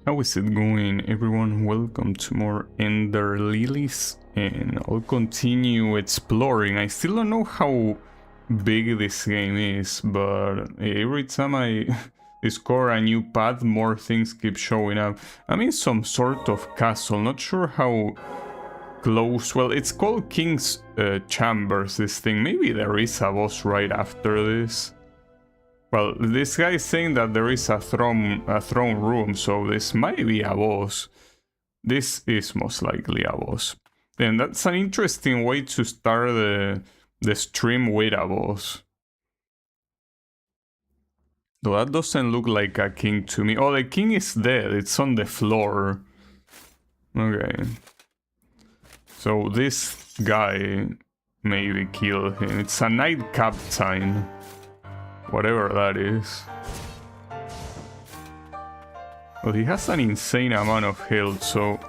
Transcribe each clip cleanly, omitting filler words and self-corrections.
How is it going, everyone? Welcome to more Ender Lilies, and I'll continue exploring. I still don't know how big this game is, but every time I discover a new path, more things keep showing up. I'm in some sort of castle, not sure how close. Well, it's called King's Chambers, this thing. Maybe there is a boss right after this. Well, this guy is saying that there is a throne room, so this might be a boss. This is most likely a boss. And that's an interesting way to start the stream with a boss. Though that doesn't look like a king to me. Oh, the king is dead. It's on the floor. Okay. So this guy maybe killed him. It's a knight captain. Whatever that is. Well, he has an insane amount of health, so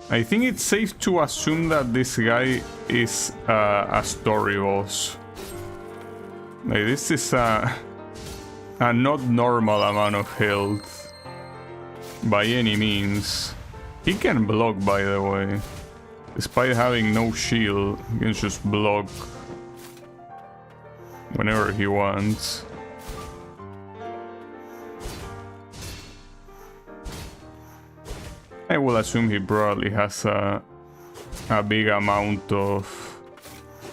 I think it's safe to assume that this guy is a story boss. Like, this is a not normal amount of health by any means. He can block, by the way. Despite having no shield, he can just block whenever he wants. I will assume he probably has a big amount of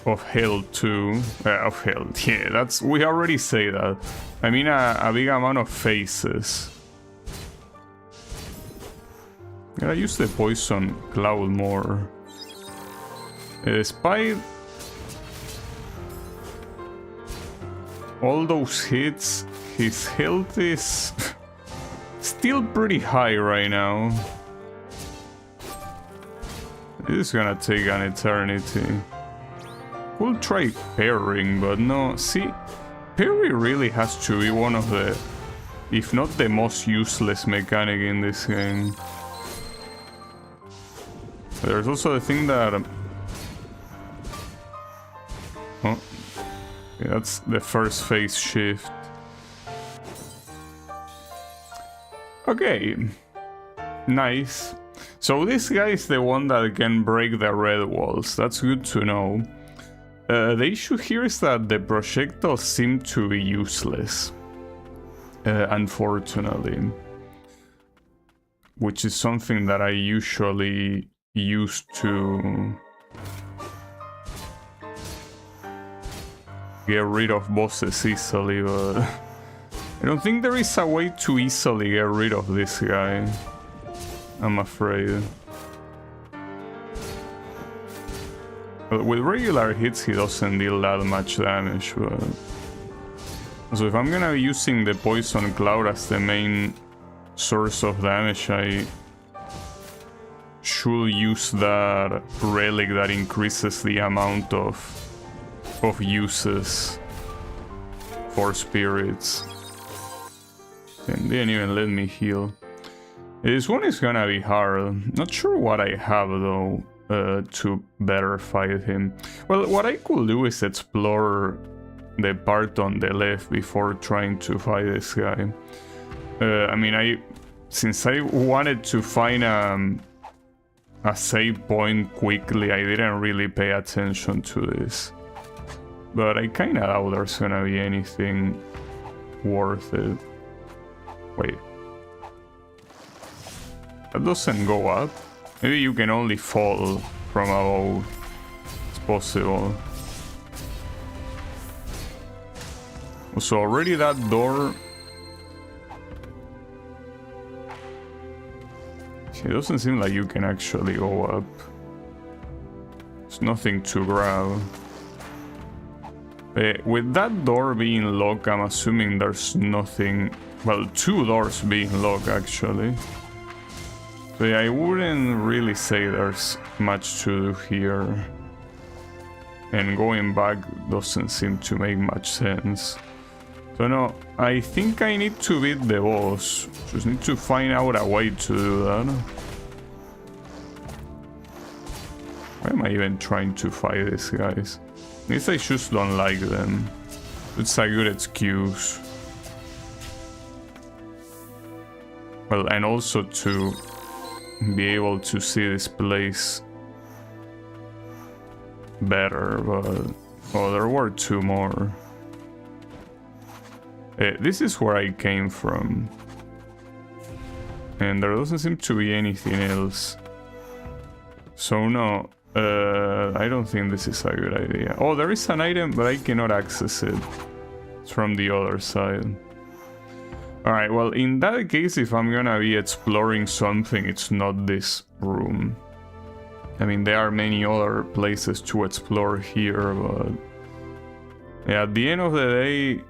health too. Of health, yeah, that's, we already say that. I mean a big amount of phases. Gotta use the poison cloud more. Despite all those hits, his health is still pretty high right now. This is gonna take an eternity. We'll try parrying, but no, see, parry really has to be one of the, if not the most useless mechanic in this game. There's also the thing that... oh, yeah, that's the first phase shift. Okay, nice. So this guy is the one that can break the red walls. That's good to know. The issue here is that the projectiles seem to be useless, unfortunately, which is something that I usually use to get rid of bosses easily, but I don't think there is a way to easily get rid of this guy, I'm afraid. But with regular hits he doesn't deal that much damage, but... so if I'm gonna be using the poison cloud as the main source of damage, I should use that relic that increases the amount of uses for spirits. And they didn't even let me heal. This one is gonna be hard. Not sure what I have though to better fight him. Well, what I could do is explore the part on the left before trying to fight this guy. I mean, since I wanted to find a save point quickly, I didn't really pay attention to this. But I kinda doubt there's gonna be anything worth it. Wait. That doesn't go up. Maybe you can only fall from above. It's possible. So already that door... it doesn't seem like you can actually go up. There's nothing to grab. With that door being locked, I'm assuming there's nothing... well, two doors being locked actually. So yeah, I wouldn't really say there's much to do here. And going back doesn't seem to make much sense. So no, I think I need to beat the boss. Just need to find out a way to do that. Why am I even trying to fight these guys? At least I just don't like them. It's a good excuse. Well, and also to be able to see this place better, but... Oh, there were two more. This is where I came from. And there doesn't seem to be anything else. So no, I don't think this is a good idea. Oh, there is an item, but I cannot access it. It's from the other side. Alright, well, in that case, if I'm gonna be exploring something, it's not this room. I mean, there are many other places to explore here, but... Yeah, at the end of the day,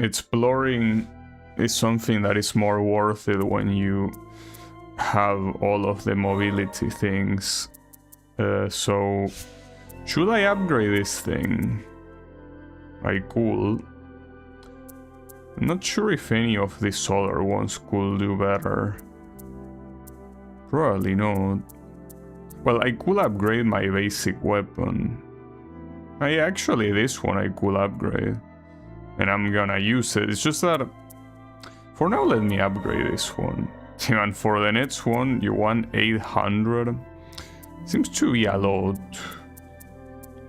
exploring is something that is more worth it when you have all of the mobility things. So, should I upgrade this thing? I could. I'm not sure if any of these other ones could do better. Probably not. Well, I could upgrade my basic weapon. Actually, this one I could upgrade. And I'm gonna use it. It's just that... For now, let me upgrade this one. And for the next one, you want 800? Seems to be a lot.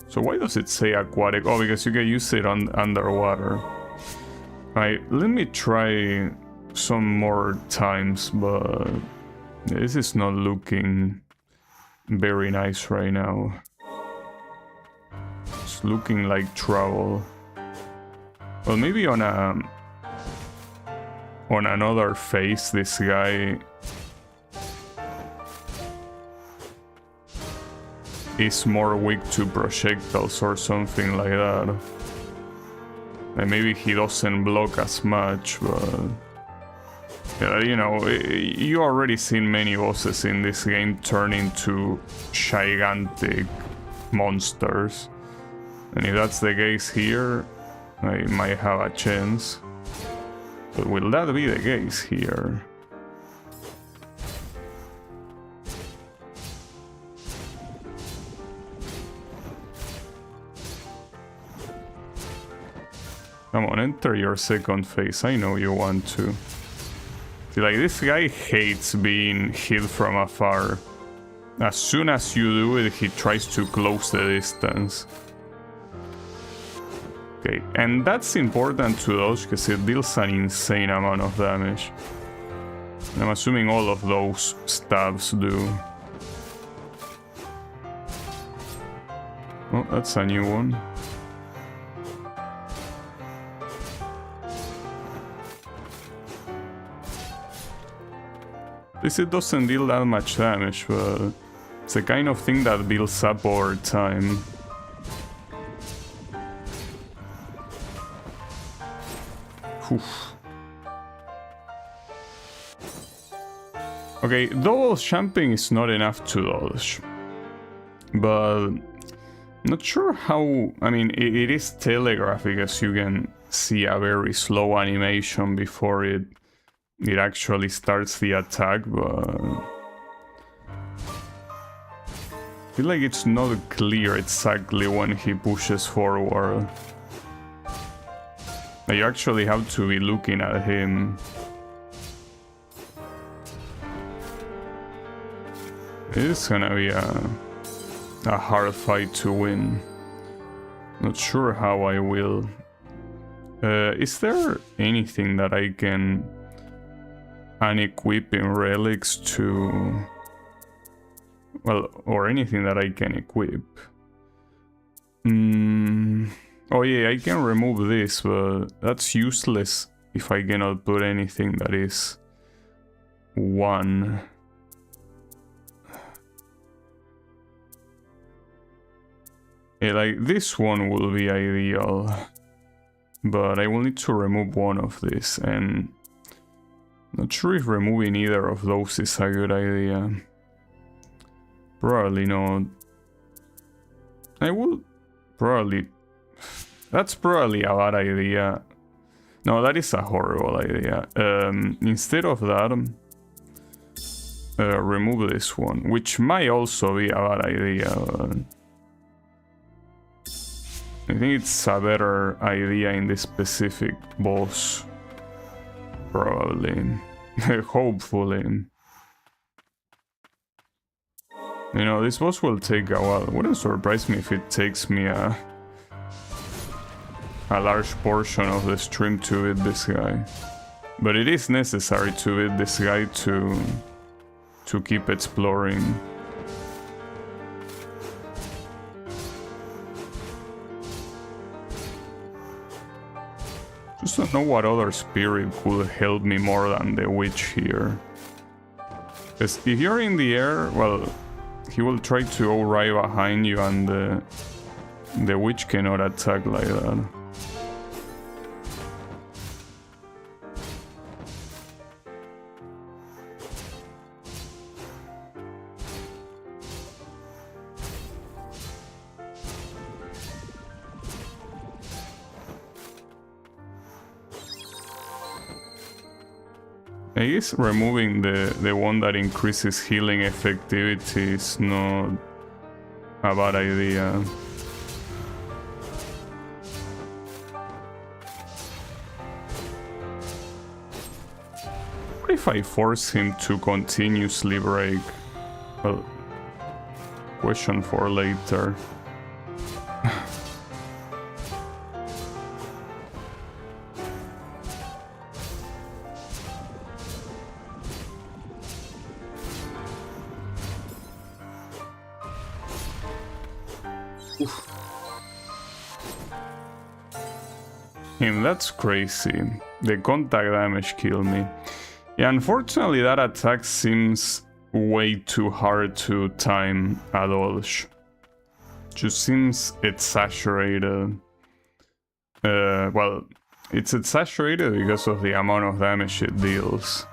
So why does it say aquatic? Oh, because you can use it underwater. Alright, let me try some more times, but this is not looking very nice right now. It's looking like trouble. Well, maybe on another phase, this guy is more weak to projectiles or something like that. And maybe he doesn't block as much, but... Yeah, you know, you already seen many bosses in this game turn into gigantic monsters. And if that's the case here, I might have a chance. But will that be the case here? Come on, enter your second phase. I know you want to. See, like, this guy hates being hit from afar. As soon as you do it, he tries to close the distance. Okay, and that's important to dodge because it deals an insane amount of damage. I'm assuming all of those stabs do. Oh, that's a new one. This it doesn't deal that much damage, but it's the kind of thing that builds up over time. Oof. Okay, double jumping is not enough to dodge, but not sure how. I mean, it is telegraphic, as you can see a very slow animation before it actually starts the attack, but I feel like it's not clear exactly when he pushes forward. You actually have to be looking at him. It's gonna be a hard fight to win. Not sure how I will. Is there anything that I can unequip in relics to... Well, or anything that I can equip? Oh yeah, I can remove this, but that's useless if I cannot put anything that is 1. Yeah, like this one will be ideal, but I will need to remove one of this, and not sure if removing either of those is a good idea. Probably not. I will probably... That's probably a bad idea. No, that is a horrible idea. Instead of that, remove this one, which might also be a bad idea. I think it's a better idea in this specific boss, probably. Hopefully. You know, this boss will take a while. It wouldn't surprise me if it takes me a large portion of the stream to beat this guy. But it is necessary to beat this guy to keep exploring. Just don't know what other spirit could help me more than the witch here. Because if you're in the air, well, he will try to go right behind you, and the witch cannot attack like that. I guess removing the one that increases healing effectivity is not a bad idea. What if I force him to continuously break? Well, question for later. That's crazy. The contact damage killed me. Yeah, unfortunately that attack seems way too hard to time a dodge. Just seems exaggerated. Well, it's exaggerated because of the amount of damage it deals.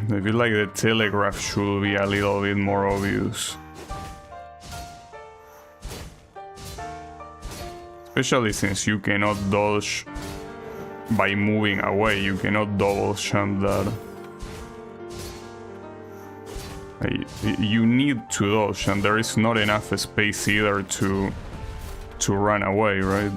I feel like the telegraph should be a little bit more obvious. Especially since you cannot dodge by moving away, you cannot double jump that. You need to dodge, and there is not enough space either to run away, right?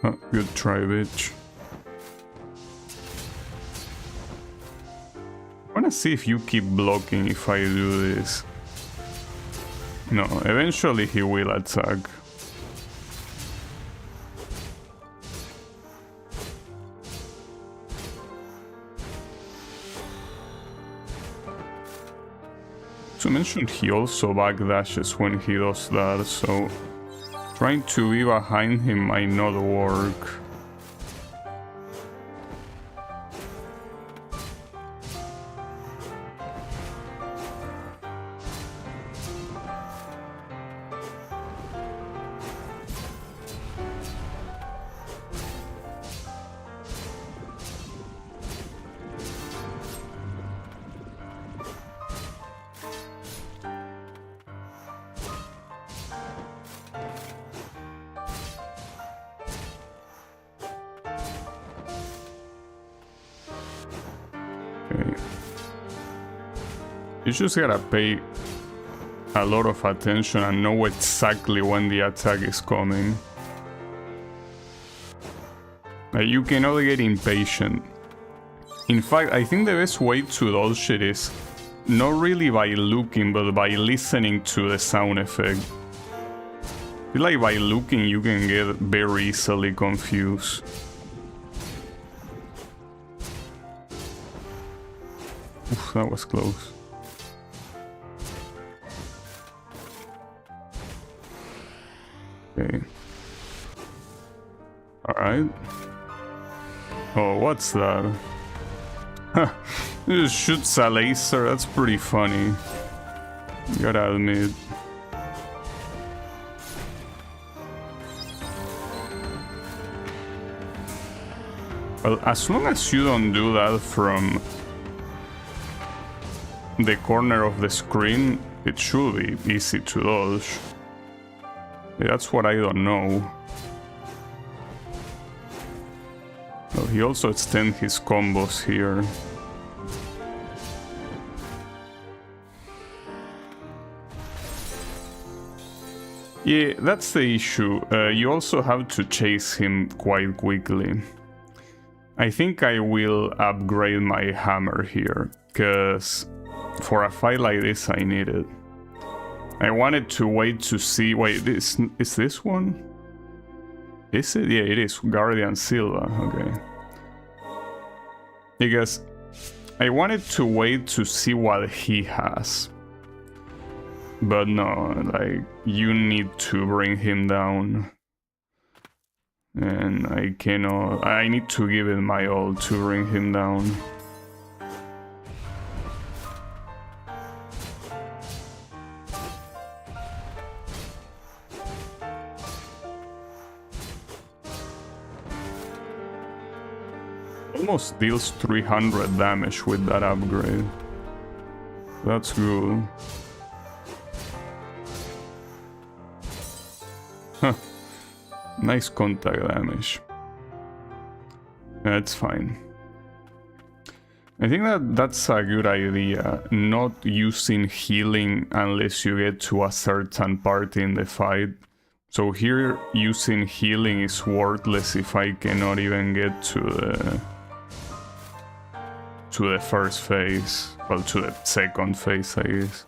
Oh, good try, bitch. I wanna see if you keep blocking if I do this. No, eventually he will attack. To mention, he also backdashes when he does that, so trying to be behind him might not work. You just gotta pay a lot of attention and know exactly when the attack is coming. You cannot get impatient. In fact, I think the best way to dodge it is not really by looking, but by listening to the sound effect. I feel like by looking you can get very easily confused. Oof, that was close. Okay. Alright. Oh, what's that? It just shoots a laser, that's pretty funny. Gotta admit. Well, as long as you don't do that from the corner of the screen, it should be easy to dodge. That's what I don't know. Well, he also extends his combos here. Yeah, that's the issue. You also have to chase him quite quickly. I think I will upgrade my hammer here, because for a fight like this I need it. I wanted to wait to see... Wait, is this one? Is it? Yeah, it is. Guardian Silva, okay. Because I wanted to wait to see what he has. But no, like, you need to bring him down. And I cannot... I need to give it my all to bring him down. Almost deals 300 damage with that upgrade. That's good. Huh. Nice contact damage. That's fine. I think that's a good idea, not using healing unless you get to a certain part in the fight. So here using healing is worthless if I cannot even get to the first phase, well, to the second phase, I guess.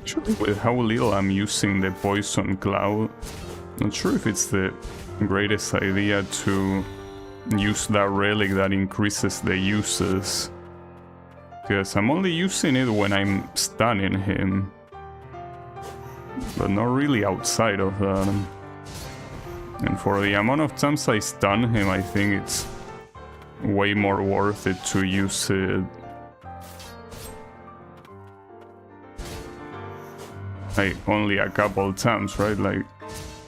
Actually, with how little I'm using the poison cloud, not sure if it's the greatest idea to use that relic that increases the uses. Because I'm only using it when I'm stunning him. But not really outside of that. And for the amount of times I stun him, I think it's way more worth it to use it. Like, only a couple times, right? Like,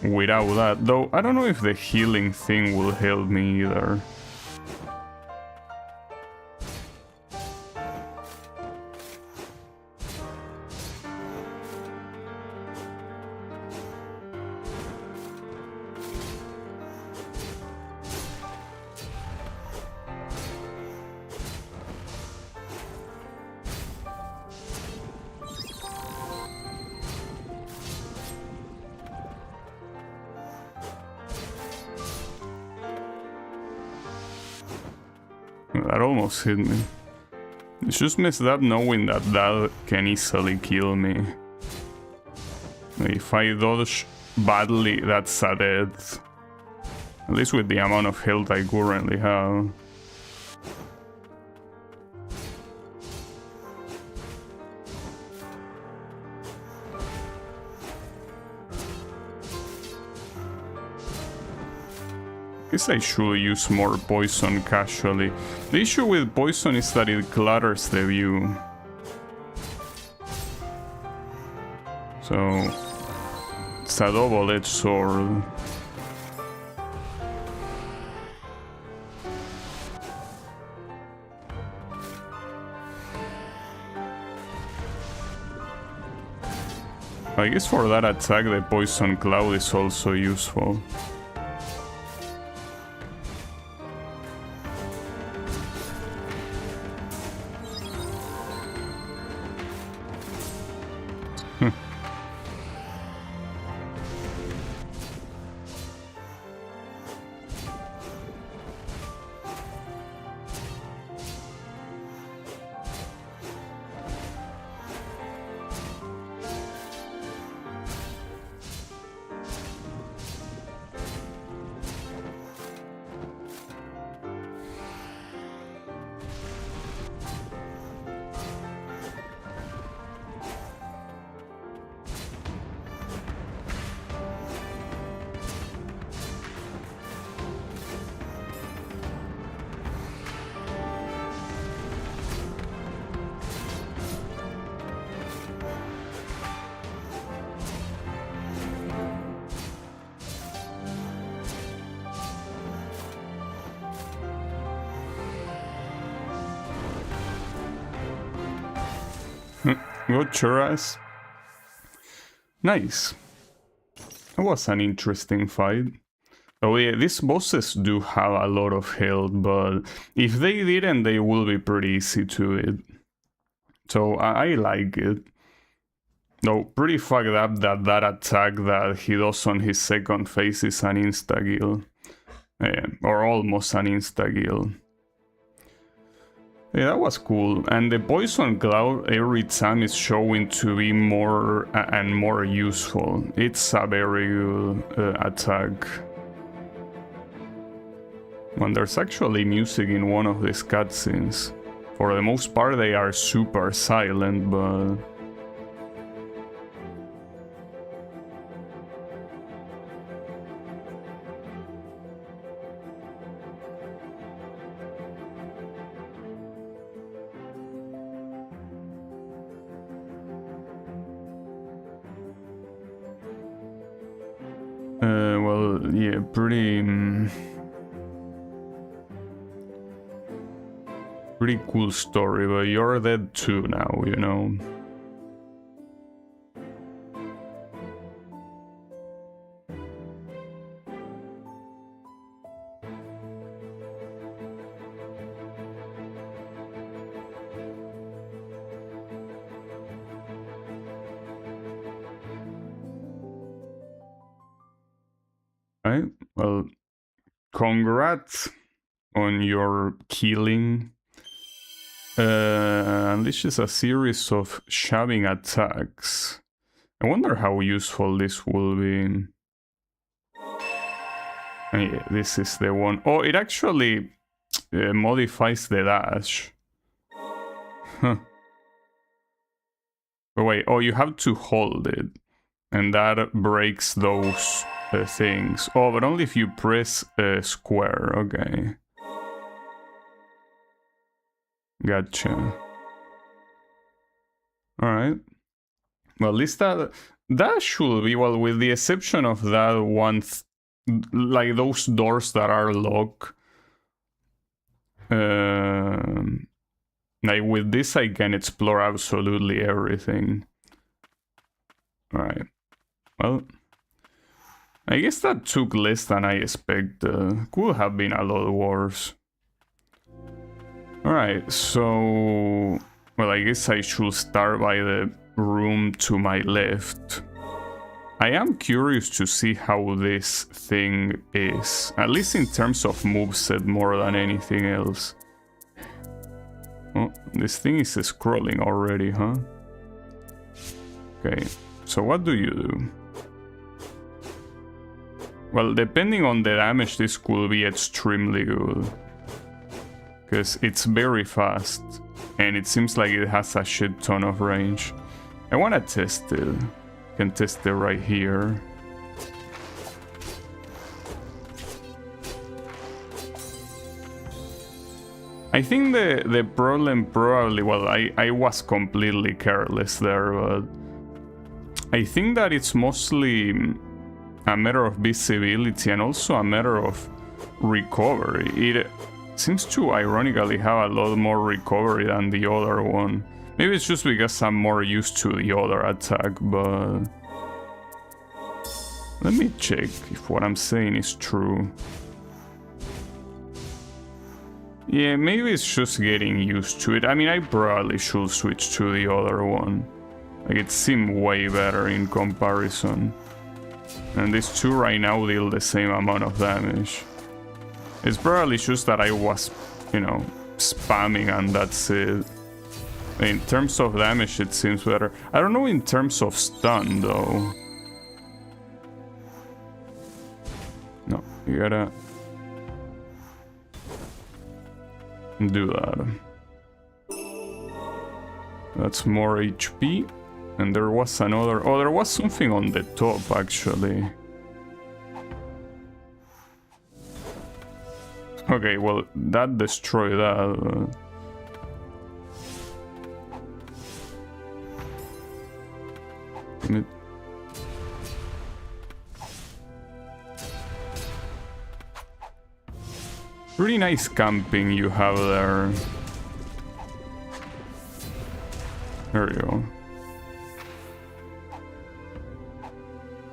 without that. Though, I don't know if the healing thing will help me either. That almost hit me. It's just messed up knowing that that can easily kill me. If I dodge badly, that's a death. At least with the amount of health I currently have. I guess I should use more poison casually. The issue with poison is that it clutters the view. So it's a double-edged sword. I guess for that attack the poison cloud is also useful. Go Churas. Nice. That was an interesting fight. Oh yeah, these bosses do have a lot of health, but if they didn't, they will be pretty easy to hit. So I like it. Though pretty fucked up that that attack that he does on his second phase is an insta-kill. Or almost an insta-kill. Yeah, that was cool. And the Poison Cloud every time is showing to be more and more useful. It's a very good attack. When there's actually music in one of these cutscenes. For the most part they are super silent, but... well, yeah, pretty cool story, but you're dead too now, you know. Right, well, congrats on your killing. Unleashes a series of shoving attacks. I wonder how useful this will be. Yeah, this is the one. Oh, it actually modifies the dash. Huh. Oh, wait, oh, you have to hold it. And that breaks those things. Oh, but only if you press square, okay. Gotcha. Alright. Well, at least that should be, well, with the exception of that one, like those doors that are locked. Like with this I can explore absolutely everything. Alright. Well, I guess that took less than I expected. Could have been a lot worse. Alright, so... Well, I guess I should start by the room to my left. I am curious to see how this thing is. At least in terms of moveset more than anything else. Oh, this thing is scrolling already, huh? Okay, so what do you do? Well, depending on the damage, this could be extremely good. Because it's very fast, and it seems like it has a shit ton of range. I want to test it. Can test it right here. I think the problem probably, well, I was completely careless there, but I think that it's mostly a matter of visibility and also a matter of recovery. It seems to ironically have a lot more recovery than the other one. Maybe it's just because I'm more used to the other attack, but... Let me check if what I'm saying is true. Yeah, maybe it's just getting used to it. I mean, I probably should switch to the other one. Like, it seemed way better in comparison. And these two right now deal the same amount of damage. It's probably just that I was, you know, spamming and that's it. In terms of damage, it seems better. I don't know in terms of stun, though. No, you gotta do that. That's more HP. And there was another... Oh, there was something on the top, actually. Okay, well, that destroyed that. Pretty nice camping you have there. There you go.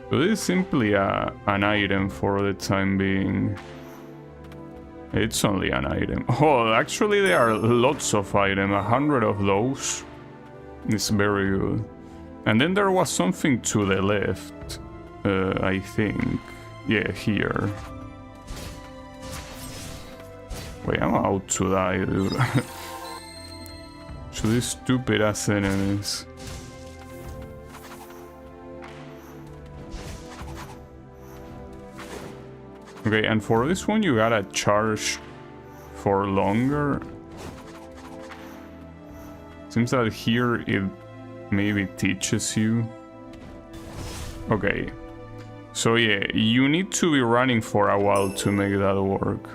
So this is simply an item for the time being. It's only an item. Oh, actually there are lots of items. 100 of those. It's very good. And then there was something to the left. I think. Yeah, here. Wait, I'm about to die, dude. To these stupid ass enemies. Okay, and for this one you gotta charge for longer. Seems that here it maybe teaches you. Okay. So yeah, you need to be running for a while to make that work.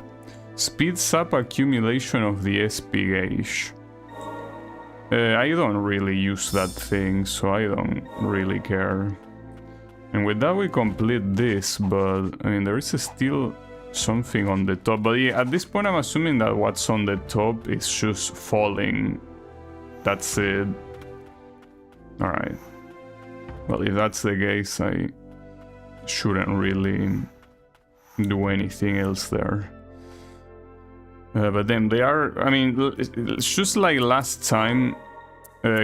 Speeds up accumulation of the SP gauge. I don't really use that thing, so I don't really care. And with that we complete this, but I mean there is still something on the top. But yeah, at this point I'm assuming that what's on the top is just falling. That's it. Alright. Well, if that's the case, I shouldn't really do anything else there. But then they are, I mean, it's just like last time.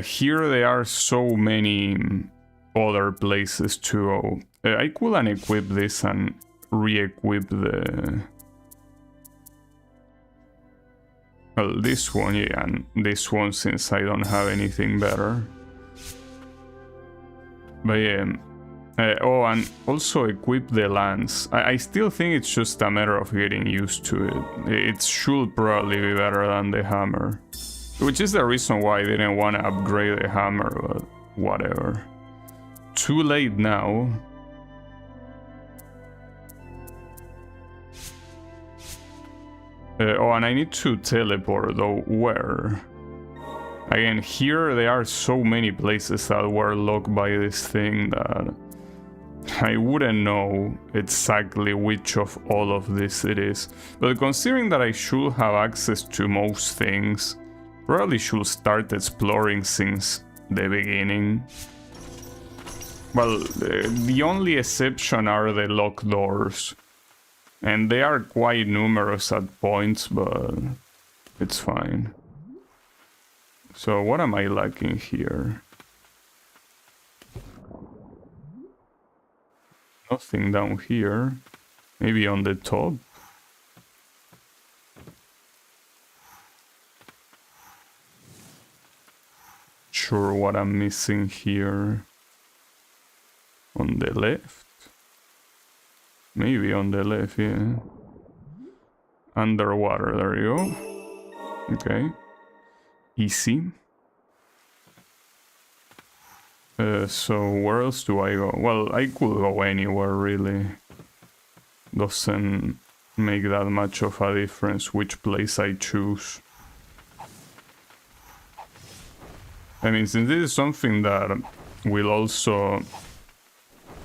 Here there are so many other places to go. I could unequip this and re-equip the... Well, this one, yeah, and this one since I don't have anything better. But yeah, oh, and also equip the lance. I still think it's just a matter of getting used to it. It should probably be better than the hammer. Which is the reason why I didn't want to upgrade the hammer, but whatever. Too late now. Oh, and I need to teleport, though. Where? Again, here there are so many places that were locked by this thing that I wouldn't know exactly which of all of this it is. But considering that I should have access to most things, probably should start exploring since the beginning. Well, the only exception are the locked doors. And they are quite numerous at points, but it's fine. So what am I lacking here? Nothing down here. Maybe on the top? Sure what I'm missing here. On the left? Maybe on the left, yeah. Underwater, there you go. Okay. Easy. So where else do I go? Well, I could go anywhere, really. Doesn't make that much of a difference which place I choose. I mean, since this is something that will also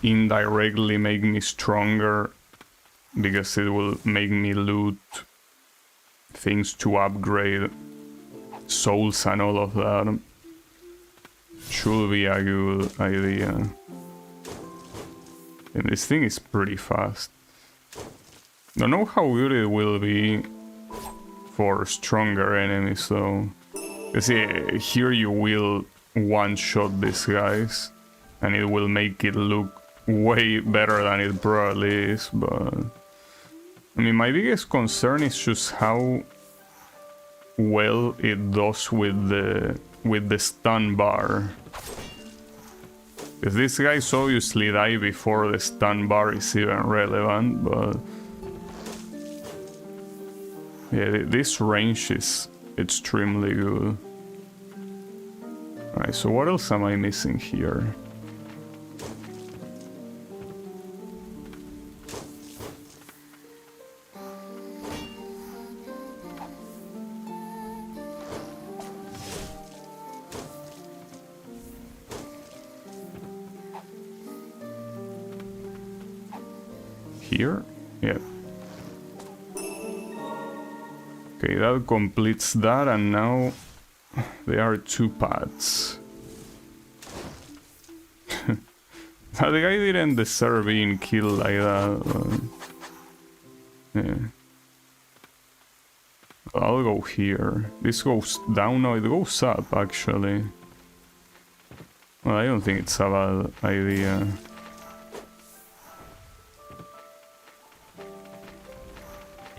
indirectly make me stronger, because it will make me loot things to upgrade souls and all of that, should be a good idea. And this thing is pretty fast. Don't know how good it will be for stronger enemies though. Because yeah, here you will one-shot these guys and it will make it look way better than it probably is, but I mean, my biggest concern is just how well it does with the stun bar. Because these guys obviously die before the stun bar is even relevant, but yeah, this range is extremely good. Alright, so what else am I missing here? Here? Yeah. Okay, that completes that, and now there are two paths. The guy didn't deserve being killed like that. Yeah. I'll go here. This goes down, no, it goes up actually. Well, I don't think it's a bad idea.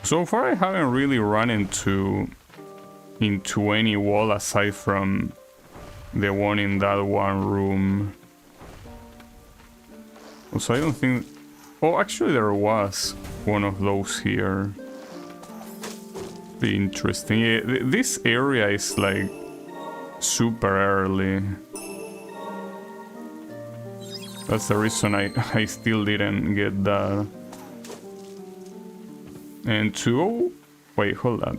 So far I haven't really run into any wall aside from the one in that one room. So I don't think... Oh, actually there was one of those here. Be interesting. Yeah, this area is like super early. That's the reason I still didn't get that. And to go... Wait, hold up.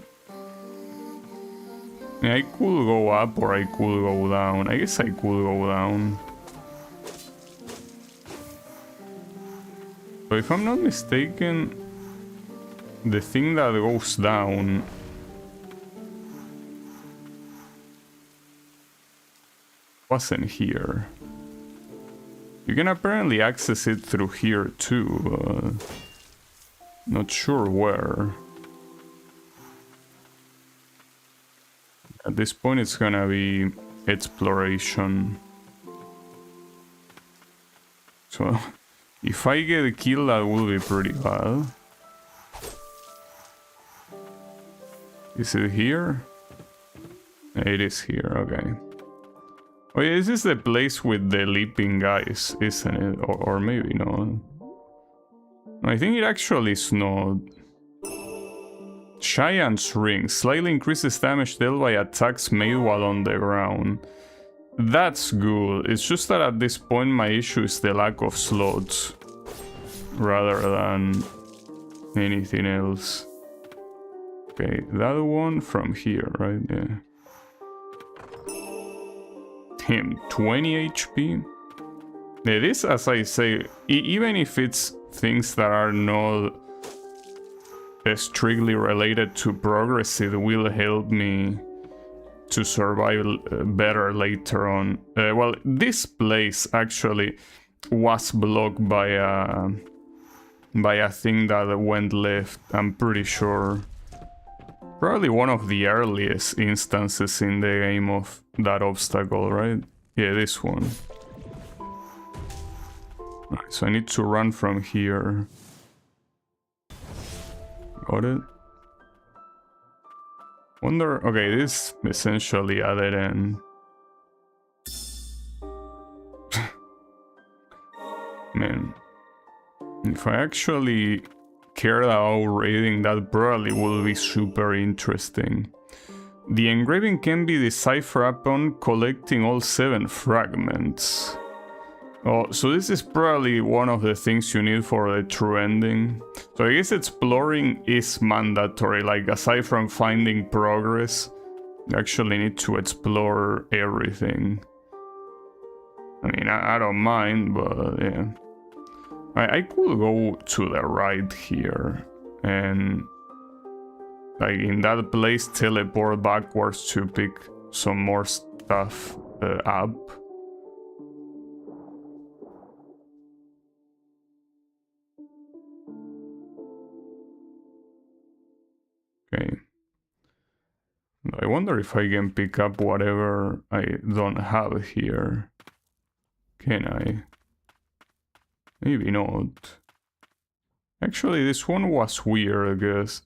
Yeah, I could go up or I could go down. I guess I could go down. But if I'm not mistaken, the thing that goes down wasn't here. You can apparently access it through here too, but not sure where. At this point it's gonna be exploration. So if I get killed, that will be pretty bad. Is it here? It is here, okay. Oh yeah, this is the place with the leaping guys, isn't it? Or maybe not. I think it actually is not. Giant's Ring. Slightly increases damage dealt by attacks made while on the ground. That's good. It's just that at this point my issue is the lack of slots. Rather than anything else. Okay, that one from here, right? Yeah. Him, 20 HP? It is, as I say, even if it's things that are not strictly related to progress, it will help me to survive better later on. Well, this place actually was blocked by a thing that went left, I'm pretty sure. Probably one of the earliest instances in the game of that obstacle, right? Yeah, this one. Alright, so I need to run from here. Got it. Wonder... Okay, this is essentially a dead end. Man. If I actually cared about raiding, that probably will be super interesting. The engraving can be deciphered upon collecting all 7 fragments. Oh, so this is probably one of the things you need for the true ending. So I guess exploring is mandatory, like aside from finding progress, you actually need to explore everything. I mean, I don't mind, but yeah. I could go to the right here and like in that place teleport backwards to pick some more stuff up. Okay. I wonder if I can pick up whatever I don't have here. Can I? Maybe not. Actually, this one was weird, I guess.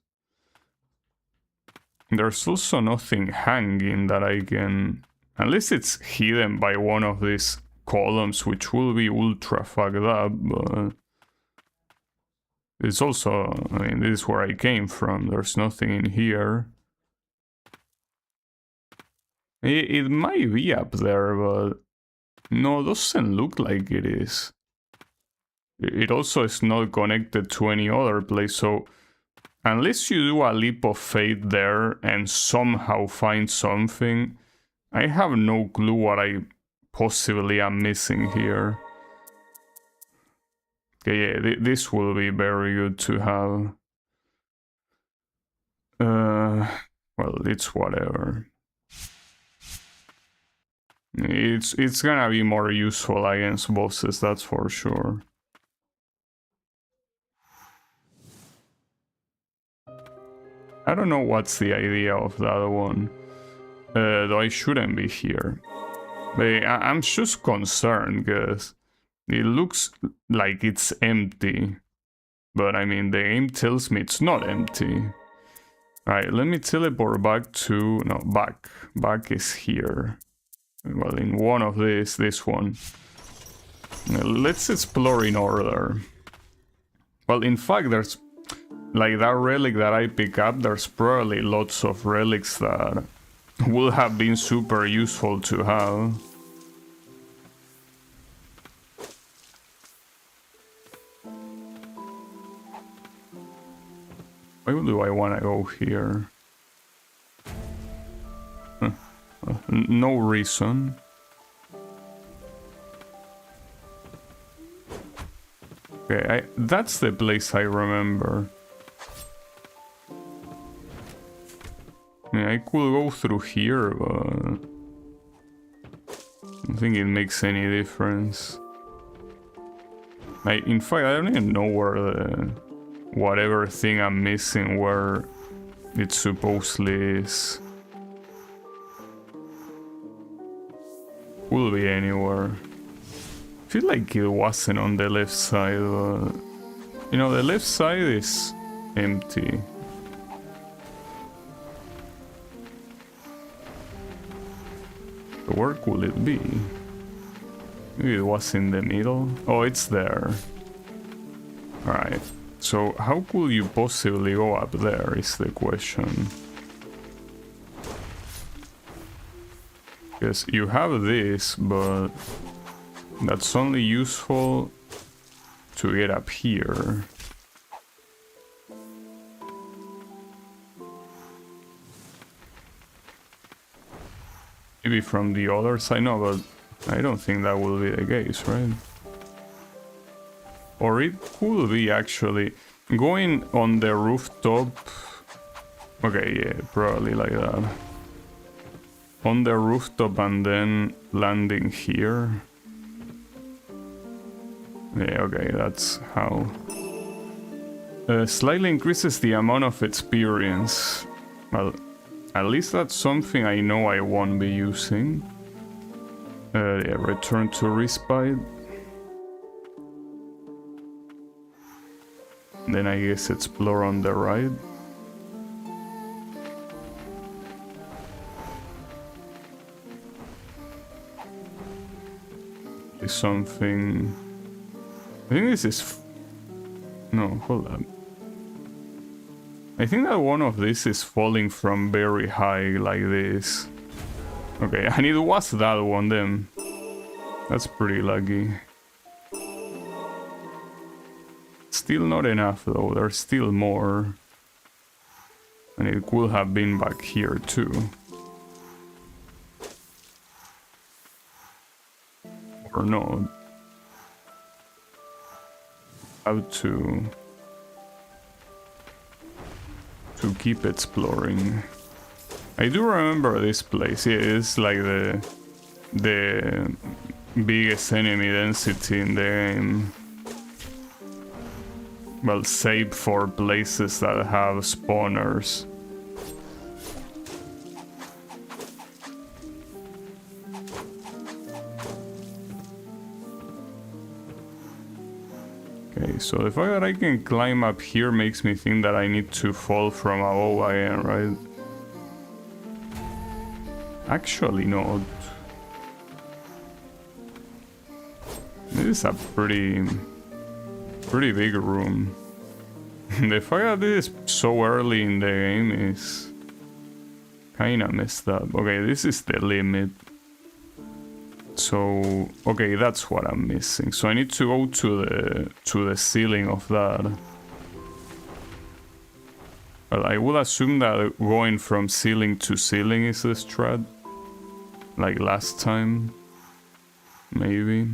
There's also nothing hanging that I can... Unless it's hidden by one of these columns, which will be ultra fucked up, but... It's also... I mean, this is where I came from. There's nothing in here. It might be up there, but... No, doesn't look like it is. It also is not connected to any other place, so unless you do a leap of faith there and somehow find something, I have no clue what I possibly am missing here. Okay, yeah, this will be very good to have. Well, it's whatever. It's gonna be more useful against bosses, that's for sure. I don't know what's the idea of that one. Though I shouldn't be here. But I'm just concerned because it looks like it's empty. But I mean, the game tells me it's not empty. Alright, let me teleport back to... No, back. Back is here. Well, in one of this one. Let's explore in order. Well, in fact, there's... Like that relic that I pick up, there's probably lots of relics that would have been super useful to have. Why do I want to go here? No reason. Okay, that's the place I remember. I mean, I could go through here, but I don't think it makes any difference. In fact, I don't even know where the whatever thing I'm missing, where it supposedly is. Could be anywhere. I feel like it wasn't on the left side, but you know, the left side is empty. Where could it be? Maybe it was in the middle? Oh, it's there. Alright. So how could you possibly go up there is the question. Because you have this, but that's only useful to get up here. Maybe from the other side, no, but I don't think that will be the case, right? Or it could be actually going on the rooftop. Okay, yeah, probably like that. On the rooftop and then landing here. Yeah, okay, that's how. Slightly increases the amount of experience. Well, at least that's something I know I won't be using. Yeah, return to respite. Then I guess explore on the right. Is something... I think this is... No, hold on. I think that one of these is falling from very high, like this. Okay, and it was that one then. That's pretty lucky. Still not enough though, there's still more. And it could have been back here too. Or not. How to keep exploring. I do remember this place. Yeah, it's like the biggest enemy density in the game. Well, save for places that have spawners. Okay, so the fact that I can climb up here makes me think that I need to fall from above again, right? Actually, no. This is a pretty big room. The fact that this is so early in the game is kinda messed up. Okay, this is the limit. So, okay, that's what I'm missing. So I need to go to the ceiling of that. Well, I would assume that going from ceiling to ceiling is the strat. Like last time. Maybe.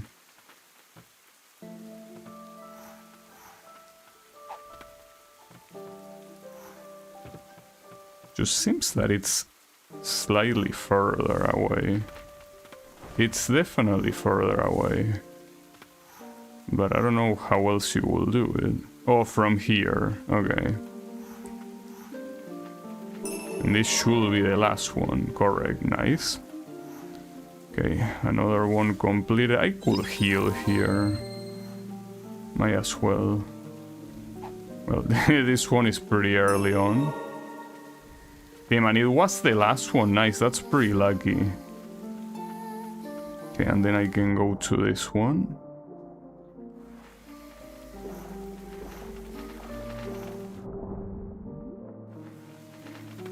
Just seems that it's slightly further away. It's definitely further away. But I don't know how else you will do it. Oh, from here. Okay. And this should be the last one. Correct. Nice. Okay, another one completed. I could heal here. Might as well. Well, this one is pretty early on. Okay, man, it was the last one. Nice, that's pretty lucky. Okay, and then I can go to this one.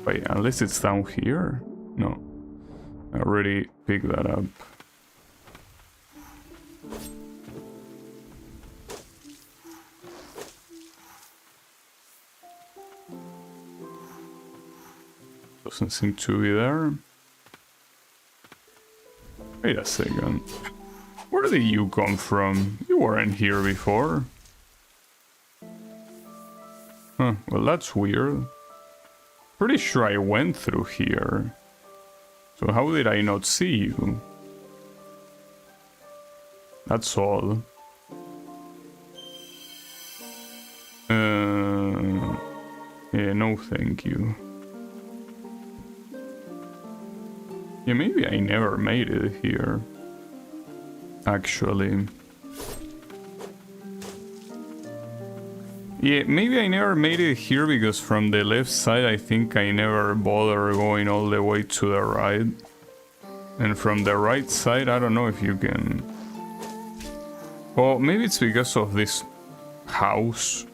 Wait, unless it's down here? No. I already picked that up. Doesn't seem to be there. Wait a second. Where did you come from? You weren't here before. Huh, well that's weird. Pretty sure I went through here. So how did I not see you? That's all. Yeah, no thank you. Yeah, maybe I never made it here. Actually. Yeah, maybe I never made it here because from the left side I think I never bothered going all the way to the right. And from the right side I don't know if you can... Well, maybe it's because of this house.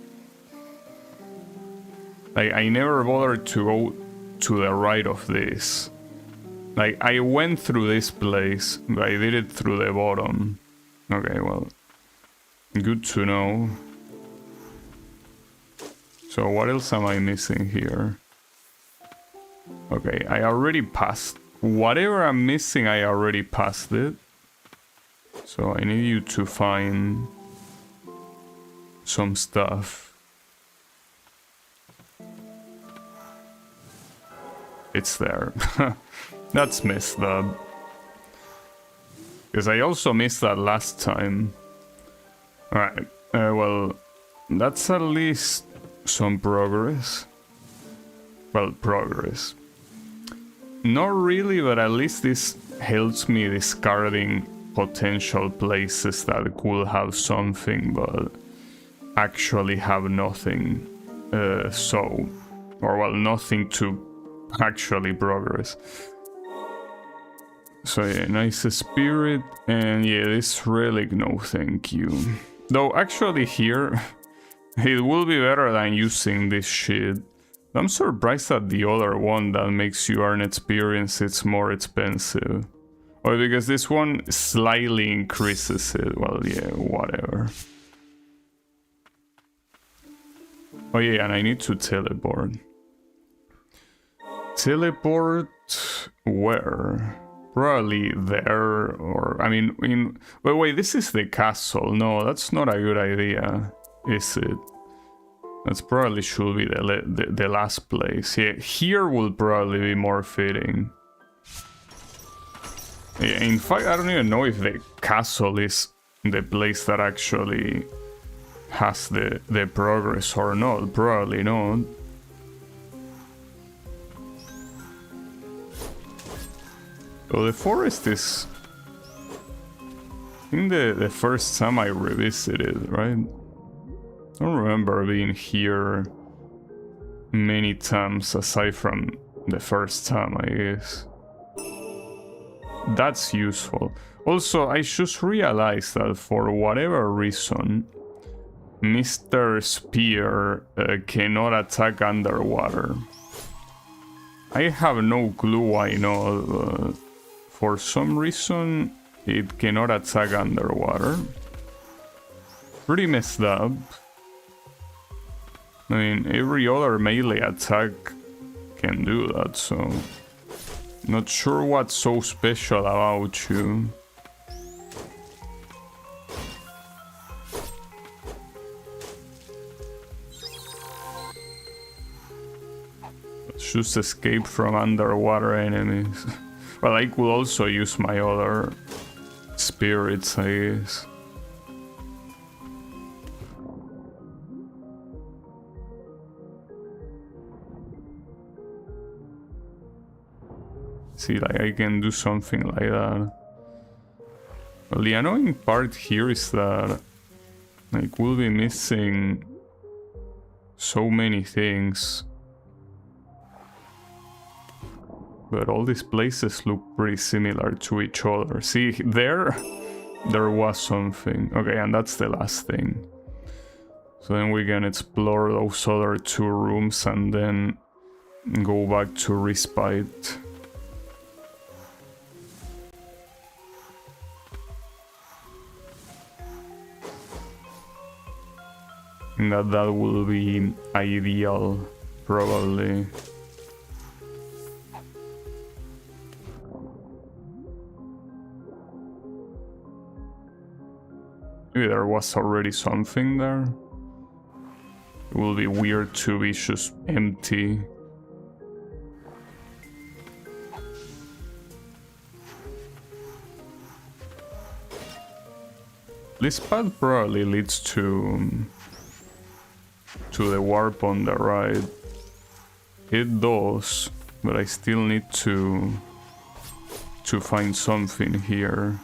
Like, I never bothered to go to the right of this. Like, I went through this place, but I did it through the bottom. Okay, well, good to know. So what else am I missing here? Okay, I already passed. Whatever I'm missing, I already passed it. So I need you to find some stuff. It's there. That's messed up. Because I also missed that last time. Alright, well, that's at least some progress. Well, progress. Not really, but at least this helps me discarding potential places that could have something, but actually have nothing. Or well, nothing to actually progress. So yeah, nice spirit, and yeah, this relic, no thank you. Though actually here, it will be better than using this shit. I'm surprised that the other one that makes you earn experience, it's more expensive. Oh, because this one slightly increases it. Well, yeah, whatever. Oh yeah, and I need to teleport. Teleport where? Probably there, or I mean, wait, this is the castle. No, that's not a good idea, is it? That's probably should be the last place. Yeah, here will probably be more fitting. Yeah, in fact, I don't even know if the castle is the place that actually has the progress or not. Probably not. So the forest is... I think the first time I revisited, right? I don't remember being here many times aside from the first time, I guess. That's useful. Also, I just realized that for whatever reason, Mr. Spear cannot attack underwater. I have no clue why not. For some reason, it cannot attack underwater. Pretty messed up. I mean, every other melee attack can do that, so... Not sure what's so special about you. Let's just escape from underwater enemies. Well, I could also use my other spirits, I guess. See, like, I can do something like that. Well, the annoying part here is that like we'll be missing so many things. But all these places look pretty similar to each other. See, there was something. Okay, and that's the last thing. So then we can explore those other two rooms and then go back to Respite. That will be ideal, probably. Maybe there was already something there. It will be weird to be just empty. This path probably leads to the warp on the right. It does, but I still need to find something here.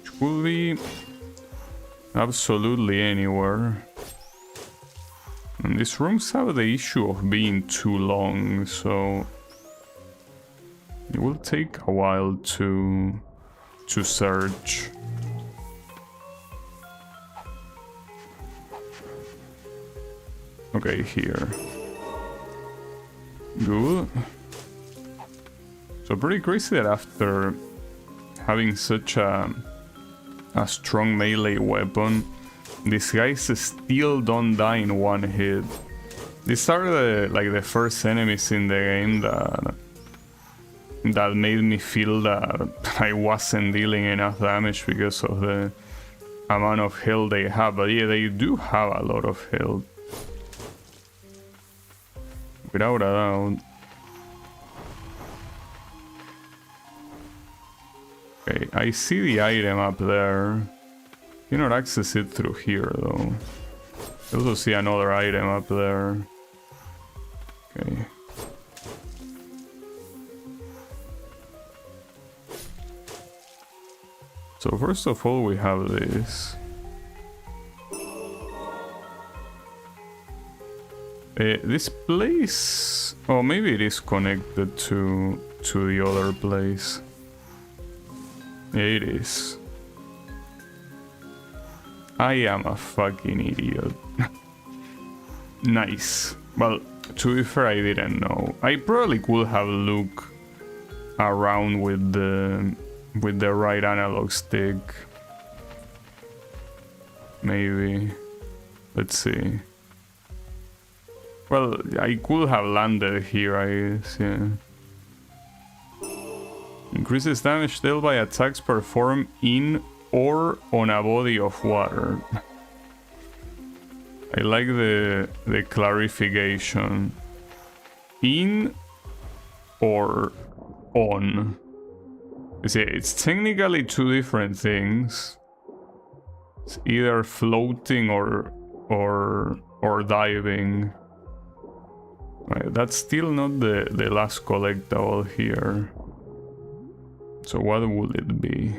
It could be absolutely anywhere. And these rooms have the issue of being too long, so it will take a while to search. Okay, here. Good. So pretty crazy that after having such a strong melee weapon, these guys still don't die in one hit. These are the first enemies in the game that made me feel that I wasn't dealing enough damage because of the amount of health they have. But yeah, they do have a lot of health. Without a doubt. Okay, I see the item up there. Cannot access it through here though. I also see another item up there. Okay. So first of all we have this. This place... Oh, maybe it is connected to the other place. Yeah, it is. I am a fucking idiot. Nice. Well, to be fair, I didn't know. I probably could have looked around with the right analog stick. Maybe. Let's see. Well, I could have landed here, I guess, yeah. Increases damage dealt by attacks performed in or on a body of water. I like the clarification. In or on. You see, it's technically two different things. It's either floating or diving. Right, that's still not the last collectible here. So what would it be?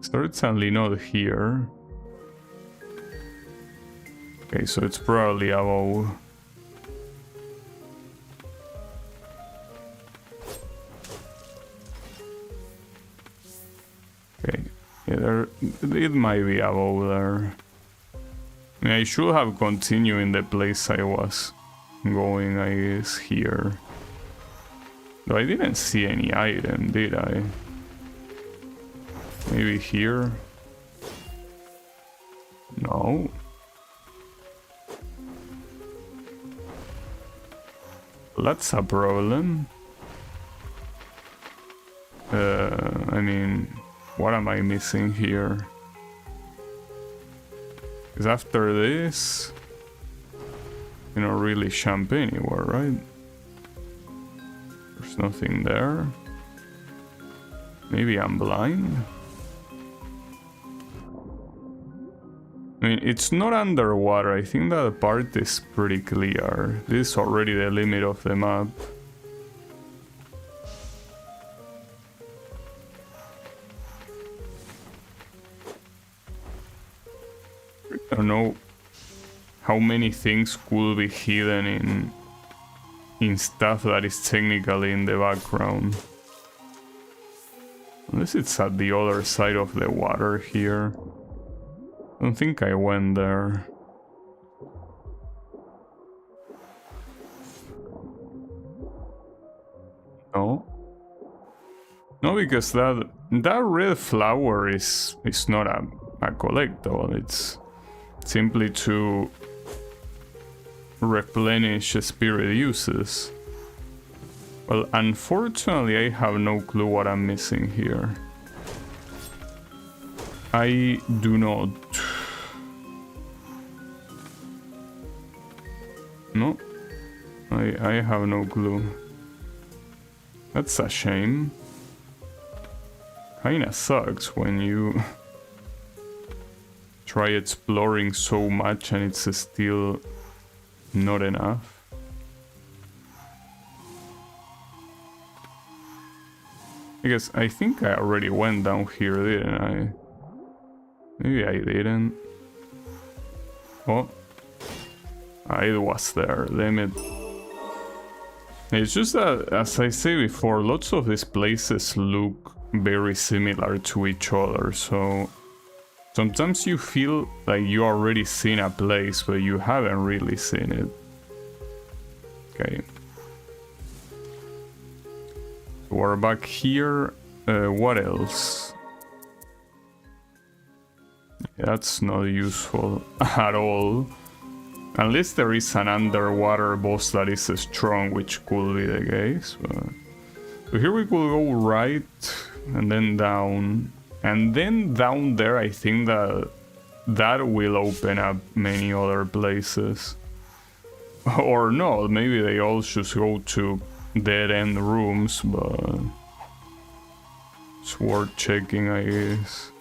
Certainly not here. Okay, so it's probably above. Okay, yeah, it might be above there. I mean, I should have continued in the place I was going, I guess, here. Though I didn't see any item, did I? Maybe here? No. That's a problem. I mean, What am I missing here? Because after this, you know, really jump anywhere, right? There's nothing there. Maybe I'm blind? I mean, it's not underwater. I think that part is pretty clear. This is already the limit of the map. I don't know how many things could be hidden in stuff that is technically in the background. Unless it's at the other side of the water here. I don't think I went there. No? No, because that red flower is not a collectible. It's simply to replenish spirit uses. Well, unfortunately, I have no clue what I'm missing here. I do not. No, I have no clue. That's a shame. Kinda sucks when you try exploring so much and it's still not enough. Because I think I already went down here, didn't I? Maybe I didn't. Oh. It was there, damn it. It's just that, as I say before, lots of these places look very similar to each other, so sometimes you feel like you already seen a place, but you haven't really seen it. Okay. We're back here. What else? That's not useful at all. Unless there is an underwater boss that is strong, which could be the case. So here we could go right, and then down. And then down there, I think that will open up many other places. Or no, maybe they all just go to dead-end rooms, but it's worth checking, I guess.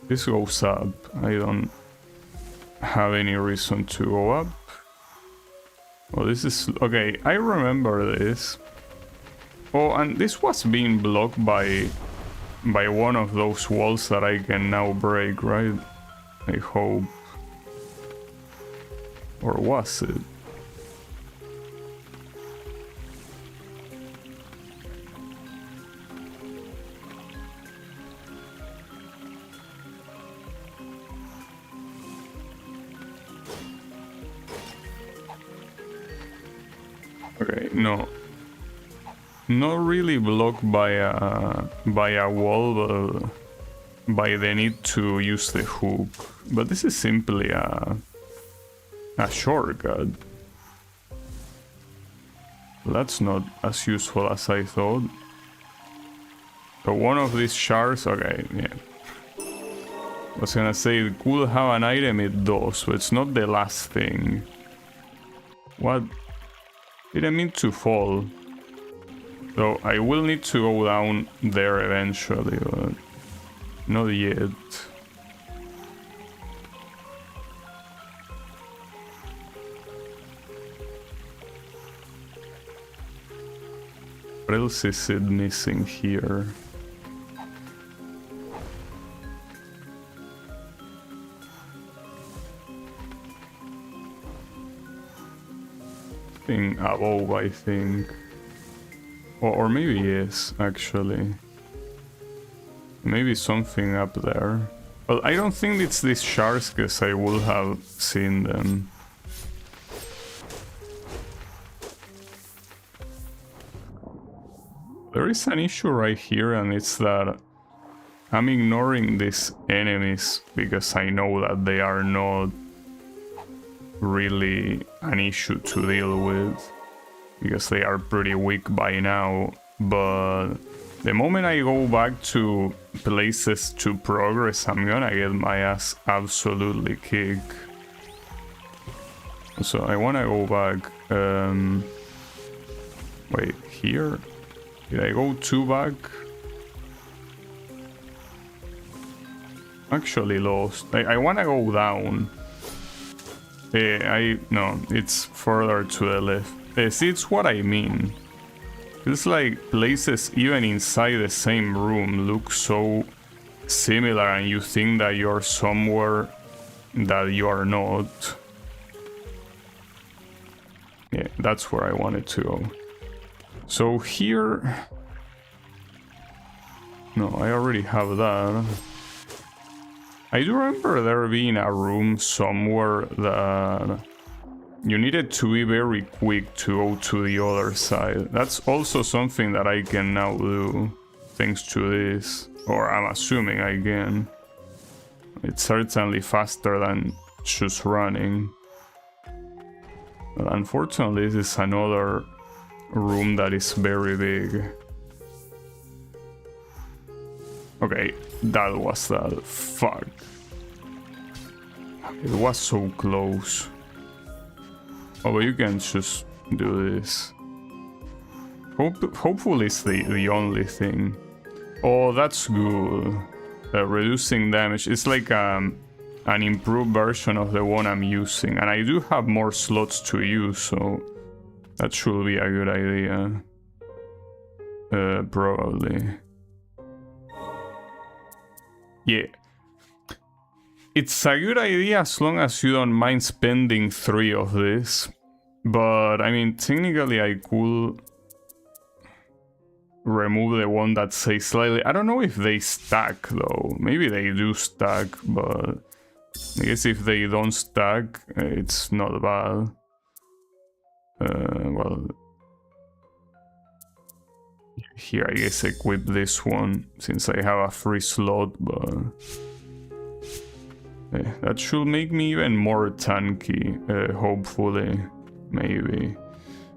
This goes up. I don't have any reason to go up. Oh, this is... Okay, I remember this. Oh, and this was being blocked by one of those walls that I can now break, right? I hope. Or was it? Okay, no. Not really blocked by a wall, but by the need to use the hook. But this is simply a shortcut. That's not as useful as I thought. So one of these shards, okay, yeah. I was gonna say it could have an item, it does, but it's not the last thing. What? Didn't mean to fall. So I will need to go down there eventually, but not yet. What else is it missing here? Thing above, I think. Or maybe yes, actually. Maybe something up there. Well, I don't think it's these shards, because I would have seen them. There is an issue right here, and it's that I'm ignoring these enemies because I know that they are not really an issue to deal with. because they are pretty weak by now, but the moment I go back to places to progress, I'm gonna get my ass absolutely kicked. So I wanna go back, wait, here? Did I go too back? Actually lost. I wanna go down. No, it's further to the left. See, it's what I mean. It's like places even inside the same room look so similar and you think that you're somewhere that you are not. Yeah, that's where I wanted to go. So here... No, I already have that. I do remember there being a room somewhere that you needed to be very quick to go to the other side. That's also something that I can now do, thanks to this. Or I'm assuming I can. It's certainly faster than just running. But unfortunately, this is another room that is very big. Okay, that was that. Fuck. It was so close. Oh, but you can just do this. Hopefully it's the only thing. Oh, that's good. Reducing damage. It's like an improved version of the one I'm using. And I do have more slots to use, so that should be a good idea. Probably. Yeah. It's a good idea as long as you don't mind spending 3 of this. But, I mean, technically I could remove the one that says slightly. I don't know if they stack, though. Maybe they do stack, but I guess if they don't stack, it's not bad. Well... Here, I guess equip this one, since I have a free slot, but... that should make me even more tanky, hopefully. Maybe.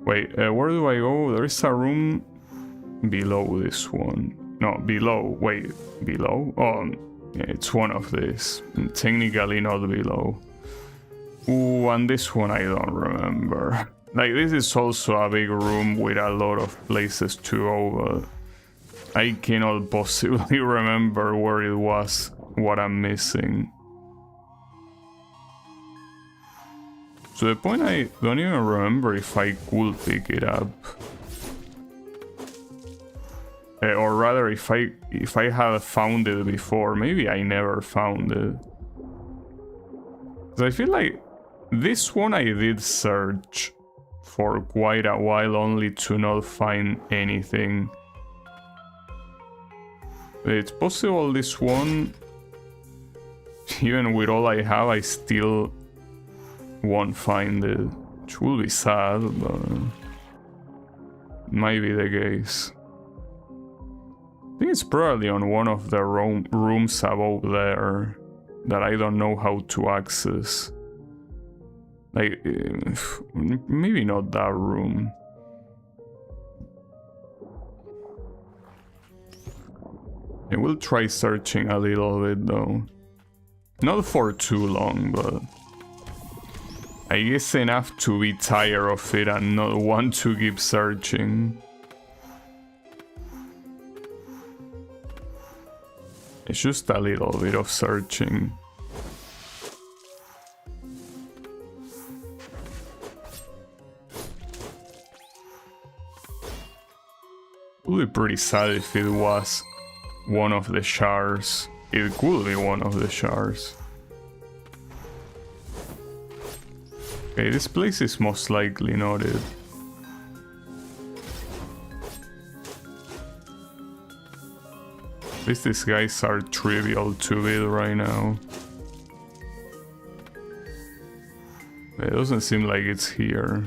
Wait, where do I go? There is a room below this one. No, below. Wait, below? Oh, yeah, it's one of these. Technically not below. Ooh, and this one I don't remember. Like, this is also a big room with a lot of places to go, but I cannot possibly remember where it was, what I'm missing. To the point I don't even remember if I could pick it up. Or rather, if I had found it before. Maybe I never found it. 'Cause I feel like this one I did search for quite a while only to not find anything. It's possible this one, even with all I have, I still won't find it. Which will be sad, but might be the case. I think it's probably on one of the rooms above there that I don't know how to access. Like, maybe not that room. I will try searching a little bit though. Not for too long, but I guess enough to be tired of it and not want to keep searching. It's just a little bit of searching. It would be pretty sad if it was one of the shards. It could be one of the shards. Okay, this place is most likely not it. At least these guys are trivial to beat right now. It doesn't seem like it's here.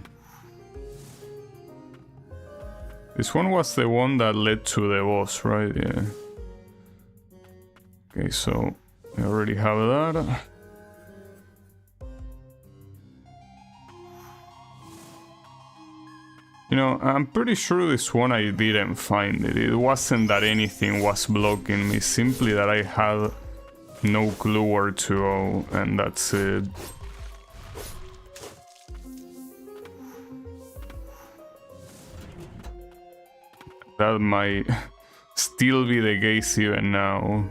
This one was the one that led to the boss, right? Yeah. Okay, so I already have that. You know, I'm pretty sure this one I didn't find it. It wasn't that anything was blocking me, simply that I had no clue where to go, and that's it. That might still be the case even now.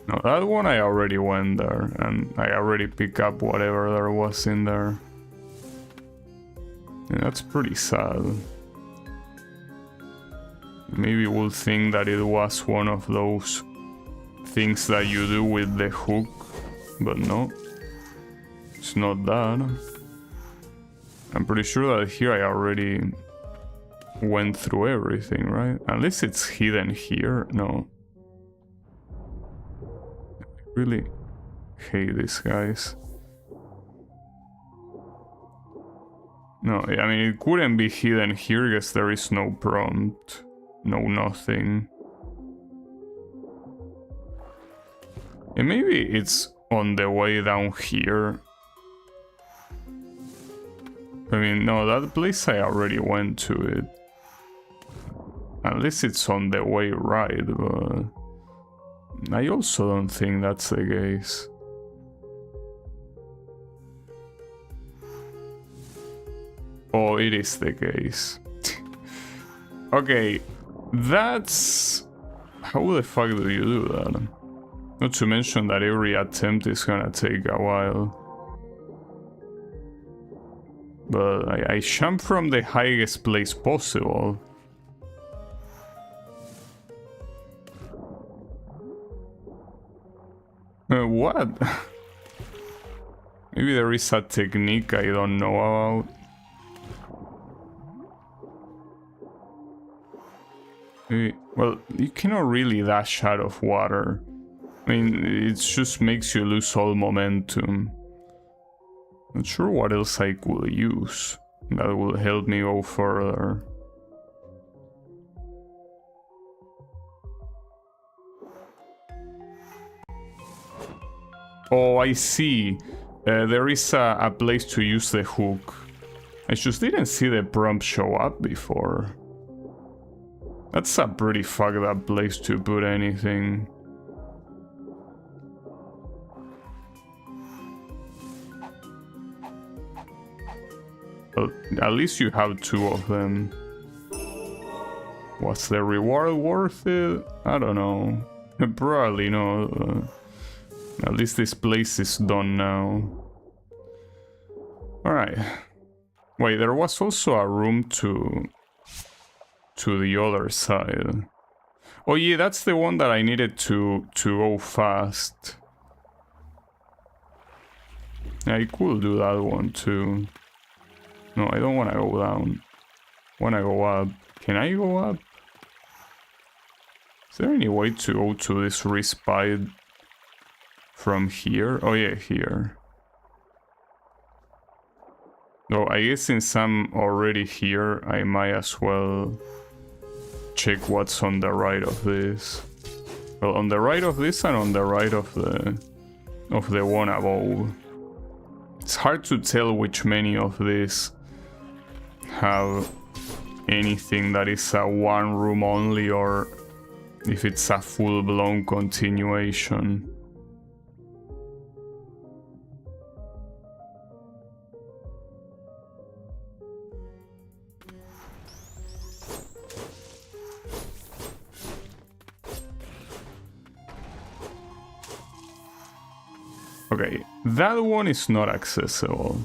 No, that one I already went there, and I already picked up whatever there was in there. Yeah, that's pretty sad. Maybe we'll think that it was one of those things that you do with the hook, but no, it's not that. I'm pretty sure that here I already went through everything, right? Unless it's hidden here. No. I really hate these guys. No, I mean, it couldn't be hidden here because there is no prompt. No nothing. And maybe it's on the way down here. I mean, no, that place I already went to it. Unless it's on the way right, but I also don't think that's the case. Oh, it is the case. Okay, that's... How the fuck do you do that? Not to mention that every attempt is gonna take a while. But I jump from the highest place possible. What? Maybe there is a technique I don't know about. Maybe, well, you cannot really dash out of water. I mean, it just makes you lose all momentum. Not sure what else I could use that will help me go further. Oh, I see. There is a place to use the hook. I just didn't see the prompt show up before. That's a pretty fucked up place to put anything. Well, at least you have two of them. Was the reward worth it? I don't know. Probably no. At least this place is done now. Alright. Wait, there was also a room to the other side. Oh yeah, that's the one that I needed to go fast. Yeah, I could do that one too. No, I don't want to go down. I want to go up. Can I go up? Is there any way to go to this respite from here? Oh yeah, here. No, I guess since I'm already here, I might as well check what's on the right of this. Well, on the right of this and on the right of the one above. It's hard to tell which many of these have anything that is a one room only or if it's a full-blown continuation. Okay, that one is not accessible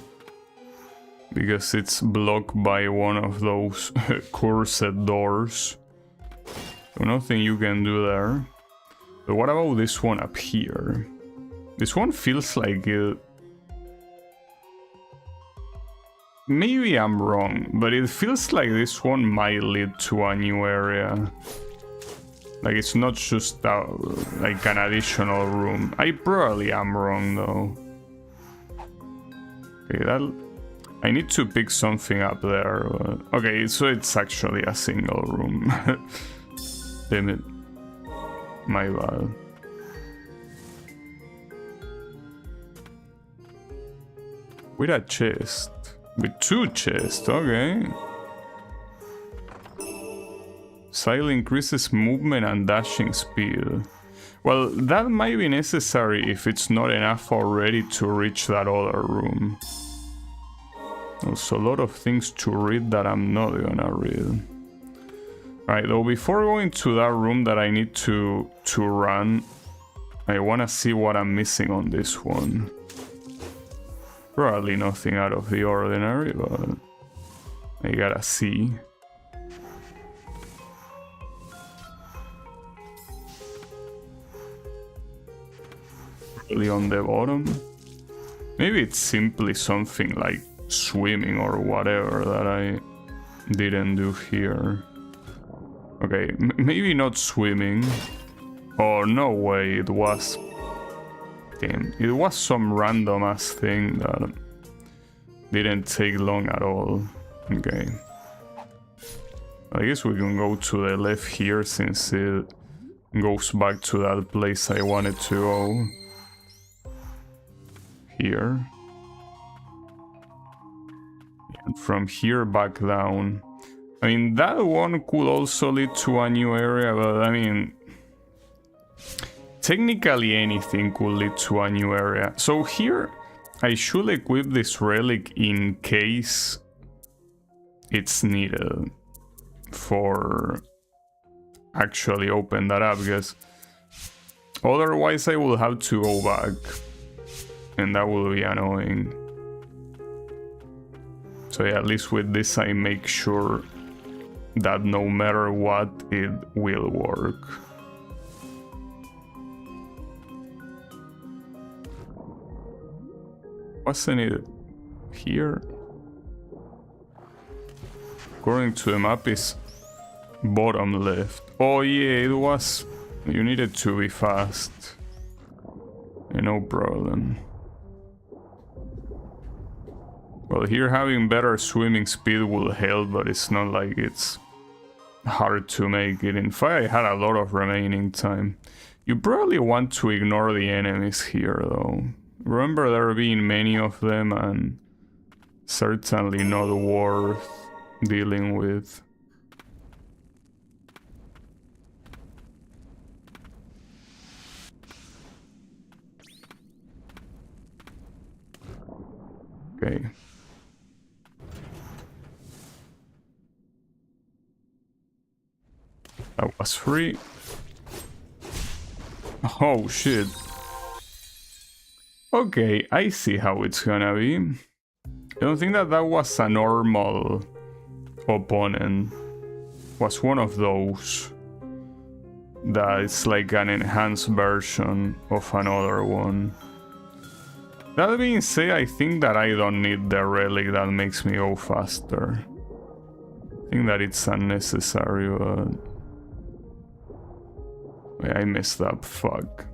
because it's blocked by one of those cursed doors. So nothing you can do there. But what about this one up here? This one feels like it... Maybe I'm wrong, but it feels like this one might lead to a new area. Like it's not just like an additional room. I probably am wrong though. Okay, I need to pick something up there. Okay, so it's actually a single room. Damn it. My bad. With a chest. With 2 chests, okay. Sail increases movement and dashing speed. Well, that might be necessary if it's not enough already to reach that other room. Also, a lot of things to read that I'm not gonna read. Alright, though, before going to that room that I need to run, I wanna see what I'm missing on this one. Probably nothing out of the ordinary, but I gotta see. Really on the bottom. Maybe it's simply something like swimming or whatever that I didn't do here. Okay, maybe not swimming. Oh, no way, it was... Damn, it was some random ass thing that didn't take long at all. Okay. I guess we can go to the left here since it goes back to that place I wanted to go. Here. And from here back down. I mean, that one could also lead to a new area, but I mean... Technically anything could lead to a new area. So here, I should equip this relic in case it's needed for actually open that up, because otherwise I will have to go back. And that will be annoying. So yeah, at least with this I make sure that no matter what, it will work. Wasn't it here? According to the map is bottom left. Oh yeah, it was... You needed to be fast. Yeah, no problem. Well, here having better swimming speed will help, but it's not like it's hard to make it. In fact, I had a lot of remaining time. You probably want to ignore the enemies here, though. Remember there being many of them, and certainly not worth dealing with. Okay. That was free. Oh shit. Okay, I see how it's gonna be. I don't think that was a normal opponent. It was one of those that it's like an enhanced version of another one. That being said, I think that I don't need the relic that makes me go faster. I think that it's unnecessary, but... Wait, I messed up, fuck.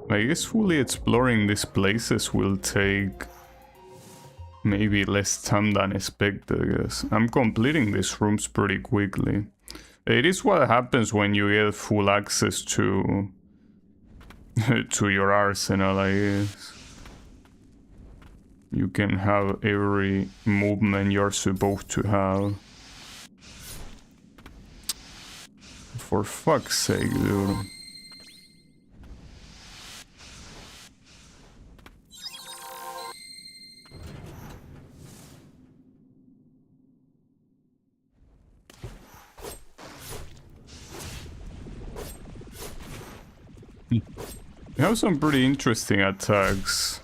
I guess fully exploring these places will take maybe less time than expected, because I'm completing these rooms pretty quickly. It is what happens when you get full access to to your arsenal, I guess. You can have every movement you're supposed to have. For fuck's sake, dude. You have some pretty interesting attacks,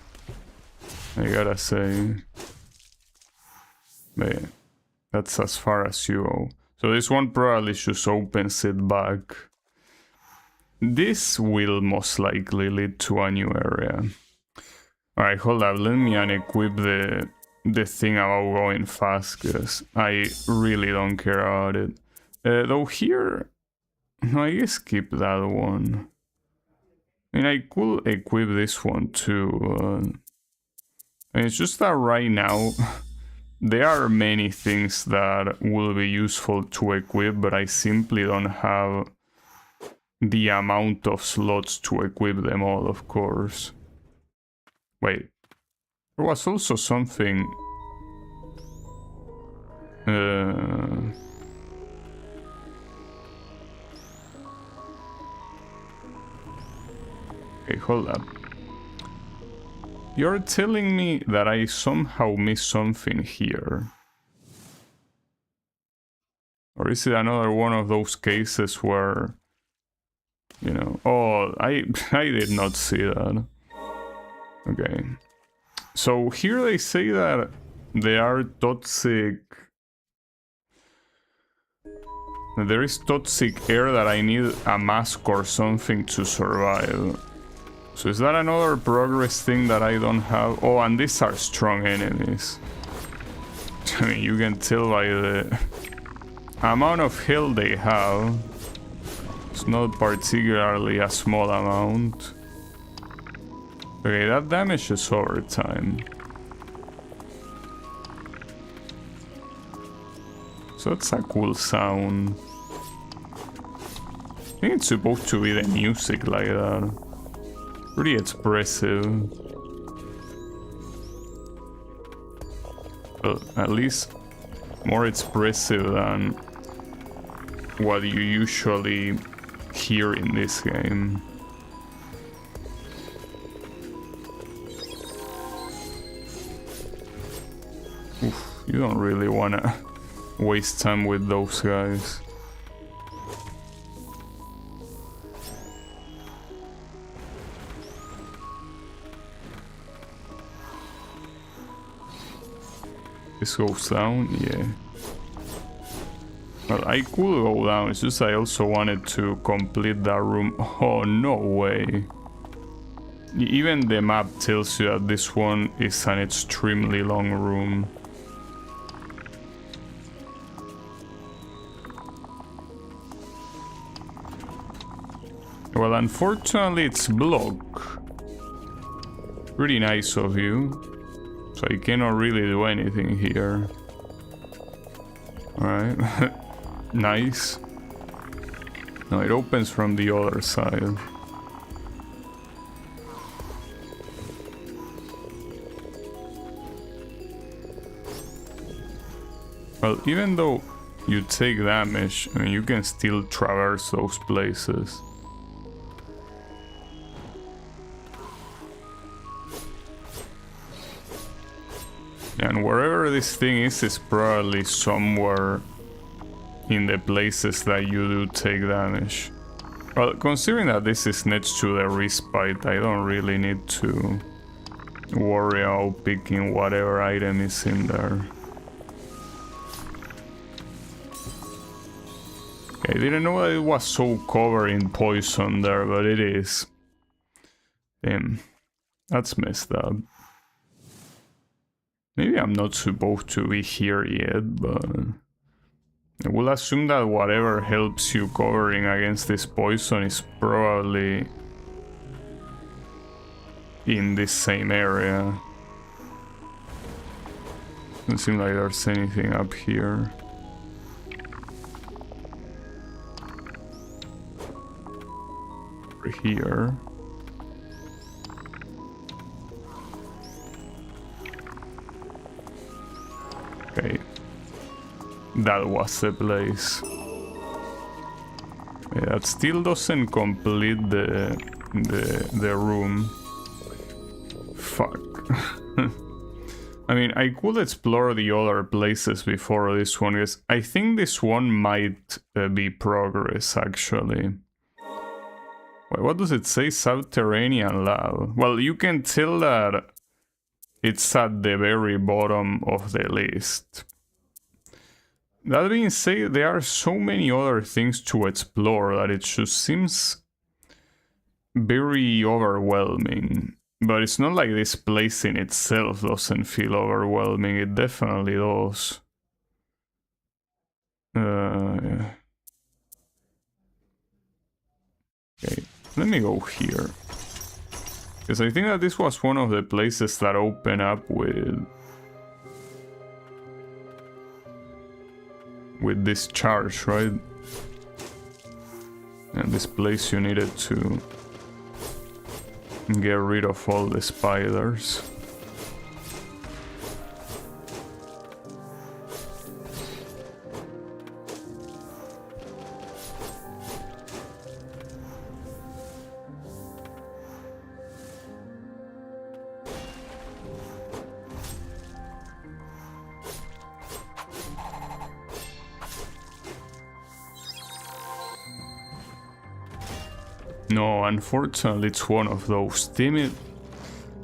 I gotta say. But yeah, that's as far as you go. So this one probably just opens it back. This will most likely lead to a new area. Alright, hold up, let me unequip the thing about going fast, because I really don't care about it. Though here... No, I guess skip that one. I mean, I could equip this one too. And it's just that right now, there are many things that will be useful to equip, but I simply don't have the amount of slots to equip them all, of course. Wait, there was also something... Okay, hold up. You're telling me that I somehow missed something here. Or is it another one of those cases where... You know... Oh, I did not see that. Okay. So here they say that they are toxic... There is toxic air that I need a mask or something to survive. So is that another progress thing that I don't have? Oh, and these are strong enemies. I mean, you can tell by the amount of health they have. It's not particularly a small amount. Okay, that damages over time. So that's a cool sound. I think it's supposed to be the music like that. Pretty expressive. Well, at least more expressive than what you usually hear in this game. Oof, you don't really wanna waste time with those guys. This goes down, yeah. Well, I could go down, it's just I also wanted to complete that room. Oh, no way. Even the map tells you that this one is an extremely long room. Well, unfortunately it's blocked. Pretty nice of you. So I cannot really do anything here. Alright. Nice. No, it opens from the other side. Well, even though you take damage, I mean, you can still traverse those places. And wherever this thing is probably somewhere in the places that you do take damage. Well, considering that this is next to the respite, I don't really need to worry about picking whatever item is in there. Okay, I didn't know that it was so covered in poison there, but it is. Damn, that's messed up. Maybe I'm not supposed to be here yet, but I will assume that whatever helps you covering against this poison is probably in this same area. Doesn't seem like there's anything up here. Over here. Okay, that was the place. Yeah, that still doesn't complete the room. Fuck. I mean, I could explore the other places before this one, because I think this one might be progress, actually. Wait, what does it say? Subterranean lab. Well, you can tell that it's at the very bottom of the list. That being said, there are so many other things to explore that it just seems very overwhelming. But it's not like this place in itself doesn't feel overwhelming, it definitely does. Yeah. Okay, let me go here. Because I think that this was one of the places that open up with this charge, right? And this place you needed to get rid of all the spiders. No, unfortunately it's one of those. Damn it.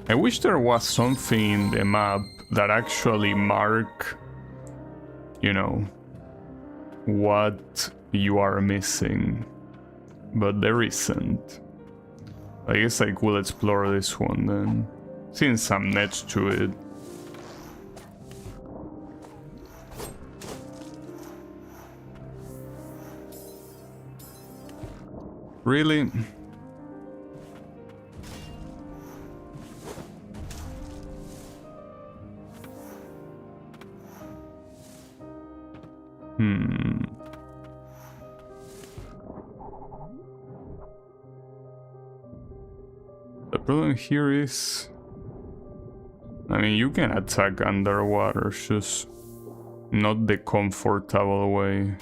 I wish there was something in the map that actually mark, you know, what you are missing. But there isn't. I guess I could explore this one then, since I'm next to it. Really? The problem here is, I mean, you can attack underwater, just not the comfortable way.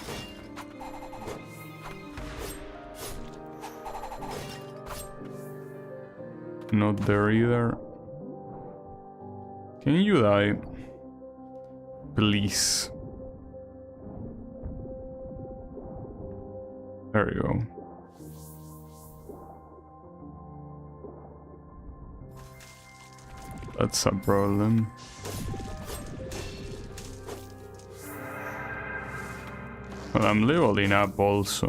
Not there either. Can you die? Please. There you go. That's a problem. Well, I'm leveling up also.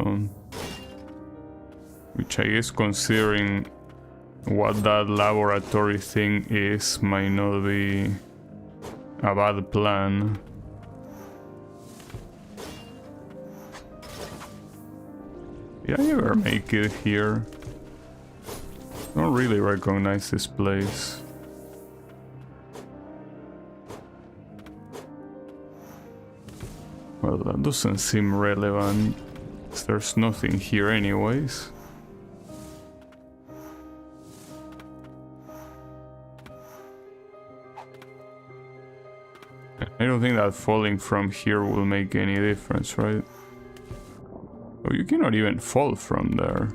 Which I guess, considering what that laboratory thing is, might not be a bad plan. Did I ever make it here? I don't really recognize this place. Well, that doesn't seem relevant. There's nothing here anyways. I don't think that falling from here will make any difference, right? Oh, you cannot even fall from there.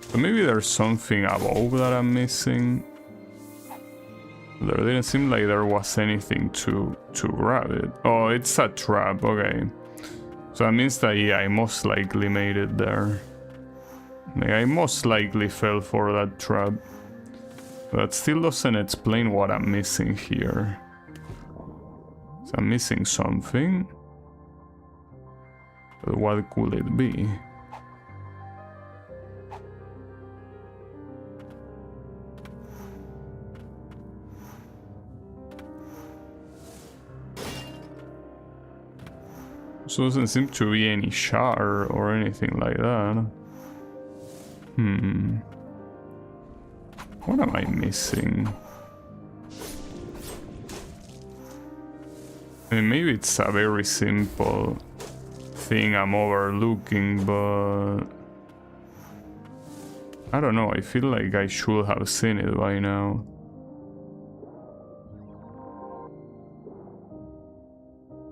So maybe there's something above that I'm missing. There didn't seem like there was anything to grab it. Oh, it's a trap, okay. So that means that, yeah, I most likely made it there. Like, I most likely fell for that trap. That still doesn't explain what I'm missing here. So I'm missing something. But what could it be? So doesn't seem to be any shard or anything like that. What am I missing? I mean, maybe it's a very simple thing I'm overlooking, but I don't know, I feel like I should have seen it by now.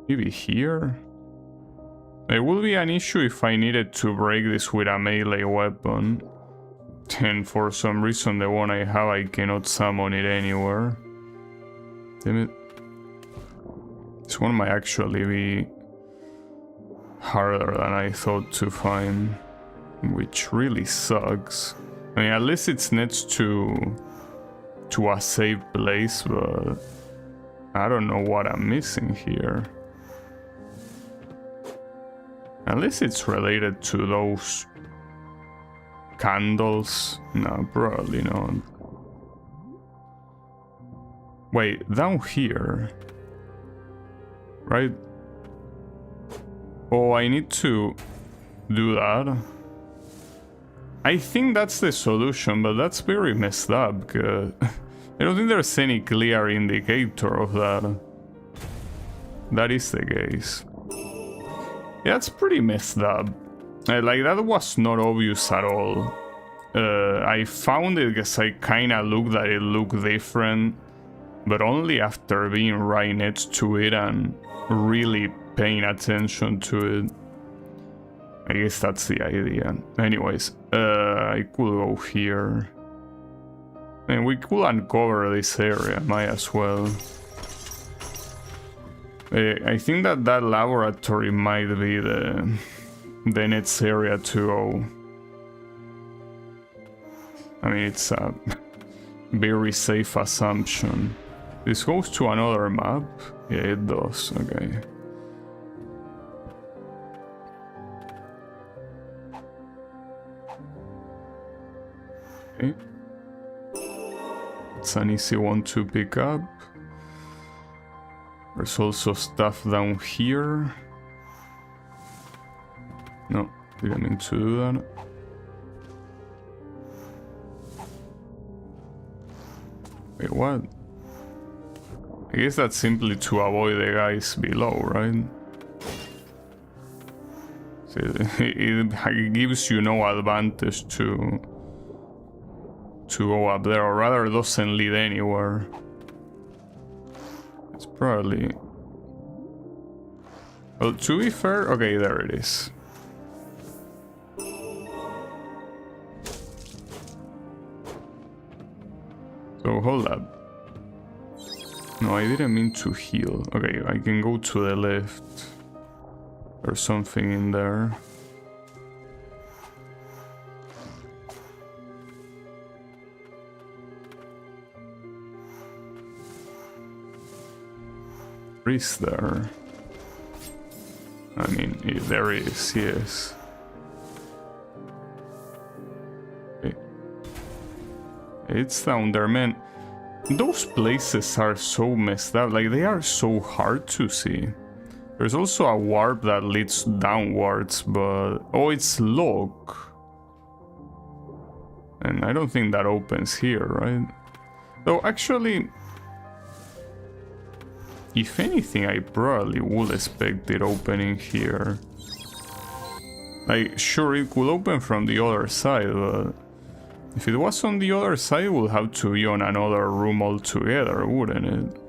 Maybe here? It would be an issue if I needed to break this with a melee weapon. And for some reason the one I have, I cannot summon it anywhere. Damn it. This one might actually be harder than I thought to find, which really sucks. I mean, at least it's next to a safe place, but I don't know what I'm missing here. Unless it's related to those candles. No, probably not. Wait, down here. Right? Oh, I need to do that. I think that's the solution, but that's very messed up, because I don't think there's any clear indicator of that. That is the case. Yeah, that's pretty messed up. Like, that was not obvious at all. I found it because I kinda looked at it looked different, but only after being right next to it and really paying attention to it. I guess that's the idea. Anyways, I could go here. And we could uncover this area, might as well. I think that that laboratory might be the next area to go. I mean, it's a very safe assumption. This goes to another map? Yeah, it does, okay. Okay. It's an easy one to pick up. There's also stuff down here. No, didn't mean to do that. Wait, what? I guess that's simply to avoid the guys below, right? So it gives you no advantage to go up there, or rather doesn't lead anywhere. It's probably... Well, to be fair, okay, there it is. So, hold up. No, I didn't mean to heal. Okay, I can go to the left. There's something in there. Is there? I mean, there is, yes. Okay. It's down there, man. Those places are so messed up, like they are so hard to see. There's also a warp that leads downwards, but... Oh, it's lock. And I don't think that opens here, right? Though, actually... If anything, I probably would expect it opening here. Like, sure, it could open from the other side, but... If it was on the other side, it would have to be on another room altogether, wouldn't it?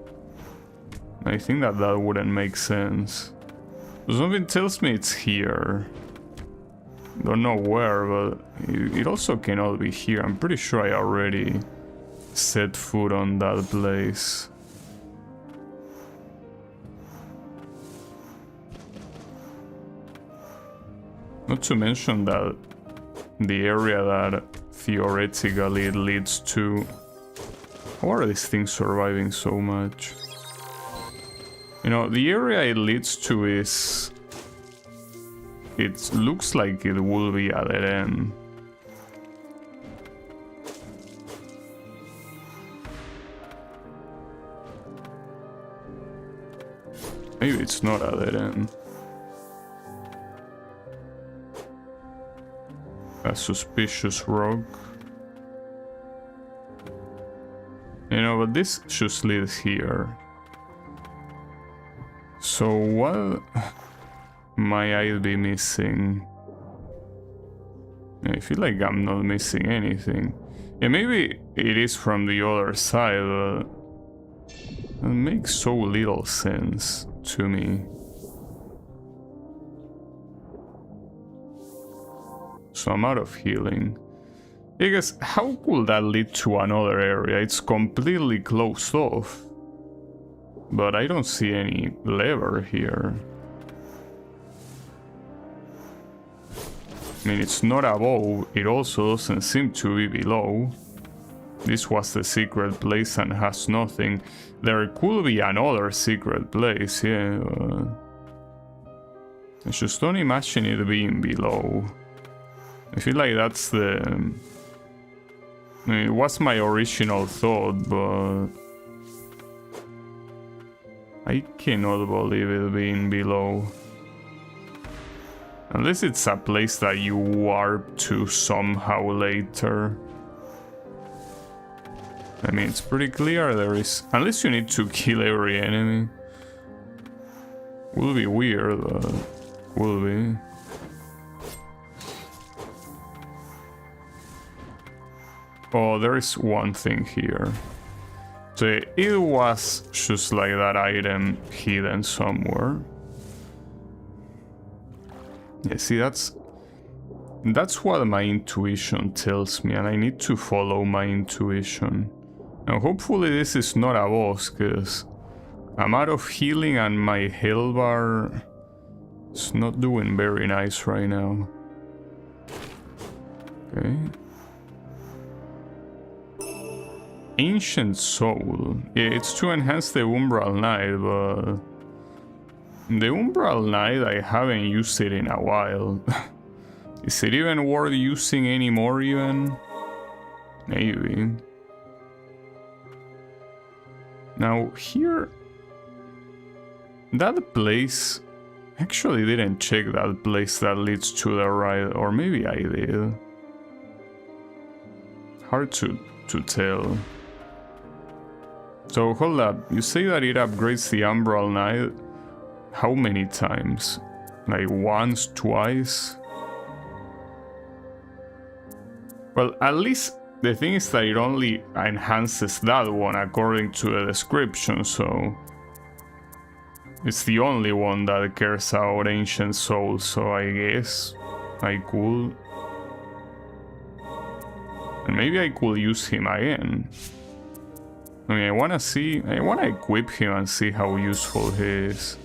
I think that that wouldn't make sense. Something tells me it's here. Don't know where, but it also cannot be here. I'm pretty sure I already set foot on that place. Not to mention that the area that theoretically it leads to... How are these things surviving so much? You know, the area it leads to is... It looks like it will be a dead end. Maybe it's not a dead end. A suspicious rock. You know, but this just leads here. So what might I be missing? I feel like I'm not missing anything. Yeah, maybe it is from the other side, but it makes so little sense to me. So I'm out of healing. Because how could that lead to another area? It's completely closed off. But I don't see any lever here. I mean, it's not above, it also doesn't seem to be below. This was the secret place and has nothing. There could be another secret place, yeah. I just don't imagine it being below. I feel like that's the... I mean, it was my original thought, but... I cannot believe it being below. Unless it's a place that you warp to somehow later. I mean, it's pretty clear there is... Unless you need to kill every enemy. Will be weird, but... Will be. Oh, there is one thing here. So it was just like that item hidden somewhere. Yeah, see, that's what my intuition tells me, and I need to follow my intuition. Now, hopefully this is not a boss, because I'm out of healing and my health bar is not doing very nice right now. Okay. Ancient Soul. Yeah, it's to enhance the Umbral Knight, but... The Umbral Knight, I haven't used it in a while. Is it even worth using anymore even? Maybe. Now here... That place... Actually didn't check that place that leads to the right, or maybe I did. Hard to tell. So hold up, you say that it upgrades the Umbral Knight? How many times? Like once, twice? Well, at least the thing is that it only enhances that one according to the description, so... It's the only one that cares about Ancient Soul, so I guess I could... And maybe I could use him again. I mean, I wanna equip him and see how useful he is.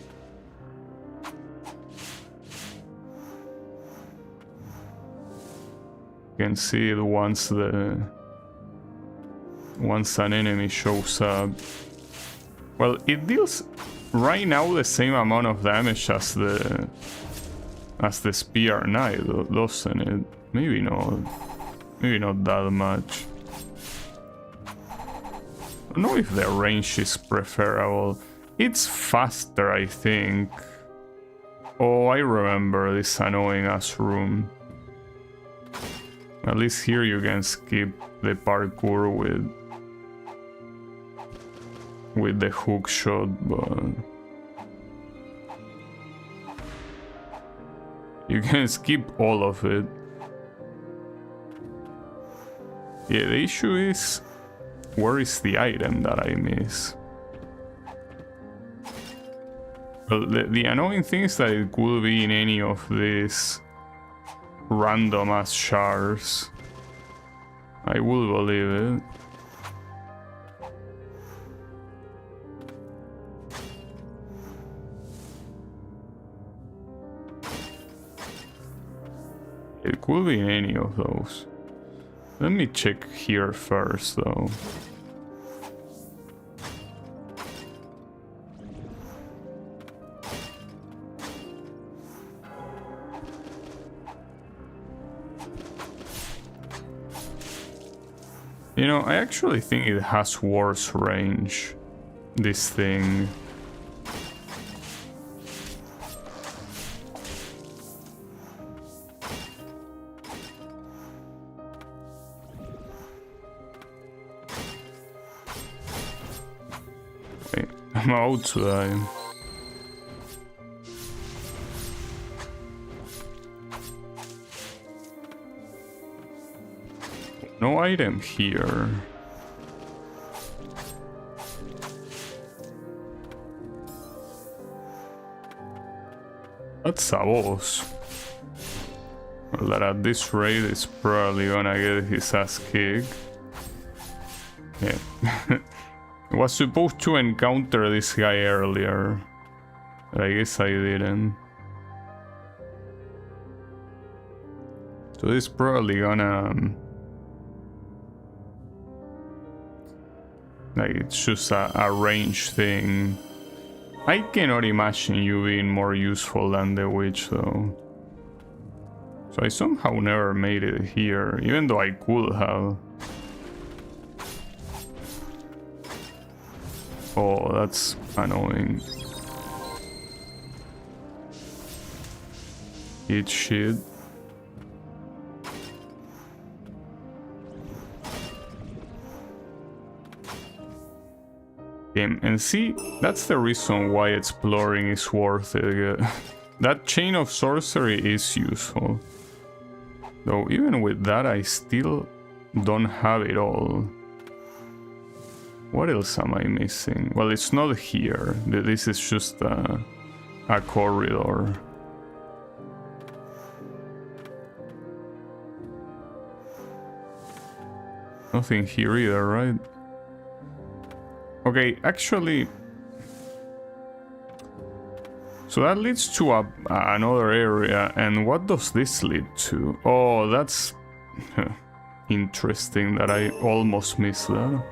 You can see it once an enemy shows up. Well, it deals right now the same amount of damage as the Spear Knight, doesn't it? Maybe not that much. I don't know if the range is preferable. It's faster, I think. Oh, I remember this annoying ass room. At least here you can skip the parkour with the hook shot, but you can skip all of it. Yeah, the issue is, where is the item that I miss? Well, the annoying thing is that it could be in any of these random ass shards. I will believe it. It could be in any of those. Let me check here first though. You know, I actually think it has worse range, this thing. Wait, I'm out to die. No item here. That's a boss. Well, that at this rate is probably gonna get his ass kicked. Yeah. I was supposed to encounter this guy earlier, but I guess I didn't. So this is probably gonna... like, it's just a range thing. I cannot imagine you being more useful than the witch though. So I somehow never made it here, even though I could have. Oh, that's annoying. Eat shit. And see, that's the reason why exploring is worth it. That chain of sorcery is useful. Though even with that, I still don't have it all. What else am I missing? Well, it's not here. This is just a corridor. Nothing here either, right? Okay, actually... So that leads to another area, and what does this lead to? Oh, that's... interesting that I almost missed that.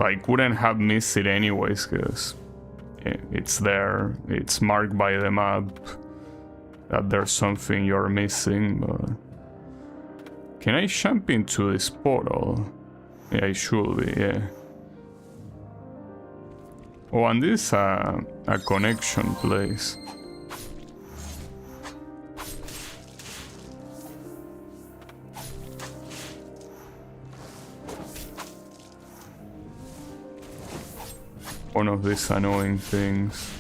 I couldn't have missed it anyways, because it's there. It's marked by the map that there's something you're missing, but... Can I jump into this portal? Yeah, I should be, yeah. Oh, and this is a connection place. One of these annoying things.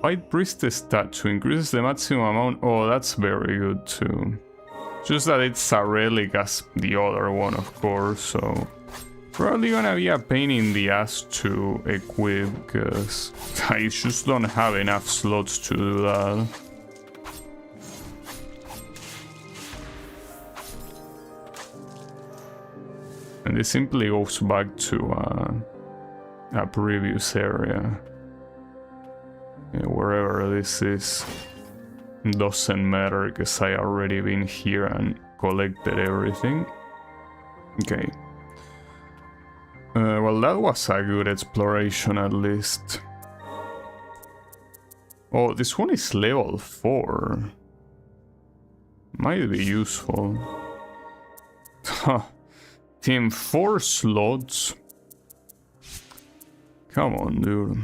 White Priestess statue increases the maximum amount. Oh, that's very good too. Just that it's a relic as the other one, of course, so... Probably gonna be a pain in the ass to equip, because I just don't have enough slots to do that. And it simply goes back to a previous area. Yeah, wherever this is. Doesn't matter, because I already been here and collected everything. Okay. Well, that was a good exploration at least. Oh, this one is level 4. Might be useful. Huh. Team 4 slots. Come on, dude.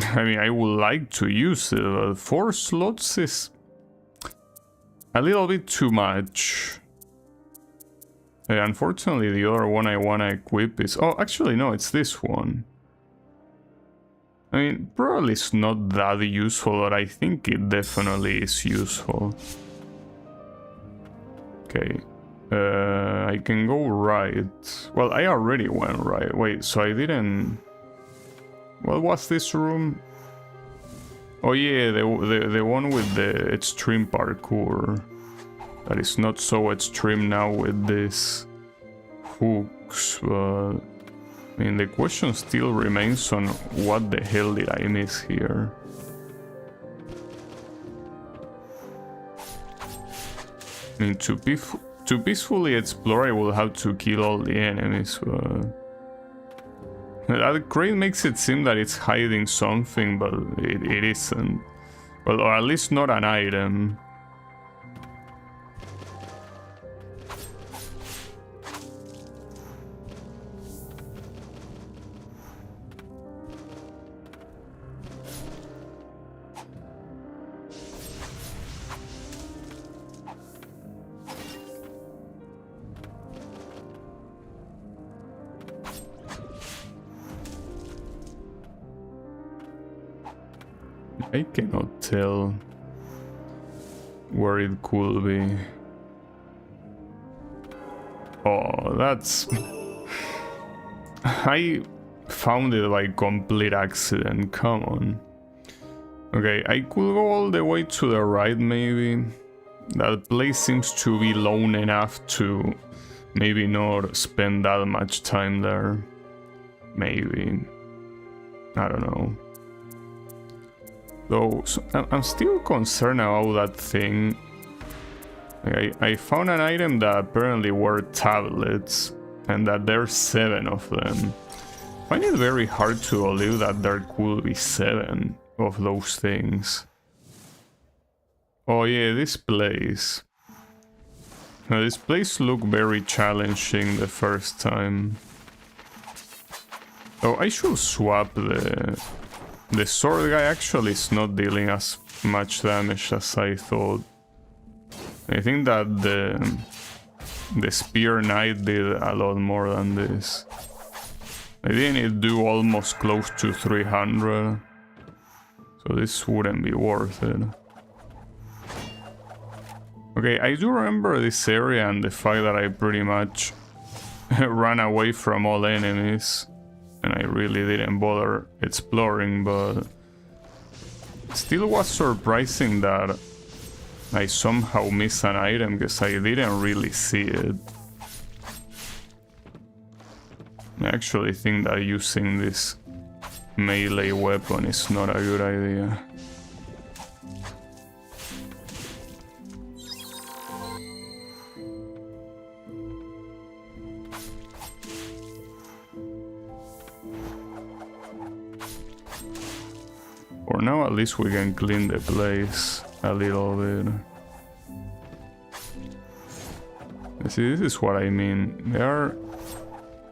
I mean, I would like to use it, but 4 slots is a little bit too much. Unfortunately, the other one I want to equip is... Oh, actually, no, it's this one. I mean, probably it's not that useful, but I think it definitely is useful. Okay. I can go right. Well, I already went right. Wait, so I didn't... What was this room? Oh yeah, the one with the extreme parkour. That is not so extreme now with these hooks, but... I mean, the question still remains on what the hell did I miss here? I mean, to peacefully explore, I will have to kill all the enemies, but... That crate makes it seem that it's hiding something, but it isn't. Well, or at least not an item. I cannot tell where it could be. Oh, that's... I found it by complete accident, come on. Okay, I could go all the way to the right maybe. That place seems to be lone enough to maybe not spend that much time there. Maybe. I don't know. Though, so I'm still concerned about that thing. I found an item that apparently were tablets, and that there's 7 of them. I find it very hard to believe that there could be 7 of those things. Oh yeah, this place. This place looked very challenging the first time. Oh, I should swap the The sword guy actually is not dealing as much damage as I thought. I think that the spear knight did a lot more than this. I didn't do almost close to 300, so this wouldn't be worth it. Okay, I do remember this area and the fact that I pretty much ran away from all enemies and I really didn't bother exploring, but still was surprising that I somehow missed an item because I didn't really see it. I actually think that using this melee weapon is not a good idea. For now, at least we can clean the place a little bit. See, this is what I mean. There are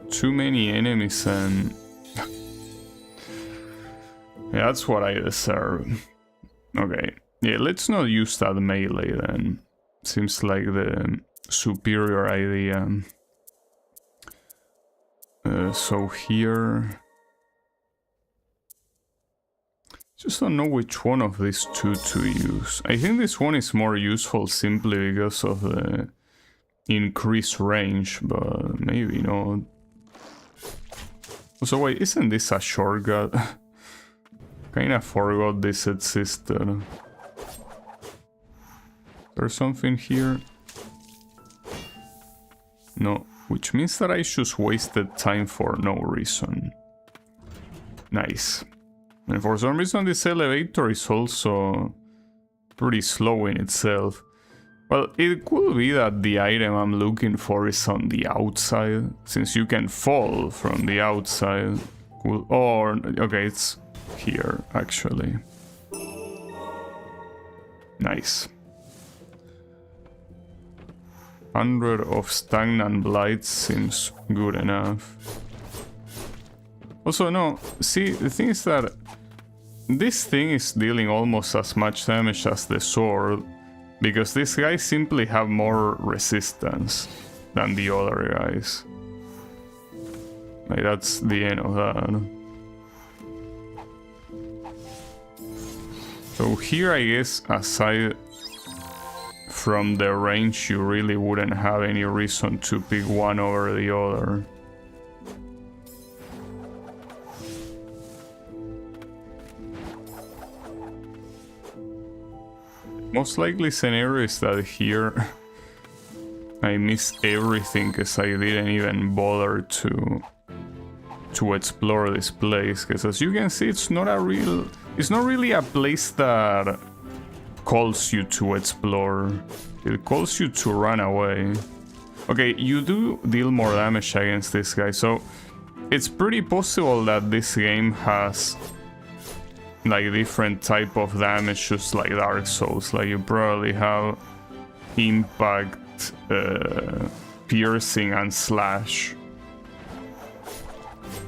too many enemies and yeah, that's what I deserve. Okay, yeah, let's not use that melee then. Seems like the superior idea. So here, just don't know which one of these two to use. I think this one is more useful simply because of the increased range, but maybe not. So wait, isn't this a shortcut? Kinda forgot this existed. There's something here? No, which means that I just wasted time for no reason. Nice. And for some reason this elevator is also pretty slow in itself. Well, it could be that the item I'm looking for is on the outside, since you can fall from the outside. Or, okay, it's here, actually. Nice. 100 of stagnant blight seems good enough. Also, no, see, the thing is that this thing is dealing almost as much damage as the sword, because these guys simply have more resistance than the other guys. Like, that's the end of that. So here, I guess, aside from the range, you really wouldn't have any reason to pick one over the other. Most likely scenario is that here I missed everything because I didn't even bother to explore this place, because as you can see, it's not really a place that calls you to explore. It calls you to run away. Okay, you do deal more damage against this guy, so it's pretty possible that this game has like different type of damage, just like Dark Souls. Like, you probably have impact, piercing, and slash.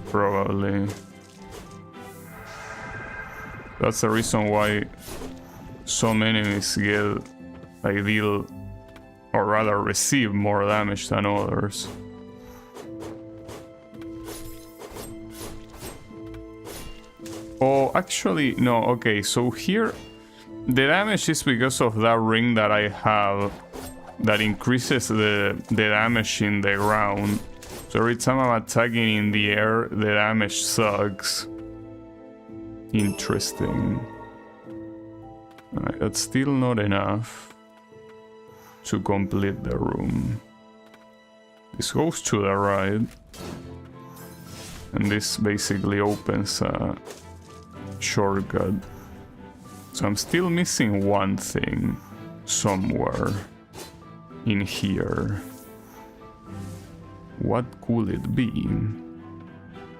Probably. That's the reason why some enemies get, like, deal, or rather receive more damage than others. Oh, actually, no, okay, so here the damage is because of that ring that I have that increases the damage in the ground. So every time I'm attacking in the air, the damage sucks. Interesting. Alright, that's still not enough to complete the room. This goes to the right. And this basically opens a shortcut. So I'm still missing one thing somewhere in here. What could it be?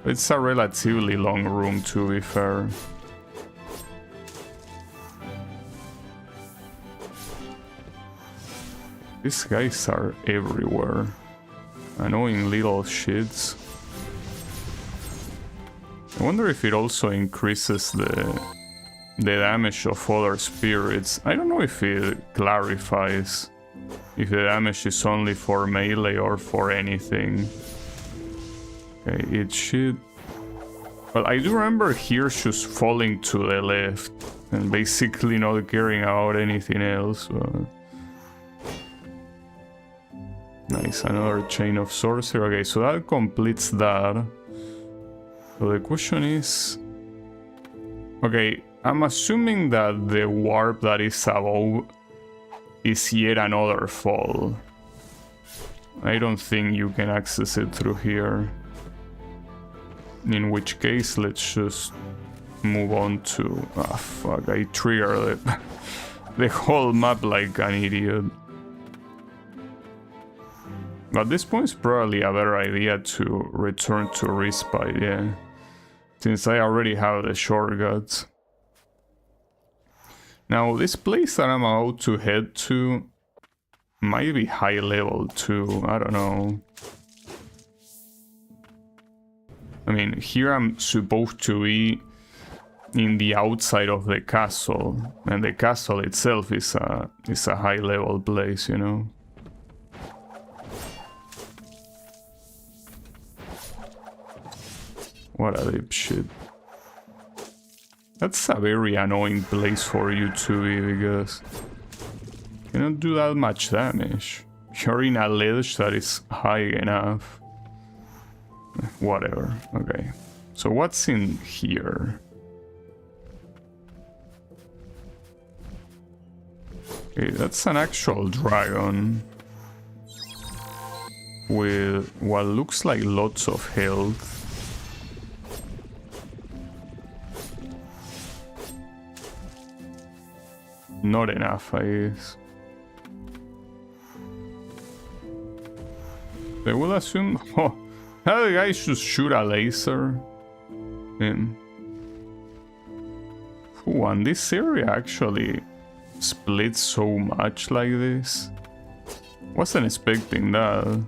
It's a relatively long room, to be fair. These guys are everywhere. Annoying little shits. I wonder if it also increases the damage of other spirits. I don't know if it clarifies if the damage is only for melee or for anything. Okay, it should... Well, I do remember here just falling to the left and basically not caring about anything else. Nice, another chain of sorcery. Okay, so that completes that. So the question is... Okay, I'm assuming that the warp that is above is yet another fall. I don't think you can access it through here. In which case, let's just move on to... Ah, fuck, I triggered the whole map like an idiot. At this point, it's probably a better idea to return to Respite, yeah. Since I already have the shortcuts. Now, this place that I'm about to head to might be high level too, I don't know. I mean, here I'm supposed to be in the outside of the castle, and the castle itself is a high level place, you know. What a dipshit. That's a very annoying place for you to be, because you cannot do that much damage. You're in a ledge that is high enough. Whatever, okay. So what's in here? Okay, that's an actual dragon with what looks like lots of health. Not enough, I guess. They will assume... Oh, how the guy should shoot a laser in. Ooh, and this area actually splits so much like this. Wasn't expecting that.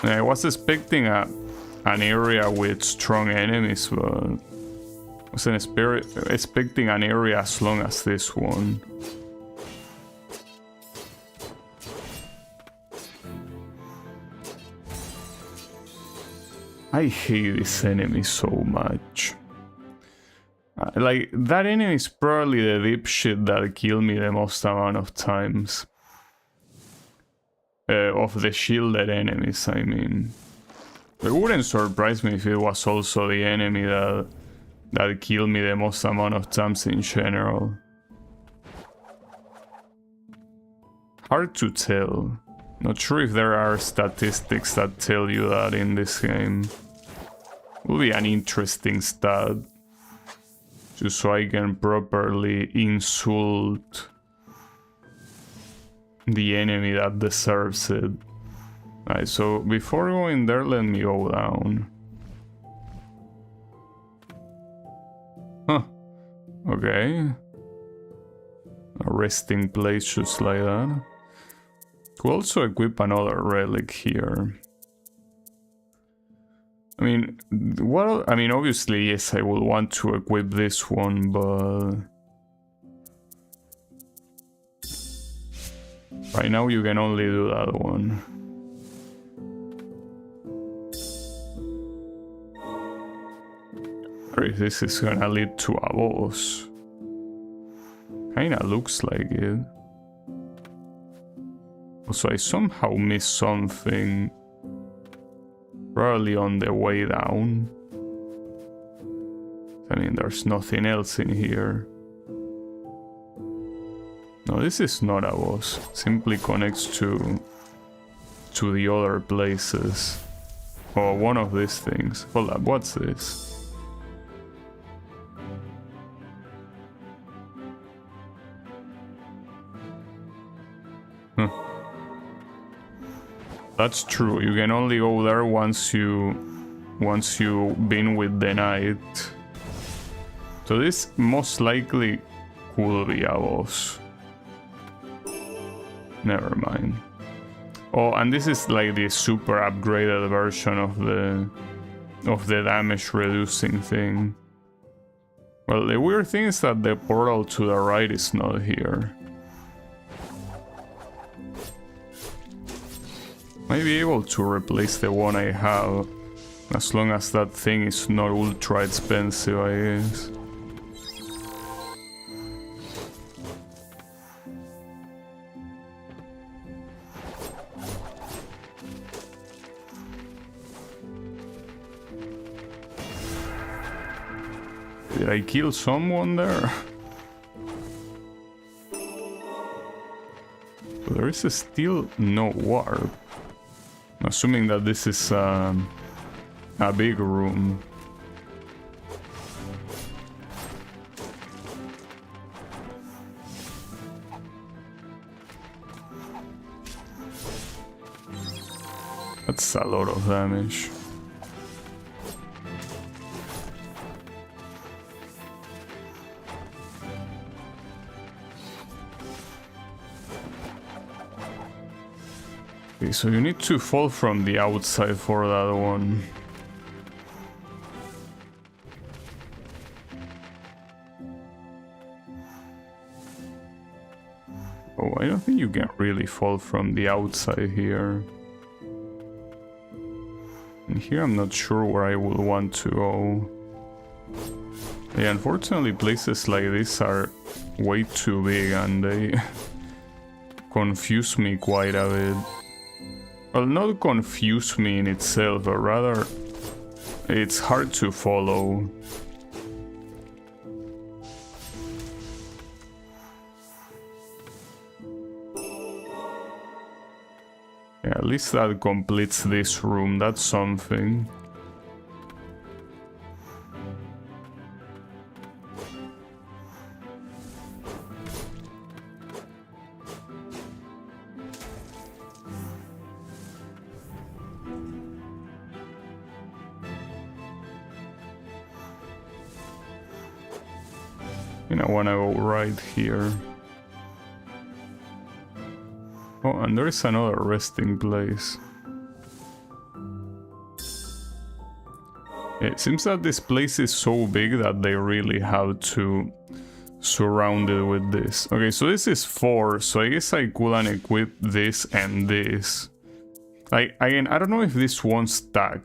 I was expecting an area with strong enemies, but wasn't expecting an area as long as this one. I hate this enemy so much. Like, that enemy is probably the dipshit that killed me the most amount of times. Of the shielded enemies, I mean. It wouldn't surprise me if it was also the enemy that killed me the most amount of times in general. Hard to tell. Not sure if there are statistics that tell you that in this game. Will be an interesting stat. Just so I can properly insult the enemy that deserves it. Alright, so before going there, let me go down. Huh. Okay. A resting place just like that. Could also equip another relic here. I mean, well, I mean, obviously, yes, I will want to equip this one, but right now you can only do that one. Or if this is gonna lead to a boss. Kinda looks like it. Also, I somehow missed something. Probably on the way down. I mean, there's nothing else in here. No, this is not a boss. Simply connects to the other places. Or one of these things. Hold up, what's this? Huh. That's true, you can only go there once you've been with the knight. So this most likely could be a boss. Never mind. Oh, and this is like the super upgraded version the damage reducing thing. Well, the weird thing is that the portal to the right is not here. Might be able to replace the one I have, as long as that thing is not ultra expensive, I guess. Did I kill someone there? There is still no warp. I'm assuming that this is a big room. That's a lot of damage. Okay, so you need to fall from the outside for that one. Oh, I don't think you can really fall from the outside here. And here I'm not sure where I would want to go. Yeah, unfortunately places like this are way too big and they confuse me quite a bit. Well, not confuse me in itself, but rather it's hard to follow. Yeah, at least that completes this room, that's something. And I wanna go right here. Oh, and there is another resting place. It seems that this place is so big that they really have to surround it with this. Okay, so this is 4, so I guess I couldn't equip this and this. Again, I don't know if this won't stack,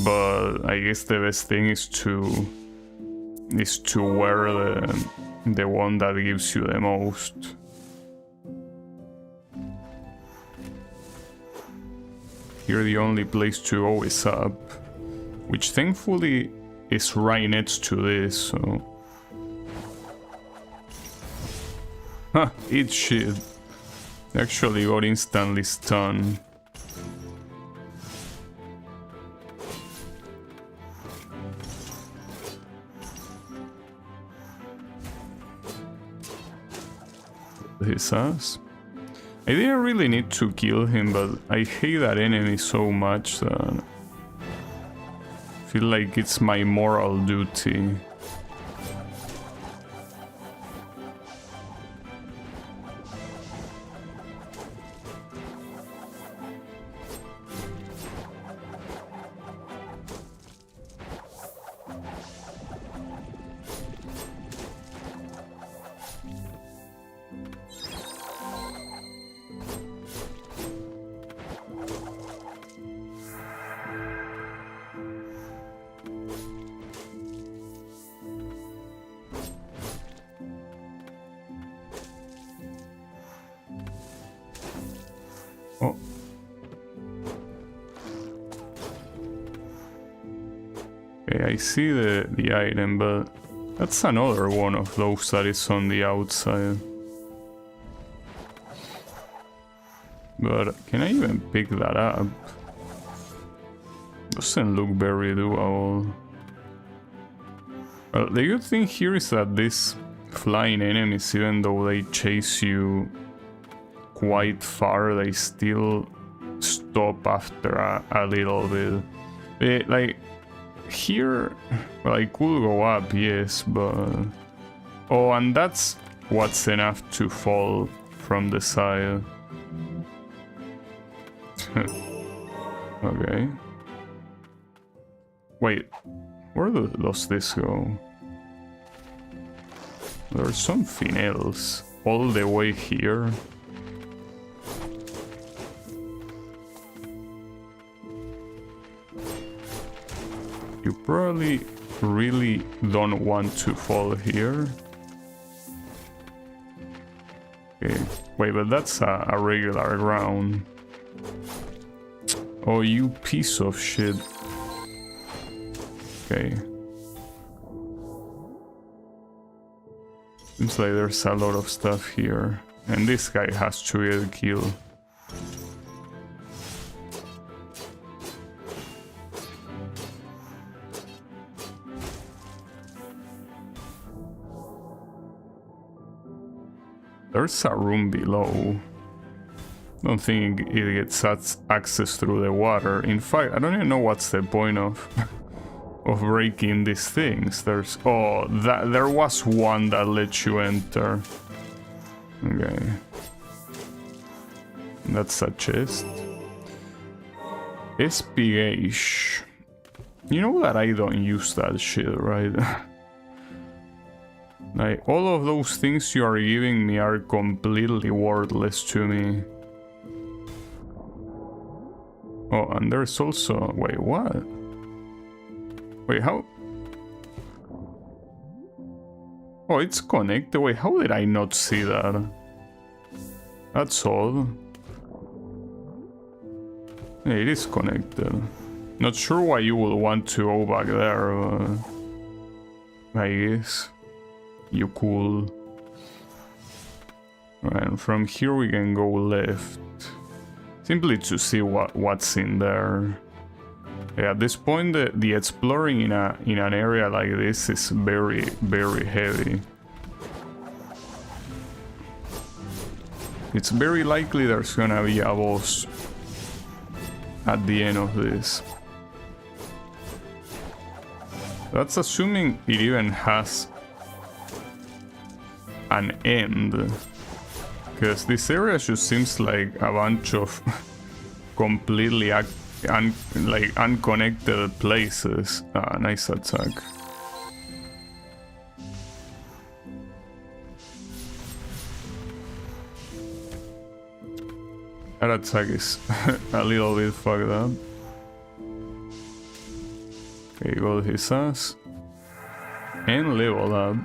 but I guess the best thing is to wear the one that gives you the most. Here the only place to go is up, which thankfully is right next to this, so... Huh, eat shit. Actually got instantly stunned. His ass. I didn't really need to kill him, but I hate that enemy so much that I feel like it's my moral duty. Oh. Okay, I see the item, but that's another one of those that is on the outside. But can I even pick that up? Doesn't look very doable. Well, the good thing here is that these flying enemies, even though they chase you quite far, they still stop after a little bit. Like here, well, I could go up, yes, but oh, and that's what's enough to fall from the side. Okay. Wait, where does this go? There's something else all the way here. You probably really don't want to fall here. Okay, wait, but that's a regular ground. Oh, you piece of shit. Okay. Seems like there's a lot of stuff here. And this guy has to get killed. There's a room below. Don't think it gets access through the water. In fact, I don't even know what's the point of breaking these things. There's there was one that lets you enter. Okay. That's a chest. SPH. You know that I don't use that shit, right? Like, all of those things you are giving me are completely worthless to me. Oh, and there's also... Wait, what? Wait, how... Oh, it's connected. Wait, how did I not see that? That's odd. Yeah, it is connected. Not sure why you would want to go back there, but... I guess. You cool. And from here we can go left. Simply to see what's in there. Yeah, at this point the exploring in an area like this is very, very heavy. It's very likely there's gonna be a boss at the end of this. That's assuming it even has an end, because this area just seems like a bunch of completely unconnected places. Ah, nice attack. That attack is a little bit fucked up. Okay, got his ass and level up.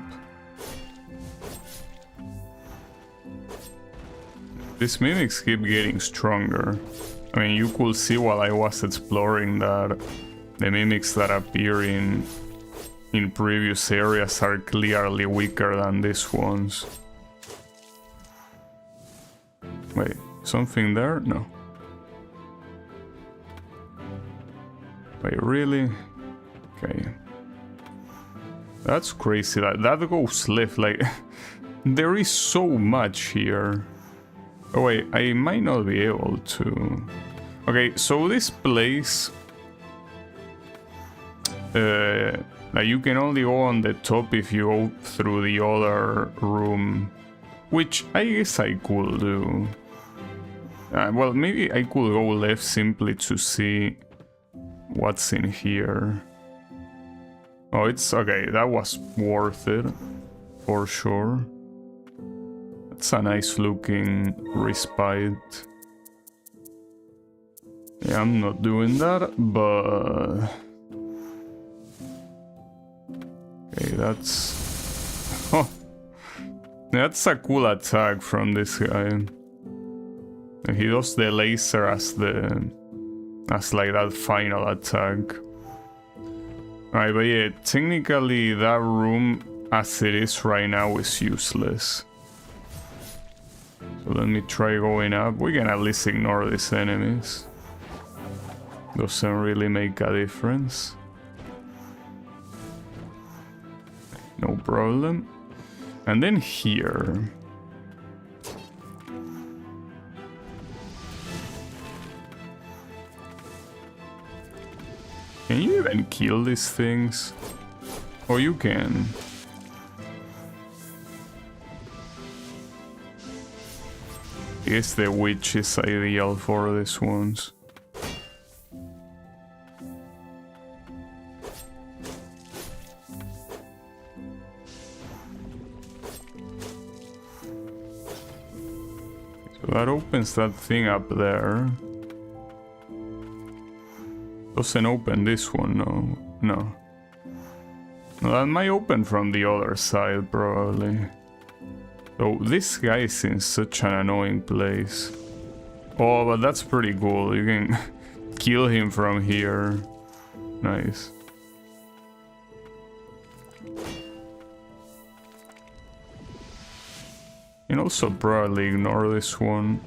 These mimics keep getting stronger. I mean, you could see while I was exploring that the mimics that appear in previous areas are clearly weaker than these ones. Wait, something there? No. Wait, really? Okay. That's crazy. That goes left. Like, there is so much here. Oh wait, I might not be able to... Okay, so this place... like you can only go on the top if you go through the other room. Which I guess I could do. Well, maybe I could go left simply to see what's in here. Oh, it's... Okay, that was worth it. For sure. It's a nice looking respite. Yeah, I'm not doing that, but... Okay, that's... Oh! That's a cool attack from this guy. He does the laser as like that final attack. Alright, but yeah, technically that room as it is right now is useless. So let me try going up. We can at least ignore these enemies. Doesn't really make a difference. No problem. And then here. Can you even kill these things? Oh, you can. I guess the witch is ideal for these ones. That opens that thing up there. Doesn't open this one, no. No. No, that might open from the other side, probably. So this guy is in such an annoying place. Oh, but that's pretty cool. You can kill him from here. Nice. You can also probably ignore this one.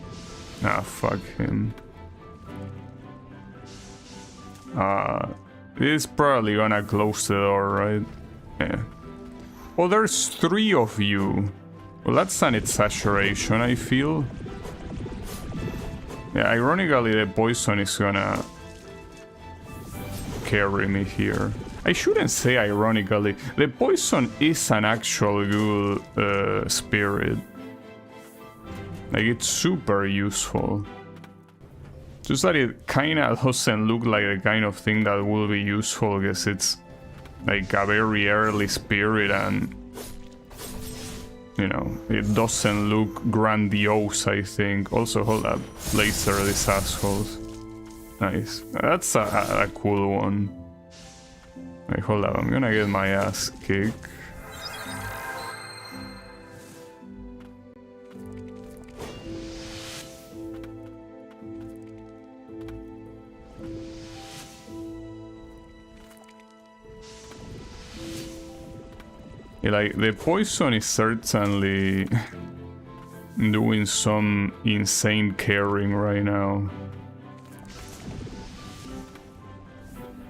Ah, fuck him. This is probably gonna close the door, right? Yeah. Oh, there's 3 of you. Well, that's an exaggeration, I feel. Yeah, ironically, the poison is gonna carry me here. I shouldn't say ironically. The poison is an actual good spirit. Like, it's super useful. Just that it kinda doesn't look like the kind of thing that will be useful because it's like a very early spirit and, you know, it doesn't look grandiose, I think. Also, hold up. Laser these assholes. Nice. That's a cool one. Wait, hold up. I'm gonna get my ass kicked. Like, the poison is certainly doing some insane carrying right now.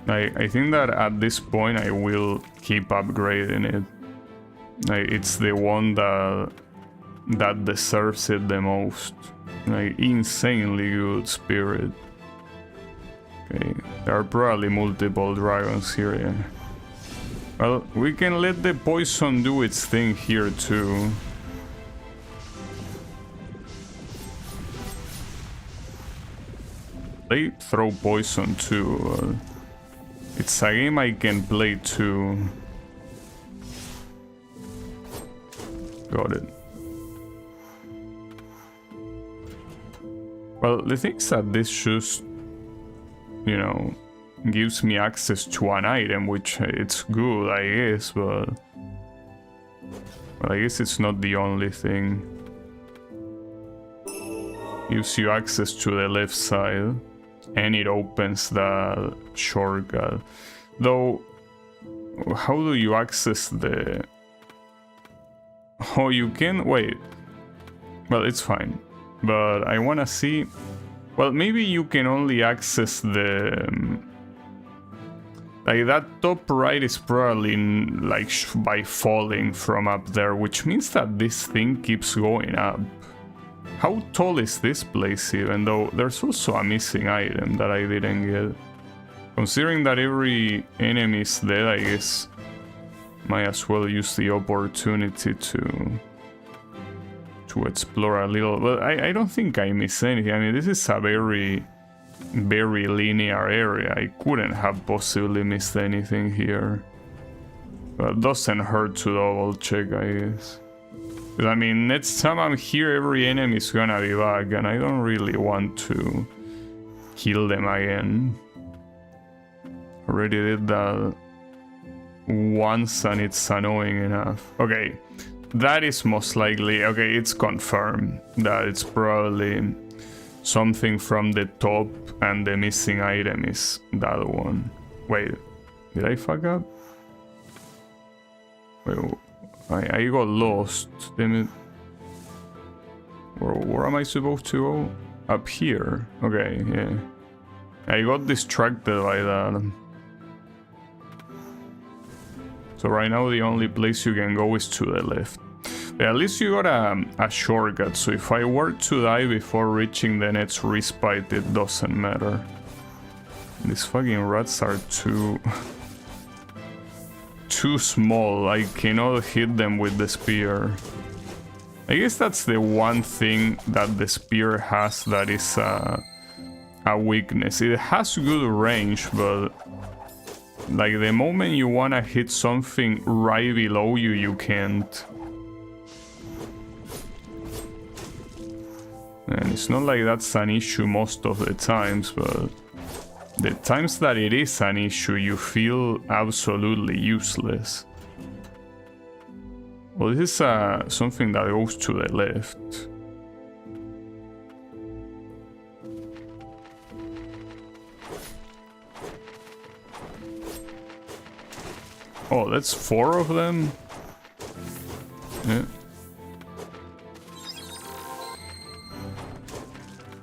I think that at this point I will keep upgrading it. Like, it's the one that deserves it the most. Like, insanely good spirit. Okay, there are probably multiple dragons here, yeah. Well, we can let the poison do its thing here too. They throw poison too. It's a game I can play too. Got it. Well, the thing is that this just, you know, gives me access to an item, which it's good, I guess, but I guess it's not the only thing. Gives you access to the left side, and it opens the shortcut. Though, how do you access the... Oh, you can... Wait. Well, it's fine. But I wanna see... Well, maybe you can only access the... Like, that top right is probably like by falling from up there, which means that this thing keeps going up. How tall is this place even, though there's also a missing item that I didn't get. Considering that every enemy is dead, I guess might as well use the opportunity to explore a little. But I don't think I miss anything. I mean, this is a very linear area. I couldn't have possibly missed anything here. But it doesn't hurt to double check, I guess. I mean, next time I'm here, every enemy is gonna be back, and I don't really want to kill them again. Already did that once, and it's annoying enough. Okay, that is most likely... Okay, it's confirmed that it's probably something from the top, and the missing item is that one. Wait, did I fuck up? Wait, I got lost. Damn it. Where am I supposed to go? Up here. Okay, yeah. I got distracted by that. So right now the only place you can go is to the left. Yeah, at least you got a shortcut, so if I were to die before reaching the next respite, it doesn't matter. These fucking rats are too small. I cannot hit them with the spear. I guess that's the one thing that the spear has that is a weakness. It has good range, but like the moment you wanna hit something right below you, you can't. And it's not like that's an issue most of the times, but the times that it is an issue, you feel absolutely useless. Well, this is something that goes to the left. Oh, that's 4 of them? Yeah.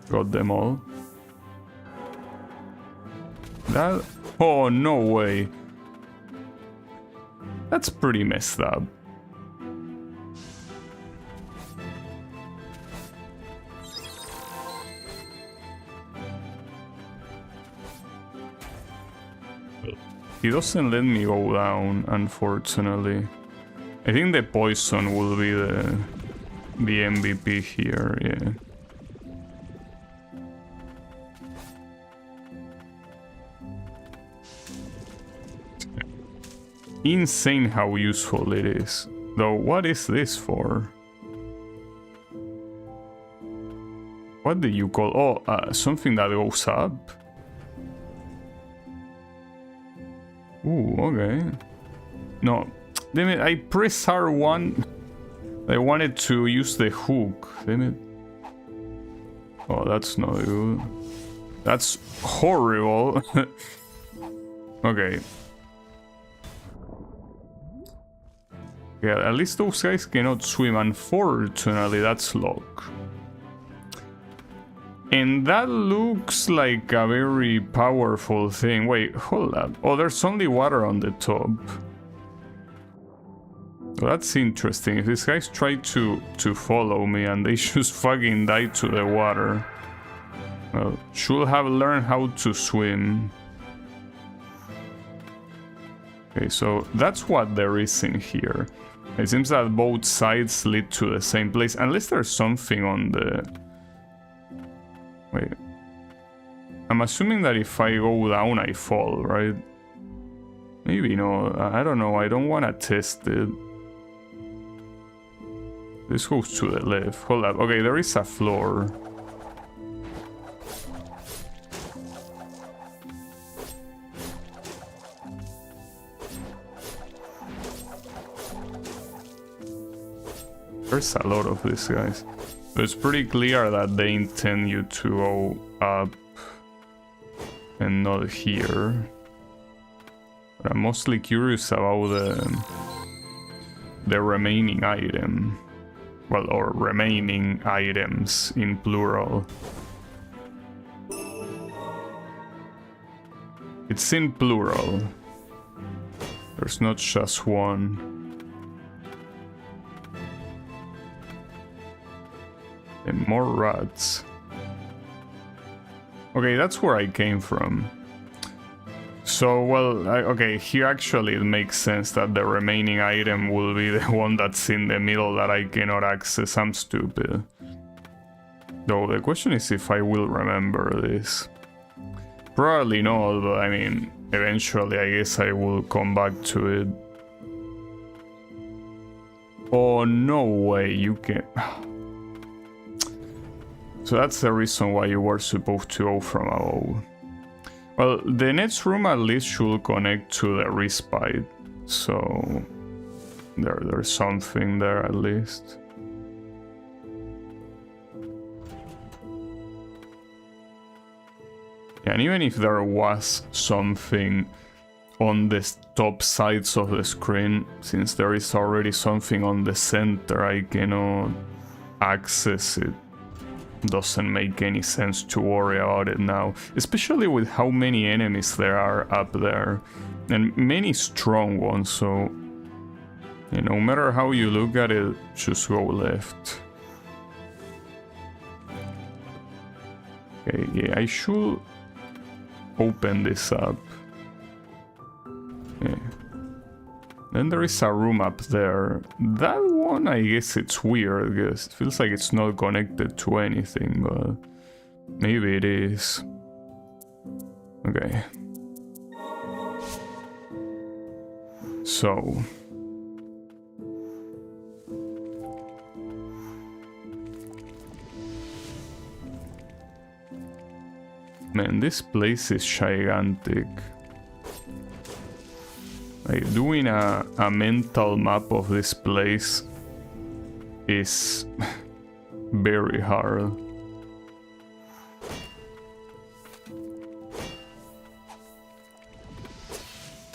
Got them all. That... Oh, no way. That's pretty messed up. He doesn't let me go down, unfortunately. I think the poison will be the MVP here, yeah. Insane how useful it is. Though, what is this for? What do you call... Oh, something that goes up? Ooh, okay. No, damn it, I pressed R1. I wanted to use the hook, damn it. Oh, that's not good. That's horrible. Okay. Yeah, at least those guys cannot swim. Unfortunately, that's luck. And that looks like a very powerful thing. Wait, hold up. Oh, there's only water on the top. Well, that's interesting. If these guys try to follow me and they just fucking die to the water. Well, should have learned how to swim. Okay, so that's what there is in here. It seems that both sides lead to the same place. Unless there's something on the... Wait. I'm assuming that if I go down, I fall, right? Maybe no. I don't know. I don't want to test it. This goes to the left. Hold up. Okay, there is a floor. There's a lot of these guys. But it's pretty clear that they intend you to go up and not here. But I'm mostly curious about the remaining item. Well, or remaining items in plural. It's in plural. There's not just one. And more rats. Okay, that's where I came from. So, well, okay, here actually it makes sense that the remaining item will be the one that's in the middle that I cannot access. I'm stupid. Though the question is if I will remember this. Probably not, but I mean, eventually I guess I will come back to it. Oh, no way, you can... So that's the reason why you were supposed to go from above. Well, the next room at least should connect to the respite. So there's something there at least. Yeah, and even if there was something on the top sides of the screen, since there is already something on the center, I cannot access it. Doesn't make any sense to worry about it now, especially with how many enemies there are up there, and many strong ones, so no matter how you look at it, just go left. Okay, yeah, I should open this up. Yeah. Then there is a room up there. That one, I guess it's weird, because it feels like it's not connected to anything, but maybe it is. Okay. So... Man, this place is gigantic. Like, doing a mental map of this place is very hard.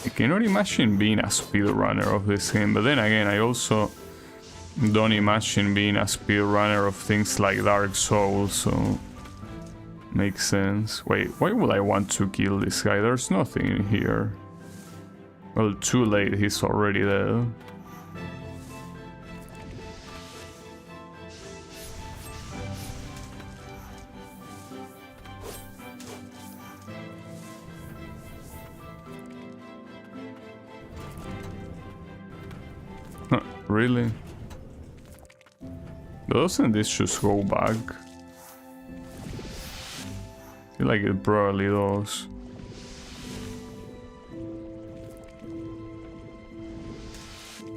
I cannot imagine being a speedrunner of this game, but then again, I also don't imagine being a speedrunner of things like Dark Souls, so makes sense. Wait, why would I want to kill this guy? There's nothing in here. Well, too late, he's already dead. Huh, really? Doesn't this just go back? I feel like it probably does.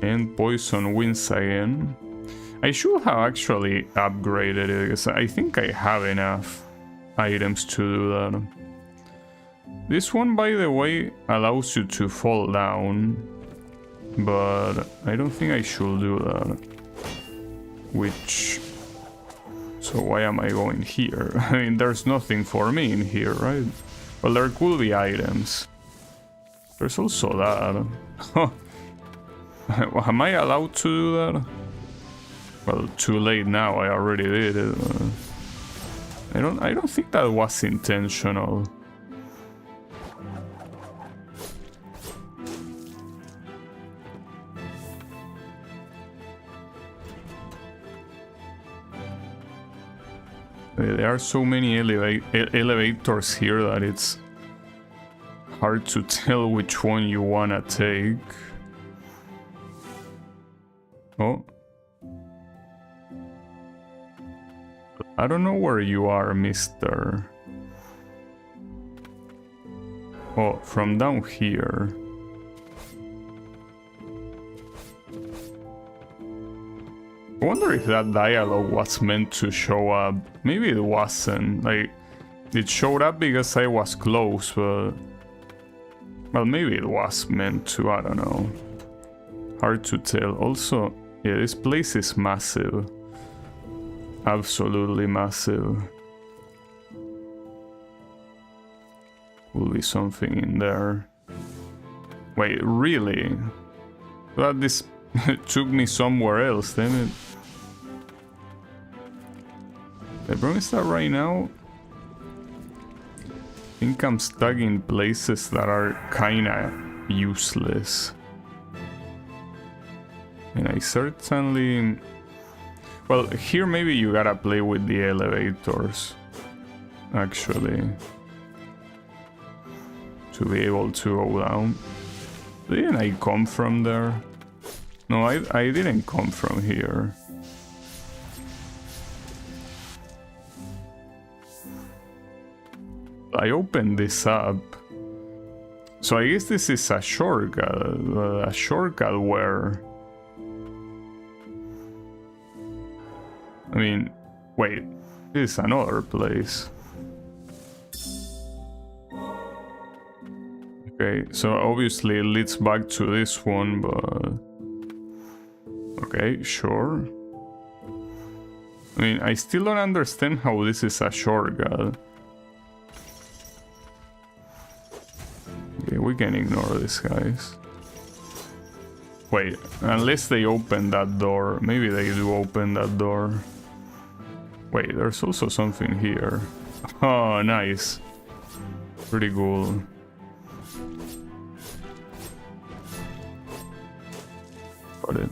And poison wins again. I should have actually upgraded it, because I think I have enough items to do that. This one, by the way, allows you to fall down, but I don't think I should do that. Which... So why am I going here? I mean, there's nothing for me in here, right? Well, there could be items. There's also that. Am I allowed to do that? Well, too late now. I already did it. I don't think that was intentional. There are so many elevators here that it's hard to tell which one you wanna take. Oh. I don't know where you are, mister. Oh, from down here. I wonder if that dialogue was meant to show up. Maybe it wasn't. Like, it showed up because I was close, but... Well, maybe it was meant to, I don't know. Hard to tell. Also, yeah, this place is massive. Absolutely massive. Will be something in there. Wait, really? But this took me somewhere else, damn it. I promise that right now. I think I'm stuck in places that are kinda useless. And I certainly... Well, here maybe you gotta play with the elevators, actually, to be able to go down. Didn't I come from there? No, I didn't come from here. I opened this up. So I guess this is a shortcut where... I mean, wait, this is another place. Okay, so obviously it leads back to this one, but... Okay, sure. I mean, I still don't understand how this is a shortcut. Okay, we can ignore this, guys. Wait, unless they open that door. Maybe they do open that door. Wait, there's also something here. Oh, nice. Pretty cool. Got it.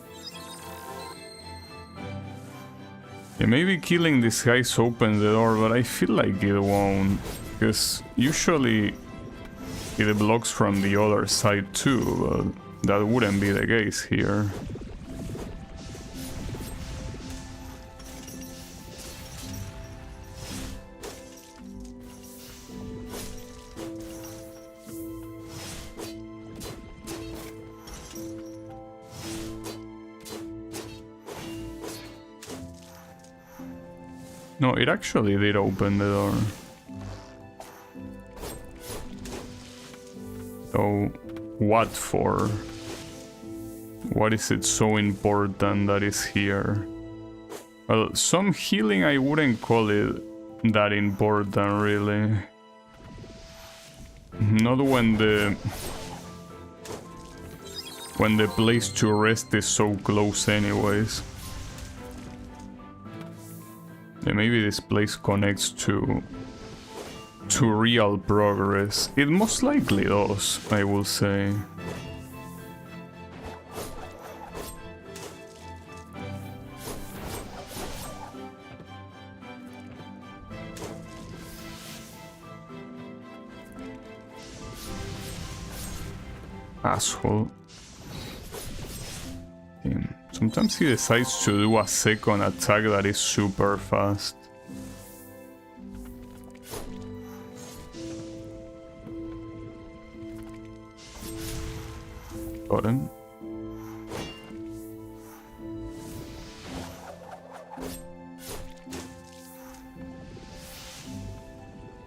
Yeah, maybe killing these guys opens the door, but I feel like it won't. Because usually it blocks from the other side too, but that wouldn't be the case here. No, it actually did open the door. So, what for? What is it so important that is here? Well, some healing I wouldn't call it that important, really. Not when the place to rest is so close anyways. Yeah, maybe this place connects to real progress. It most likely does, I will say. Asshole. Damn. Sometimes he decides to do a second attack that is super fast. Got him.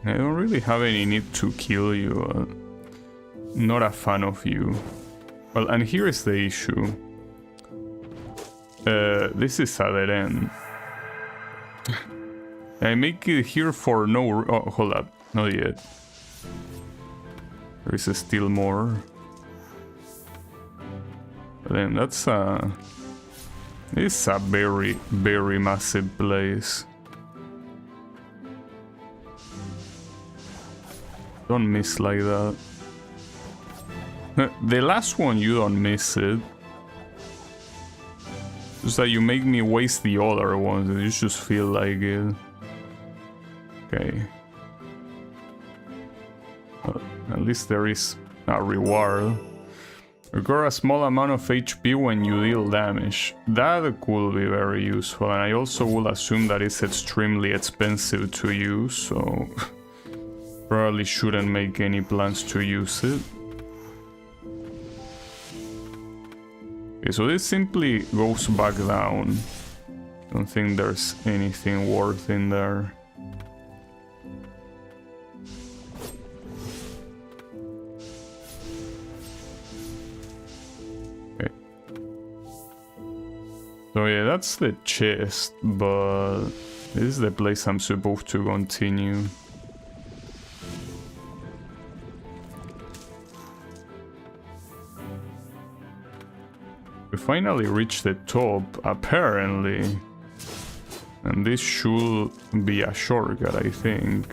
I don't really have any need to kill you. Not a fan of you. Well, and here is the issue. This is a dead end. I make it here for no... Oh, hold up. Not yet. There is still more. But then that's a... It's a very, very massive place. Don't miss like that. The last one, you don't miss it. Just that you make me waste the other ones, and you just feel like it. Okay. At least there is a reward. Recover a small amount of HP when you deal damage. That could be very useful, and I also will assume that it's extremely expensive to use, so probably shouldn't make any plans to use it. Okay, so this simply goes back down. Don't think there's anything worth in there. Okay. So yeah, that's the chest, but this is the place I'm supposed to continue. We finally reached the top, apparently. And this should be a shortcut, I think.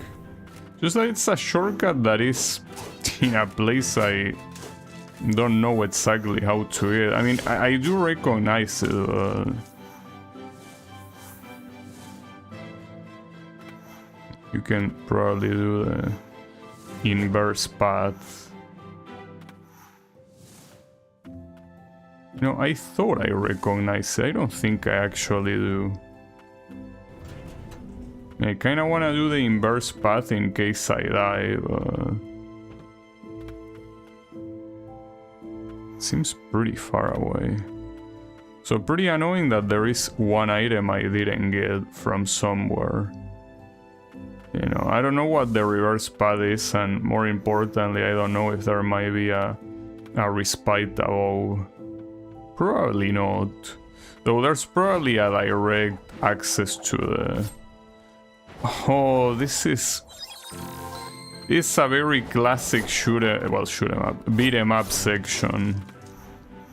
Just that it's a shortcut that is in a place I don't know exactly how to get. I mean, I do recognize it. You can probably do the inverse path. You know, I thought I recognized it. I don't think I actually do. I kinda wanna do the inverse path in case I die, but... Seems pretty far away. So pretty annoying that there is one item I didn't get from somewhere. You know, I don't know what the reverse path is, and more importantly, I don't know if there might be a respite above. Probably not. Though there's probably a direct access to the... Oh, this is... It's a very classic shoot 'em up, beat 'em up section.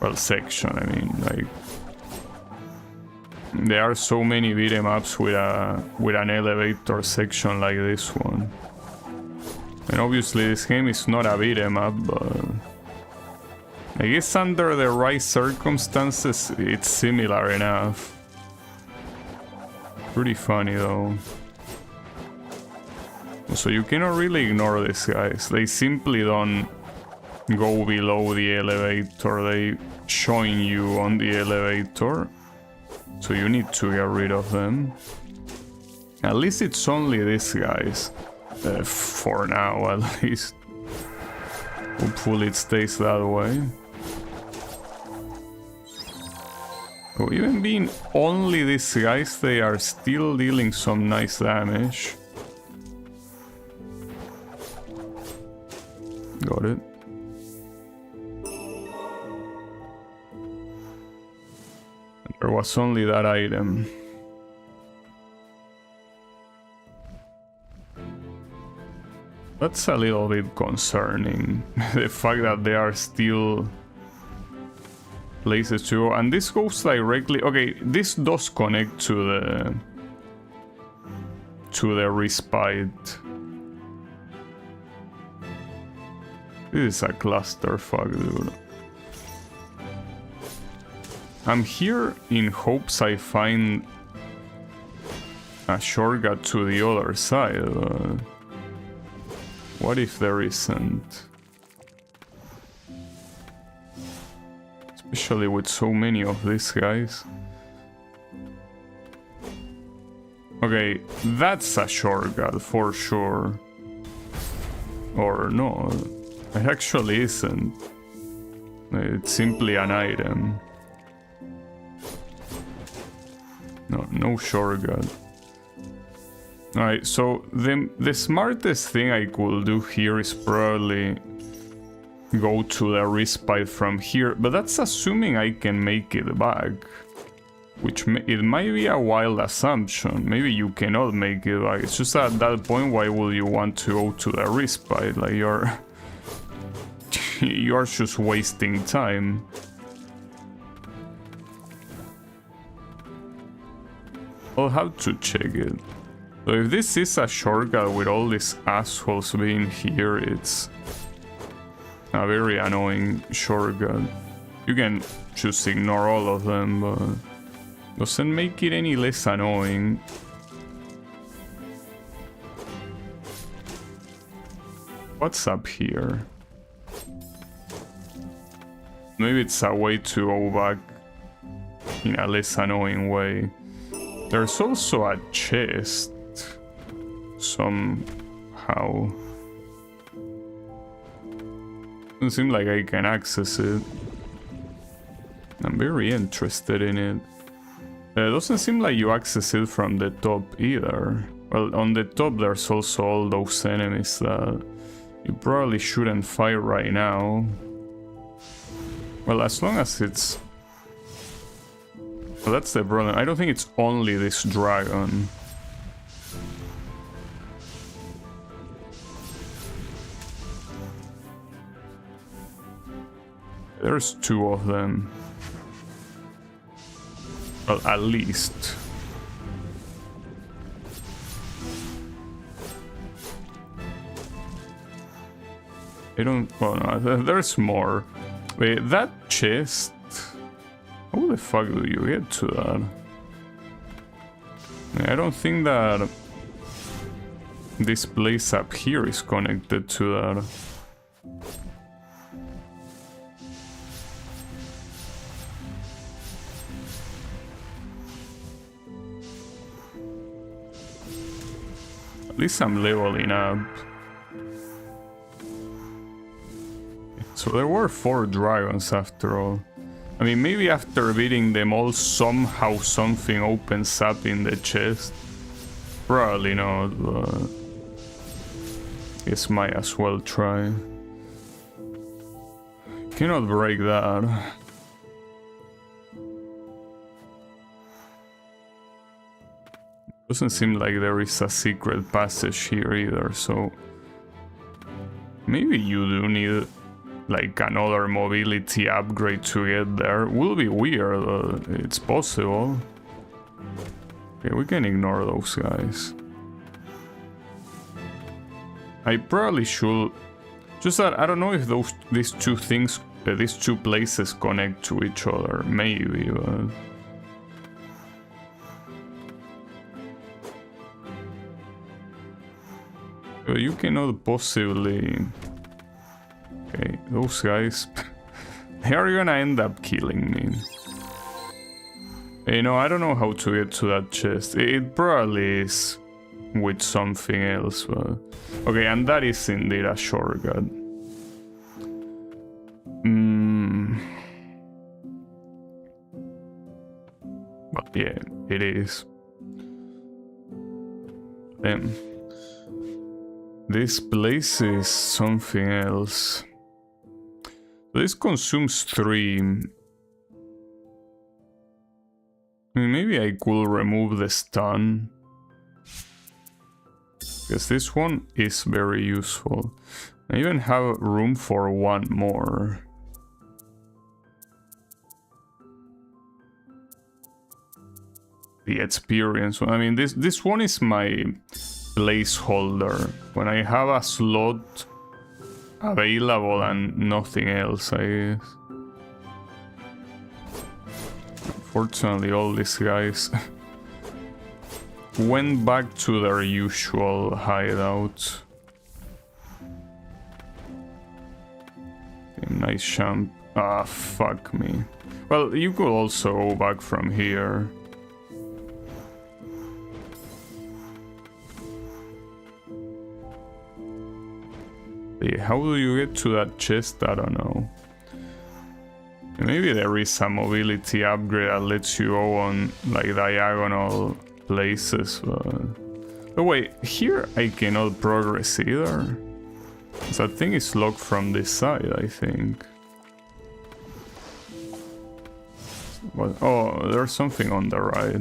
Well, section, I mean, like... There are so many beat 'em ups with an elevator section like this one. And obviously this game is not a beat 'em up, but... I guess under the right circumstances, it's similar enough. Pretty funny though. So you cannot really ignore these guys. They simply don't go below the elevator. They join you on the elevator. So you need to get rid of them. At least it's only these guys. For now, at least. Hopefully it stays that way. So even being only these guys, they are still dealing some nice damage. Got it. There was only that item. That's a little bit concerning. The fact that there are still places to go. And this goes directly... Okay, this does connect to the respite. This is a clusterfuck, dude. I'm here in hopes I find a shortcut to the other side. What if there isn't? Especially with so many of these guys. Okay, that's a shortcut for sure. Or no, it actually isn't. It's simply an item. No shortcut. Alright, so the smartest thing I could do here is probably go to the respite from here, but that's assuming I can make it back. Which it might be a wild assumption. Maybe you cannot make it back. It's just at that point, why would you want to go to the respite? Like you're just wasting time. I'll have to check it. So if this is a shortcut with all these assholes being here, it's a very annoying shortcut. You can just ignore all of them, but doesn't make it any less annoying. What's up here? Maybe it's a way to go back in a less annoying way. There's also a chest somehow. Doesn't seem like I can access it. I'm very interested in it. It doesn't seem like you access it from the top either. Well, on the top there's also all those enemies that you probably shouldn't fight right now. Well, as long as it's... Well, that's the problem. I don't think it's only this dragon. There's two of them. Well, at least. I don't... Well, no, there's more. Wait, that chest... How the fuck do you get to that? I don't think that this place up here is connected to that. At least I'm leveling up. So there were 4 dragons after all. I mean, maybe after beating them all, somehow something opens up in the chest. Probably not, but... Guess might as well try. Cannot break that. Doesn't seem like there is a secret passage here either, so... Maybe you do need... like another mobility upgrade to get there. Will be weird, but it's possible. Okay, we can ignore those guys. I probably should... Just that I don't know if these two things, these two places connect to each other. Maybe, but... But you cannot possibly... Okay, those guys, they are gonna end up killing me. You know, I don't know how to get to that chest. It probably is with something else, but... Okay, and that is indeed a shortcut. But yeah, it is. Damn. This place is something else. This consumes 3. I mean, maybe I could remove the stun. Because this one is very useful. I even have room for one more. The experience. I mean, this one is my placeholder. When I have a slot available and nothing else, I guess. Unfortunately, all these guys went back to their usual hideout. Okay, nice jump. Ah, fuck me. Well, you could also go back from here. How do you get to that chest? I don't know. Maybe there is a mobility upgrade that lets you go on like diagonal places, but wait, here I cannot progress either. That thing is locked from this side, I think. What? Oh, there's something on the right.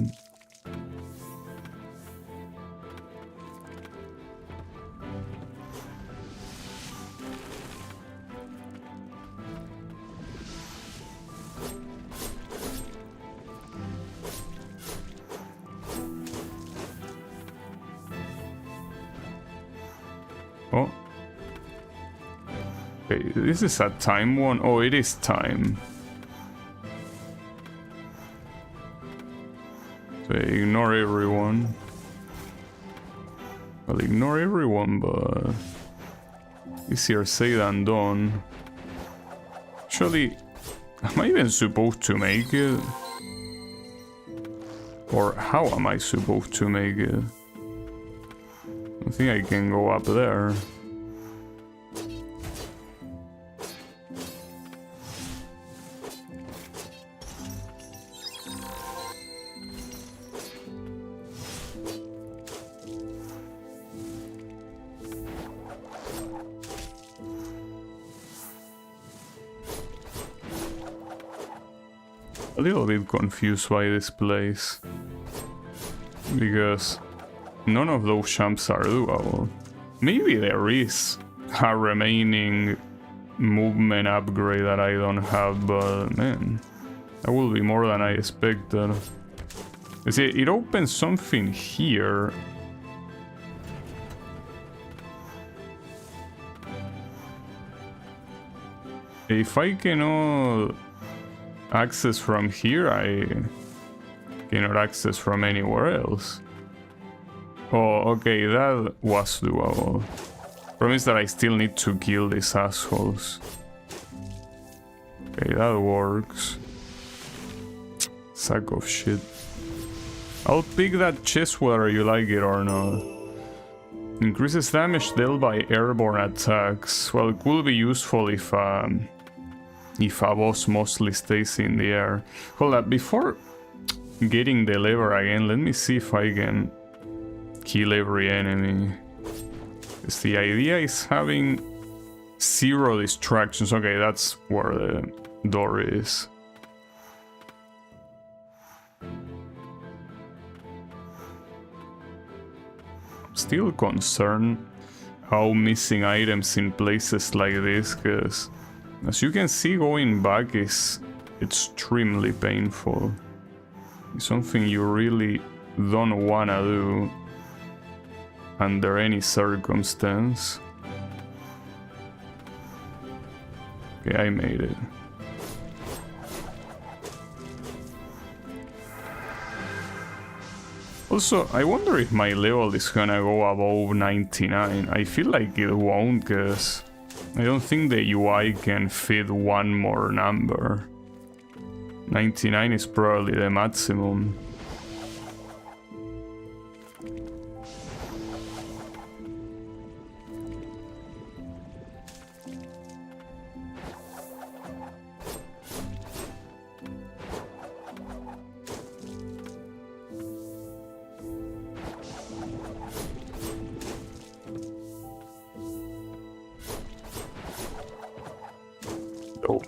Oh. Okay, this is a time one. Oh, it is time. So ignore everyone. Well, ignore everyone, but easier said than done. Actually, am I even supposed to make it? Or how am I supposed to make it? I think I can go up there. A little bit confused by this place, because none of those jumps are doable. Maybe there is a remaining movement upgrade that I don't have, but man, that will be more than I expected. You see, it opens something here. If I cannot access from here, I cannot access from anywhere else. Oh, okay, that was doable. Problem is that I still need to kill these assholes. Okay, that works. Sack of shit. I'll pick that chest whether you like it or not. Increases damage dealt by airborne attacks. Well, it could be useful if a boss mostly stays in the air. Hold up, before getting the lever again, let me see if I can kill every enemy. Because the idea is having 0 distractions. Okay, that's where the door is. I'm still concerned how missing items in places like this, because as you can see, going back is extremely painful. It's something you really don't wanna do under any circumstance. Okay, I made it. Also, I wonder if my level is gonna go above 99. I feel like it won't, cause I don't think the UI can fit one more number. 99 is probably the maximum.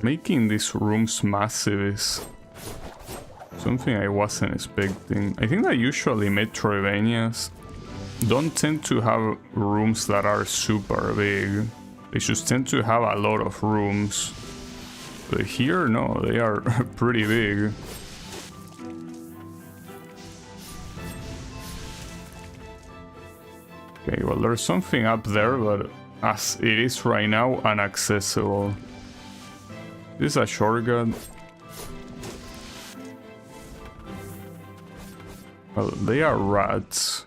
Making these rooms massive is Something I wasn't expecting. I think that usually Metroidvanias don't tend to have rooms that are super big. They just tend to have a lot of rooms. But here, no, they are pretty big. Okay, well, there's something up there, but as it is right now, inaccessible. This is a shortcut. Well, they are rats.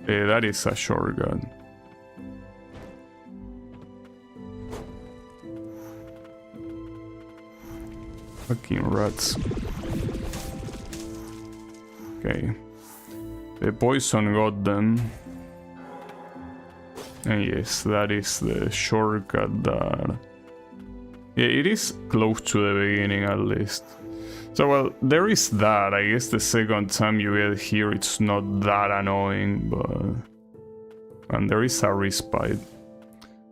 Yeah, that is a shortcut. Fucking rats. Okay. The poison got them. And yes, that is the shortcut that... Yeah, it is close to the beginning at least. So, well, there is that. I guess the second time you get here, it's not that annoying, but... And there is a respite.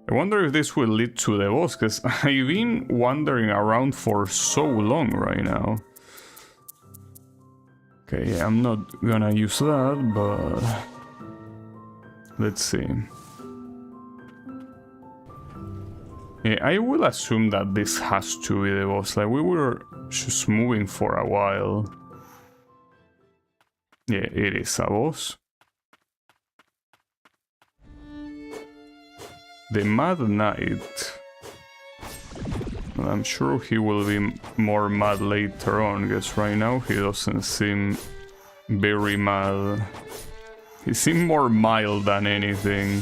I wonder if this will lead to the boss, because I've been wandering around for so long right now. Okay, I'm not gonna use that, but... Let's see. Yeah, I will assume that this has to be the boss. Like, we were just moving for a while. Yeah, it is a boss. The Mad Knight. Well, I'm sure he will be more mad later on, because right now he doesn't seem very mad. He seems more mild than anything.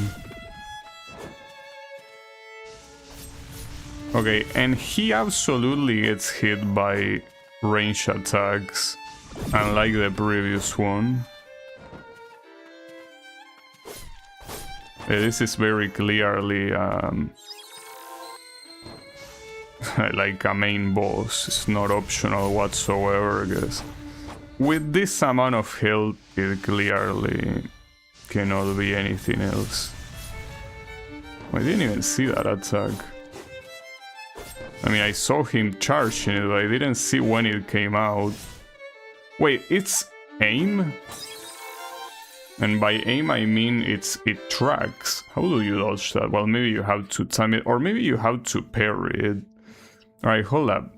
Okay, and he absolutely gets hit by range attacks, unlike the previous one. This is very clearly like a main boss. It's not optional whatsoever, because with this amount of health, it clearly cannot be anything else. I didn't even see that attack. I mean, I saw him charging it, but I didn't see when it came out. Wait, it's aim? And by aim I mean it tracks. How do you dodge that? Well, maybe you have to time it, or maybe you have to parry it. Alright, hold up.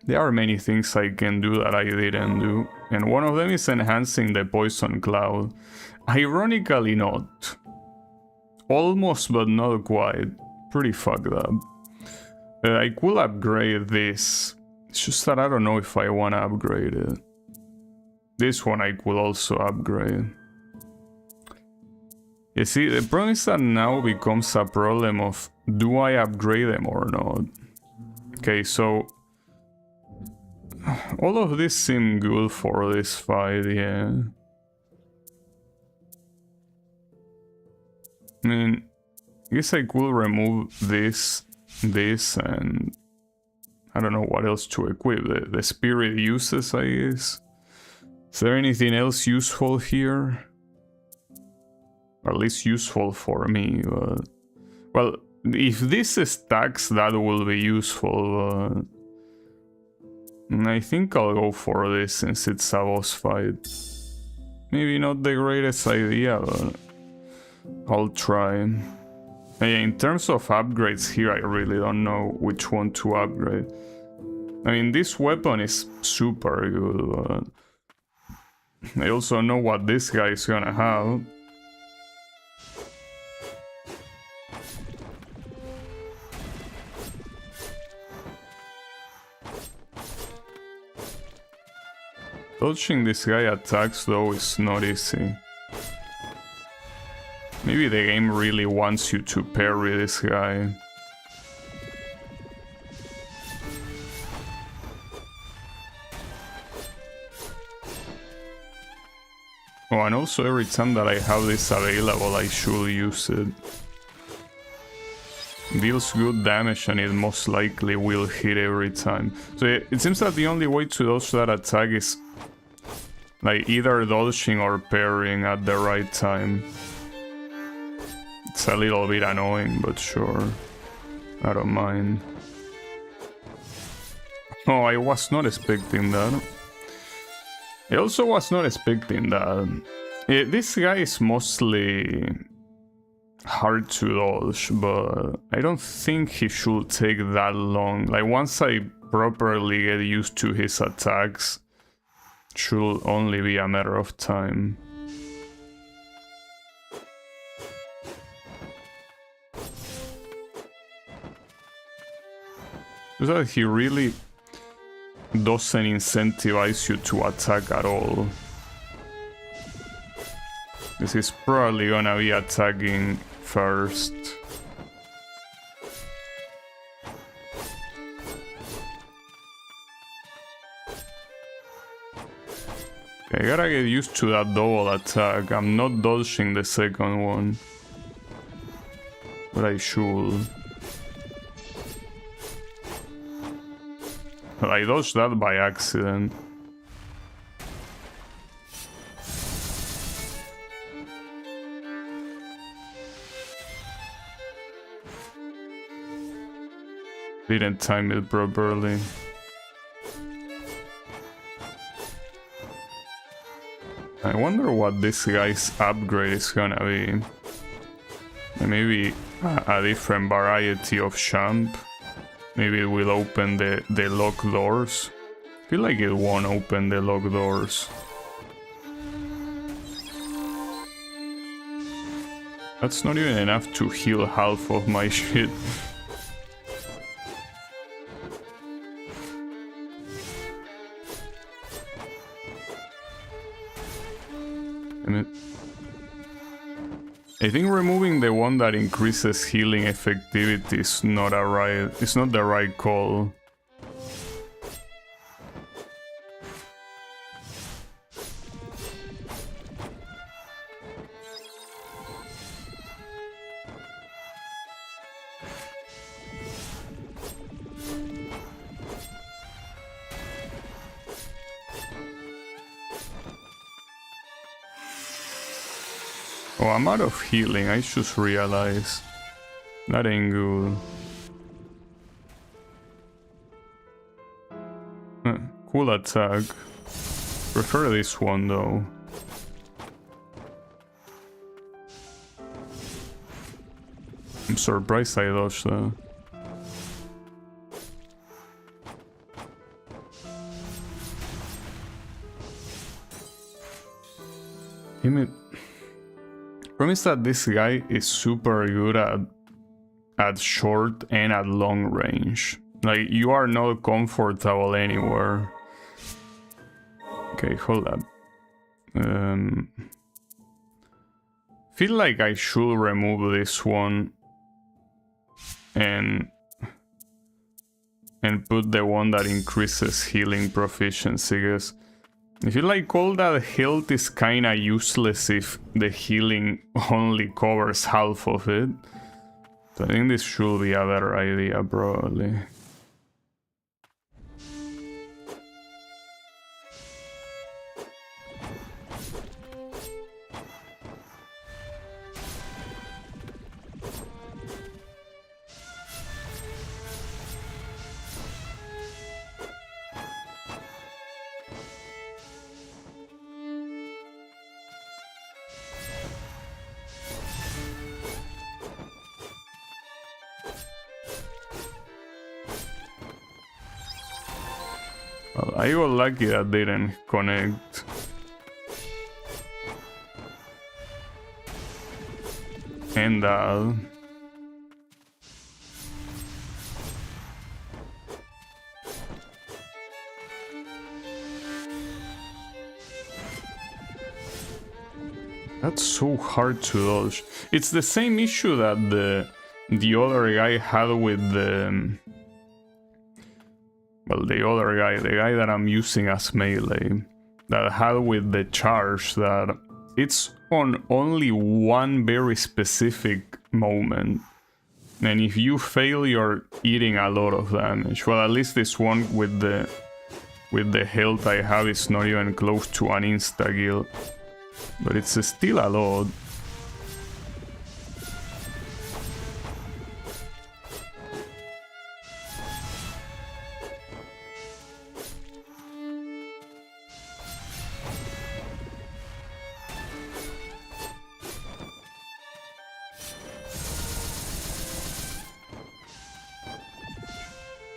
There are many things I can do that I didn't do, and one of them is enhancing the poison cloud. Ironically not. Almost, but not quite. Pretty fucked up. I could upgrade this. It's just that I don't know if I want to upgrade it. This one I could also upgrade. You see, the problem is that now becomes a problem of, do I upgrade them or not? Okay, so... all of this seem good for this fight, yeah. I mean, I guess I could remove this, and... I don't know what else to equip. The spirit uses, I guess. Is there anything else useful here? Or at least useful for me, but... Well, if this stacks, that will be useful, but... I think I'll go for this since it's a boss fight. Maybe not the greatest idea, but... I'll try. In terms of upgrades here, I really don't know which one to upgrade. I mean, this weapon is super good, but... I also know what this guy is gonna have. Dodging this guy attacks though is not easy. Maybe the game really wants you to parry this guy. Oh, and also every time that I have this available, I should use it. Deals good damage and it most likely will hit every time. So it seems that the only way to dodge that attack is like either dodging or parrying at the right time. It's a little bit annoying, but sure. I don't mind. Oh, I was not expecting that. I also was not expecting that. This guy is mostly hard to dodge, but I don't think he should take that long. Like, once I properly get used to his attacks, it should only be a matter of time. Is that he really doesn't incentivize you to attack at all. This is probably gonna be attacking first. Okay, I gotta get used to that double attack. I'm not dodging the second one, but I should. I dodged that by accident. Didn't time it properly. I wonder what this guy's upgrade is gonna be. Maybe a different variety of champ. Maybe it will open the locked doors. I feel like it won't open the locked doors. That's not even enough to heal half of my shit. I think removing the one that increases healing effectivity is not it's not the right call. Oh, I'm out of healing, I just realized. That ain't good. Cool attack. Prefer this one though. I'm surprised I dodged that. Damn it. Problem is that this guy is super good at short and at long range. Like, you are not comfortable anywhere. Okay, hold up. Feel like I should remove this one and put the one that increases healing proficiency, because I feel like all that health is kinda useless if the healing only covers half of it. So I think this should be a better idea, probably. Well, I got lucky that didn't connect. And that's so hard to dodge. It's the same issue that the other guy had with the... Well, the other guy, the guy that I'm using as melee, that had with the charge, that it's on only one very specific moment. And if you fail, you're eating a lot of damage. Well, at least this one with the health I have is not even close to an insta-kill. But it's still a lot.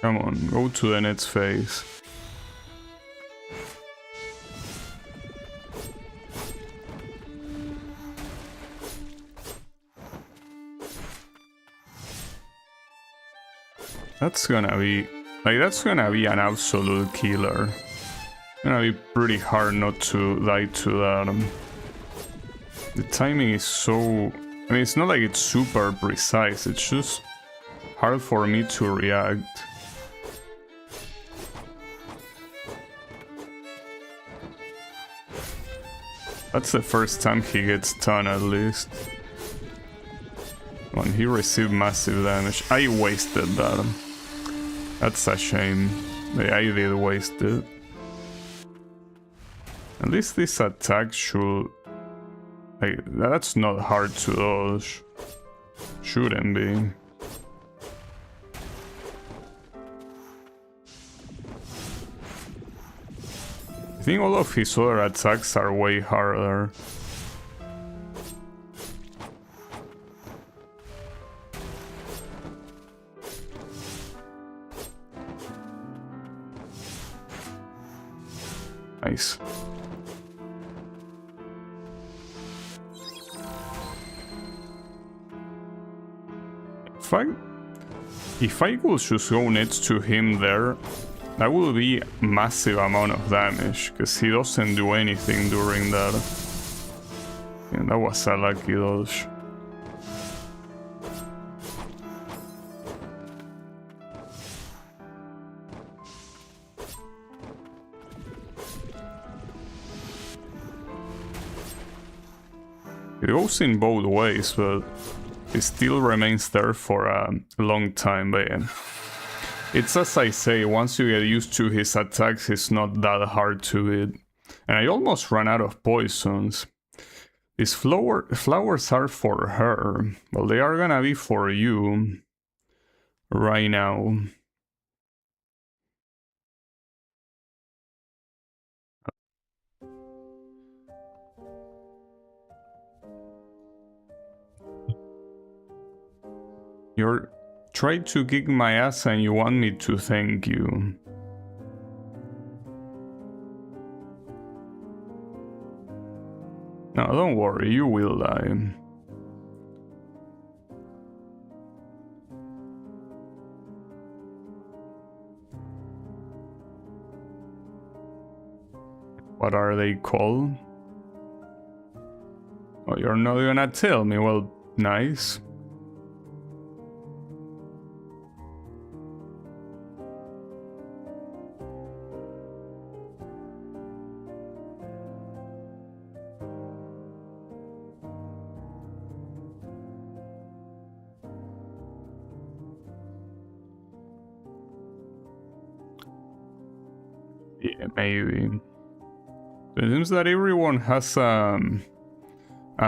Come on, go to the next phase. That's gonna be... like, that's gonna be an absolute killer. It's gonna be pretty hard not to die to that. The timing is so... I mean, it's not like it's super precise, it's just hard for me to react. That's the first time he gets stunned, at least. When he received massive damage. I wasted that. That's a shame. I did waste it. At least this attack should... like, that's not hard to dodge. Shouldn't be. I think all of his other attacks are way harder. Nice. If I could just go next to him there, that would be massive amount of damage, because he doesn't do anything during that. And that was a lucky dodge. It goes in both ways, but it still remains there for a long time. But yeah. It's as I say, once you get used to his attacks, it's not that hard to hit. And I almost ran out of poisons. These flowers are for her. Well, they are gonna be for you right now. You're trying to kick my ass and you want me to thank you. No, don't worry, you will die. What are they called? Oh, you're not gonna tell me. Well, nice. Yeah, maybe. It seems that everyone has a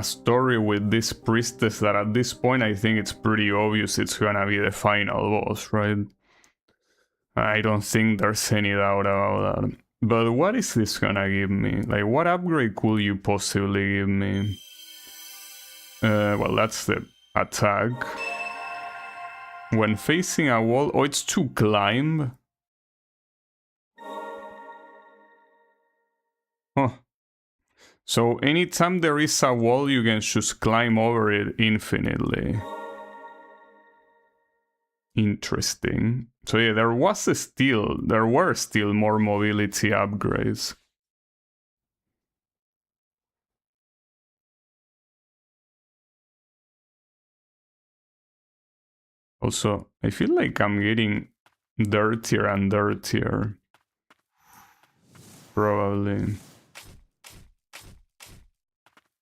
story with this priestess that at this point I think it's pretty obvious it's gonna be the final boss, right? I don't think there's any doubt about that. But what is this gonna give me? Like, what upgrade could you possibly give me? Well, that's the attack. When facing a wall... oh, it's to climb? Huh. So anytime there is a wall, you can just climb over it infinitely. Interesting. So yeah, there were still more mobility upgrades. Also, I feel like I'm getting dirtier and dirtier. Probably.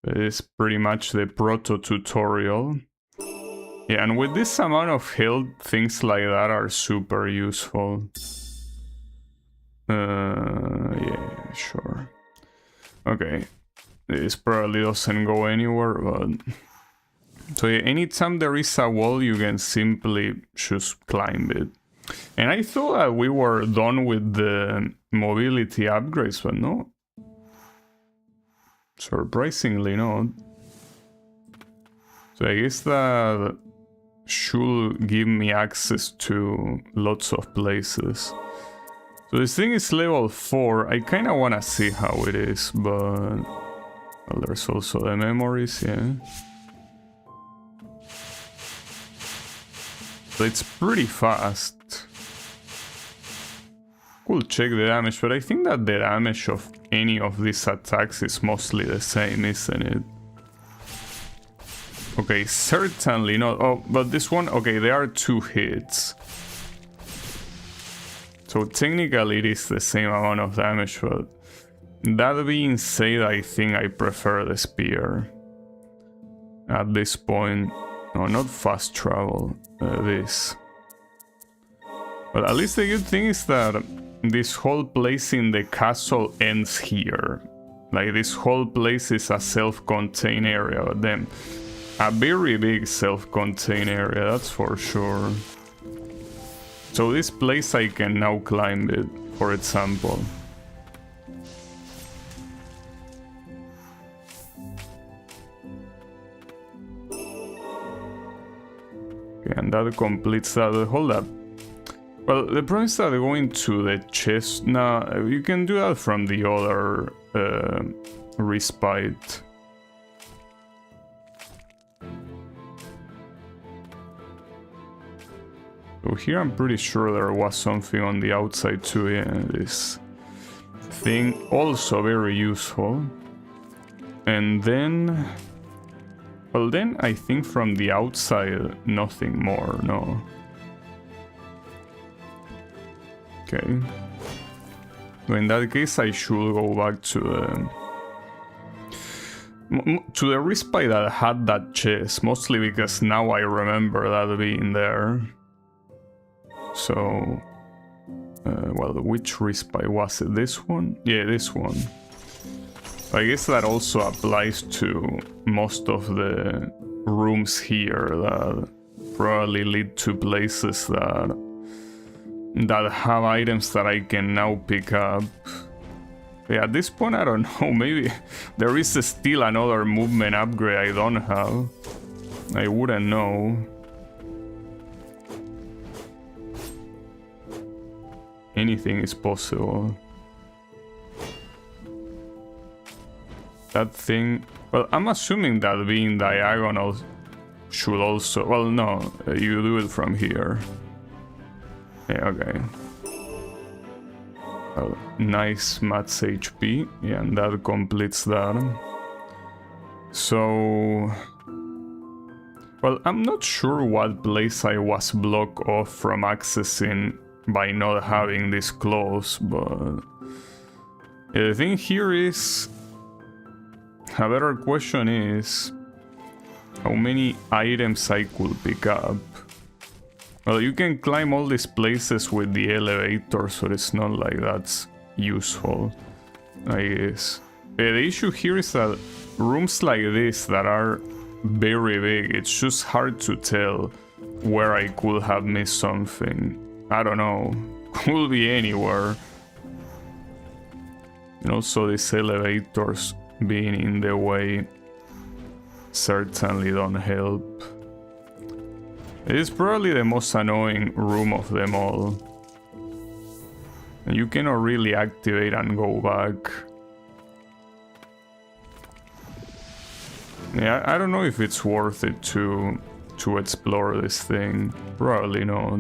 It's pretty much the proto-tutorial. Yeah, and with this amount of health, things like that are super useful. Yeah, sure. Okay. This probably doesn't go anywhere, but... so yeah, anytime there is a wall, you can simply just climb it. And I thought that we were done with the mobility upgrades, but no. Surprisingly not. So I guess that should give me access to lots of places. So this thing is level 4. I kind of want to see how it is, but well, there's also the memories, yeah. So it's pretty fast. Could check the damage, but I think that the damage of any of these attacks is mostly the same, isn't it? Okay, certainly not. Oh, but this one, okay, there are 2 hits. So technically it is the same amount of damage, but that being said, I think I prefer the spear. At this point, no, not fast travel, this. But at least the good thing is that this whole place in the castle ends here. Like, this whole place is a self-contained area, but then a very big self-contained area, that's for sure. So this place I can now climb it, for example. Okay, and that completes that. Hold up. Well, the problem is that going to the chest now, you can do that from the other respite. So here I'm pretty sure there was something on the outside too, yeah, this thing, also very useful. And then, well then I think from the outside the more, no. Okay. So in that case I should go back to the respite that had that chest, mostly because now I remember that being there. So, well, which respite was it? This one? Yeah, this one. I guess that also applies to most of the rooms here that probably lead to places that have items that I can now pick up. Yeah, at this point I don't know, maybe there is still another movement upgrade I don't have. I wouldn't know. Anything is possible. That thing... Well, I'm assuming that being diagonal should also... Well, no, you do it from here. Yeah, okay. Well, nice max HP. Yeah, and that completes that. So... Well, I'm not sure what place I was blocked off from accessing by not having this close, but the thing here is, a better question is how many items I could pick up. Well, you can climb all these places with the elevator, so it's not like that's useful, I guess. The issue here is that rooms like this that are very big, it's just hard to tell where I could have missed something. I don't know, could be anywhere. And also these elevators being in the way certainly don't help. It is probably the most annoying room of them all. And you cannot really activate and go back. Yeah, I don't know if it's worth it to explore this thing. Probably not.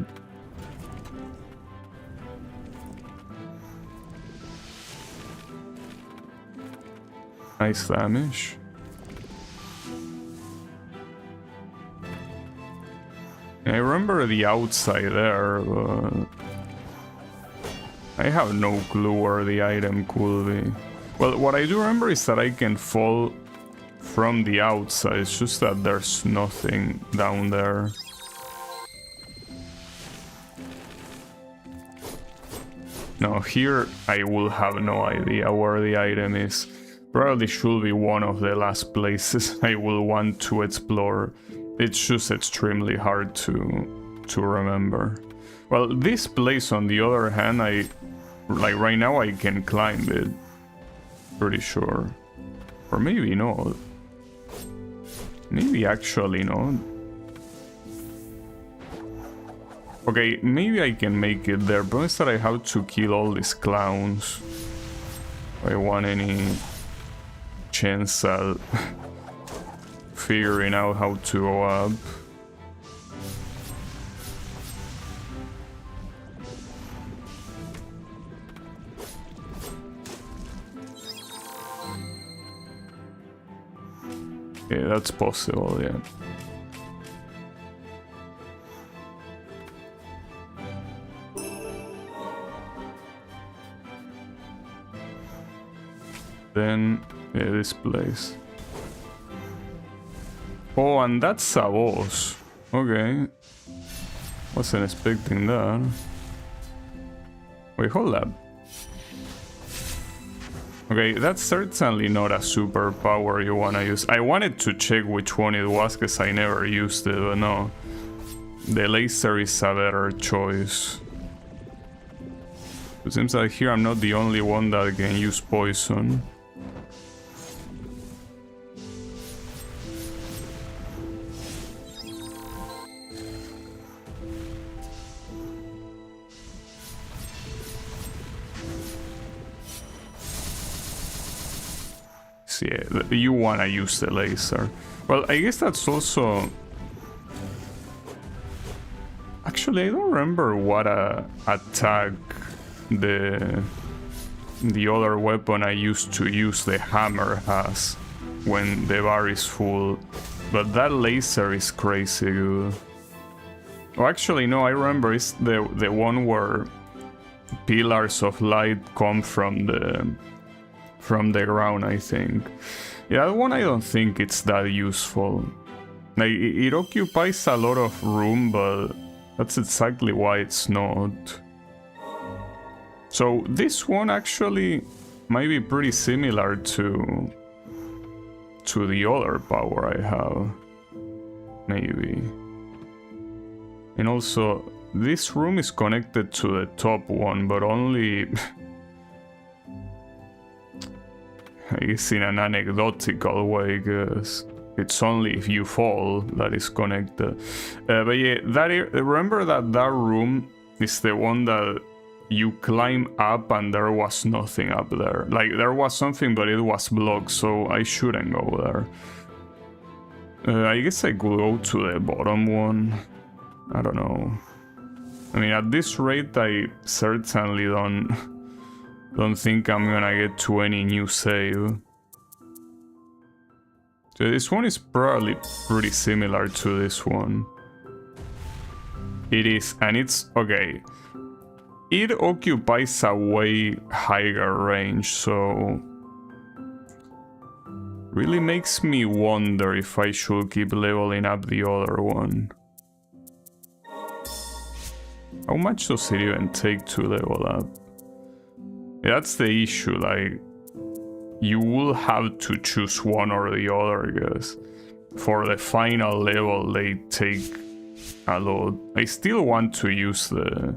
Nice damage. I remember the outside there, but I have no clue where the item could be. Well, what I do remember is that I can fall from the outside, it's just that there's nothing down there. No, here I will have no idea where the item is. Probably should be one of the last places I will want to explore. It's just extremely hard to remember. Well, this place on the other hand, like right now I can climb it. Pretty sure. Or maybe not. Maybe actually not. Okay, maybe I can make it there, but instead I have to kill all these clowns. If I want any chance at figuring out how to go up. Yeah, that's possible, yeah. Then, yeah, this place. Oh, and that's a boss. Okay. Wasn't expecting that. Wait, hold up. Okay, that's certainly not a superpower you wanna use. I wanted to check which one it was, because I never used it, but no. The laser is a better choice. It seems like here I'm not the only one that can use poison. Yeah, you wanna use the laser. Well, I guess that's also... Actually, I don't remember what attack the other weapon I used to use, the hammer, has when the bar is full. But that laser is crazy good. Oh, actually, no, I remember it's the one where pillars of light come from the ground, I think. Yeah, that one I don't think it's that useful. Like, it occupies a lot of room, but that's exactly why it's not. So this one actually might be pretty similar to the other power I have. Maybe. And also, this room is connected to the top one, but only... I guess in an anecdotal way, because it's only if you fall that is connected. But yeah, remember that room is the one that you climb up and there was nothing up there. Like, there was something, but it was blocked, so I shouldn't go there. I guess I could go to the bottom one. I don't know. I mean, at this rate, I certainly don't think I'm gonna get to any new save. So this one is probably pretty similar to this one. It is, and it's okay. It occupies a way higher range, so really makes me wonder if I should keep leveling up the other one. How much does it even take to level up? That's the issue, like, you will have to choose one or the other, because for the final level they take a lot. I still want to use the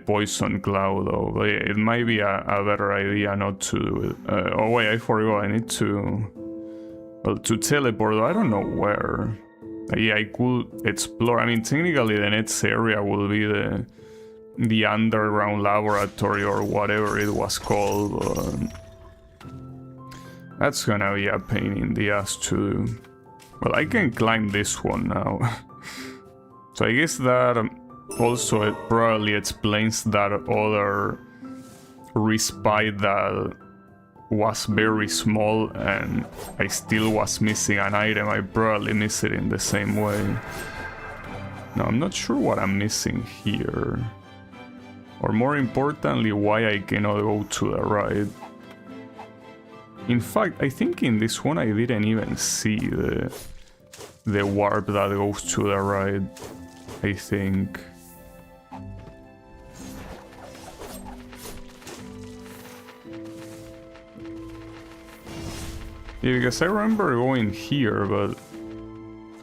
poison cloud though, but yeah, it might be a better idea not to do it. Oh wait, I forgot, I need to teleport, I don't know where. Yeah, I could explore. I mean, technically the next area will be the underground laboratory or whatever it was called, but that's gonna be a pain in the ass to do. Well, I can climb this one now. So I guess that also it probably explains that other respite that was very small and I still was missing an item. I probably miss it in the same way. Now, I'm not sure what I'm missing here. Or more importantly, why I cannot go to the right. In fact, I think in this one I didn't even see the warp that goes to the right, I think. Yeah, because I remember going here, but...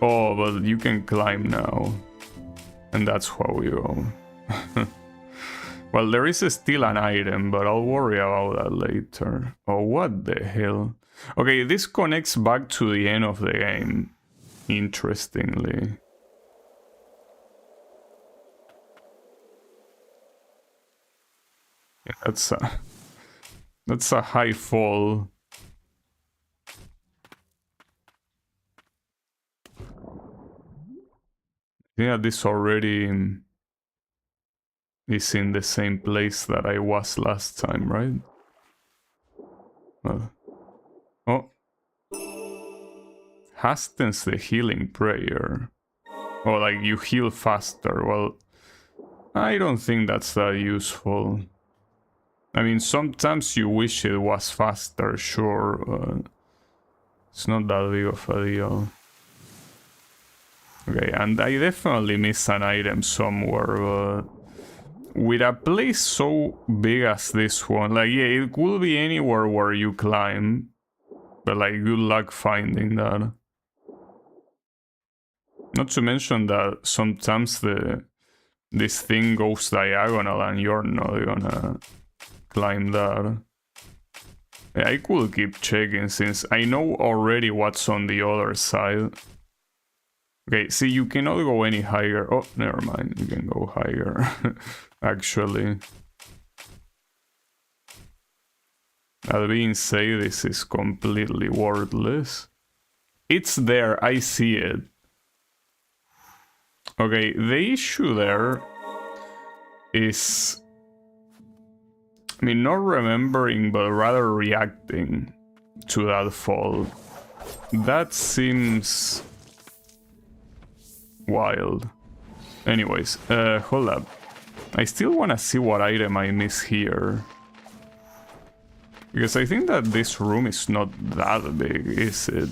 Oh, but you can climb now. And that's how we go. Well, there is still an item, but I'll worry about that later. Oh, what the hell? Okay, this connects back to the end of the game, interestingly. That's a high fall. Yeah, this already is in the same place that I was last time, right? Well, oh, hastens the healing prayer. Oh, like you heal faster. Well, I don't think that's that useful. I mean, sometimes you wish it was faster, sure, but it's not that big of a deal. Okay, and I definitely missed an item somewhere, but with a place so big as this one, like, yeah, it could be anywhere where you climb, but like, good luck finding that. Not to mention that sometimes this thing goes diagonal and you're not gonna climb that. Yeah, I could keep checking since I know already what's on the other side. Okay, see, you cannot go any higher. Oh, never mind, you can go higher, actually. That being said, this is completely worthless. It's there, I see it. Okay, the issue there is, I mean, not remembering, but rather reacting to that fall. That seems wild. Anyways, hold up. I still want to see what item I miss here. Because I think that this room is not that big, is it?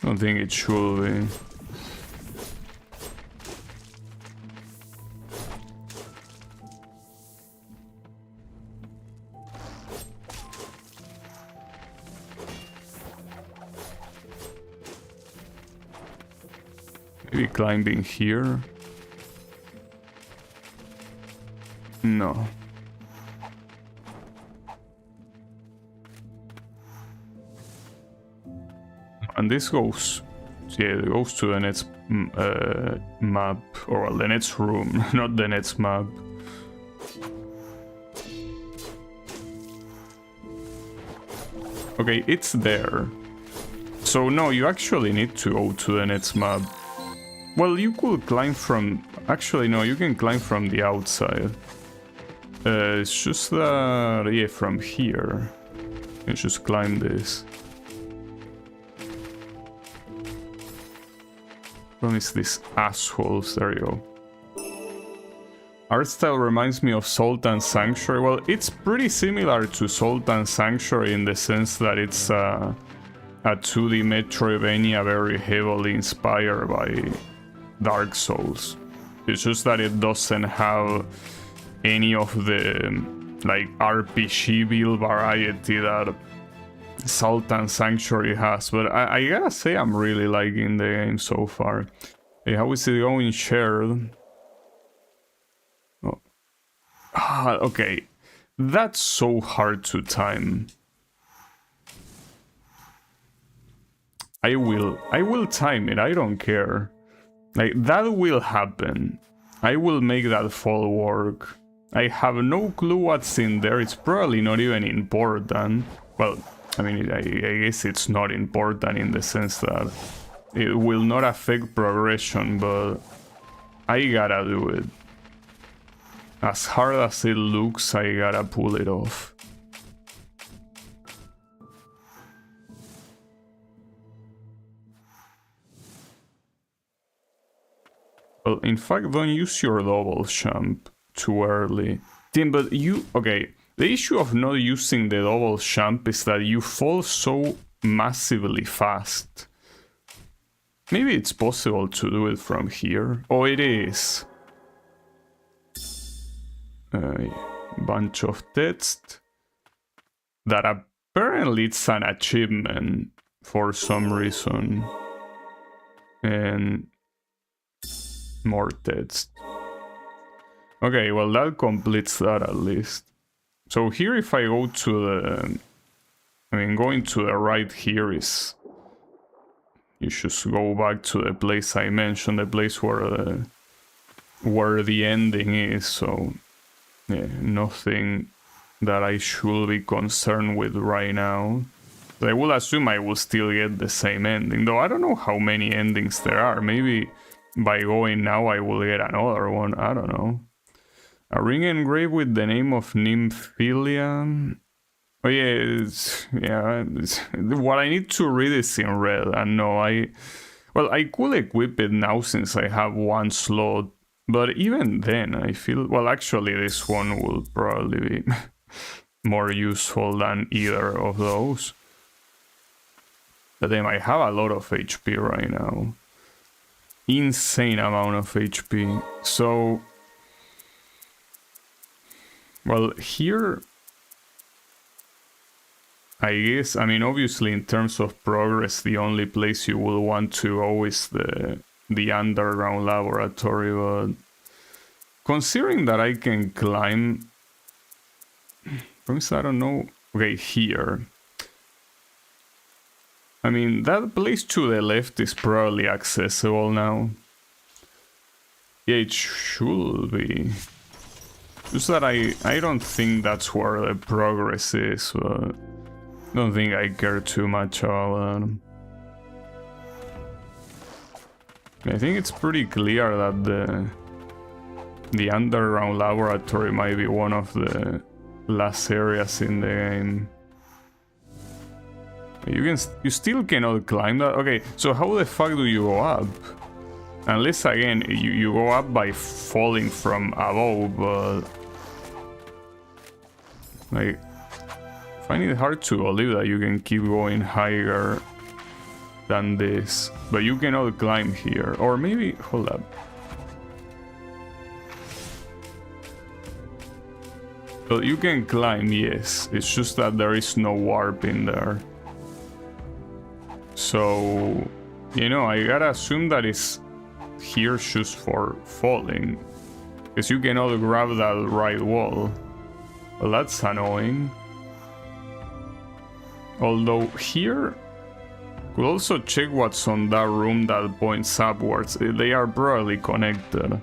I don't think it should be. Maybe climbing here? No. And this goes, yeah, it goes to the next map, or well, the next room, not the next map. Okay, it's there. So no, you actually need to go to the next map. Well, you could climb from... Actually, no, you can climb from the outside. It's just that... yeah, from here. You just climb this. What is this assholes? There you go. Art style reminds me of Sultan Sanctuary. Well, it's pretty similar to Sultan Sanctuary in the sense that it's a 2D Metroidvania very heavily inspired by Dark Souls. It's just that it doesn't have any of the like RPG build variety that Sultan Sanctuary has, but I gotta say I'm really liking the game so far. Hey, how is it going shared? Oh. Ah, okay. That's so hard to time. I will time it, I don't care. Like, that will happen. I will make that fall work. I have no clue what's in there. It's probably not even important. Well, I mean, I guess it's not important in the sense that it will not affect progression, but I gotta do it. As hard as it looks, I gotta pull it off. Well, in fact, don't use your double jump too early. Tim, but you... Okay, the issue of not using the double jump is that you fall so massively fast. Maybe it's possible to do it from here. Oh, it is. Bunch of text. That apparently it's an achievement for some reason. And... more text. Okay, well that completes that at least. So here if I go to the... I mean, going to the right here is... You just go back to the place I mentioned, the place where the ending is, so... Yeah, nothing that I should be concerned with right now. But I will assume I will still get the same ending, though I don't know how many endings there are. Maybe by going now I will get another one, I don't know. A ring engraved with the name of Nymphilia. Oh yeah, what I need to read is in red, and no, well, I could equip it now since I have one slot, but even then I feel, well, actually this one will probably be more useful than either of those. But then I have a lot of HP right now. Insane amount of HP. So, well, here, I guess, I mean, obviously in terms of progress, the only place you will want to go is the underground laboratory, but considering that I can climb, I don't know, okay, here. I mean, that place to the left is probably accessible now. Yeah, it should be. Just that I don't think that's where the progress is, but I don't think I care too much about that. I think it's pretty clear that the underground laboratory might be one of the last areas in the game. You still cannot climb that? Okay, so how the fuck do you go up? Unless again you go up by falling from above, but like, I find it hard to believe that you can keep going higher than this, but you cannot climb here. Or maybe, hold up. Well, you can climb, yes. It's just that there is no warp in there. So, you know, I gotta assume that it's here just for falling, because you cannot grab that right wall. Well, that's annoying. Although here, could also check what's on that room that points upwards. They are probably connected,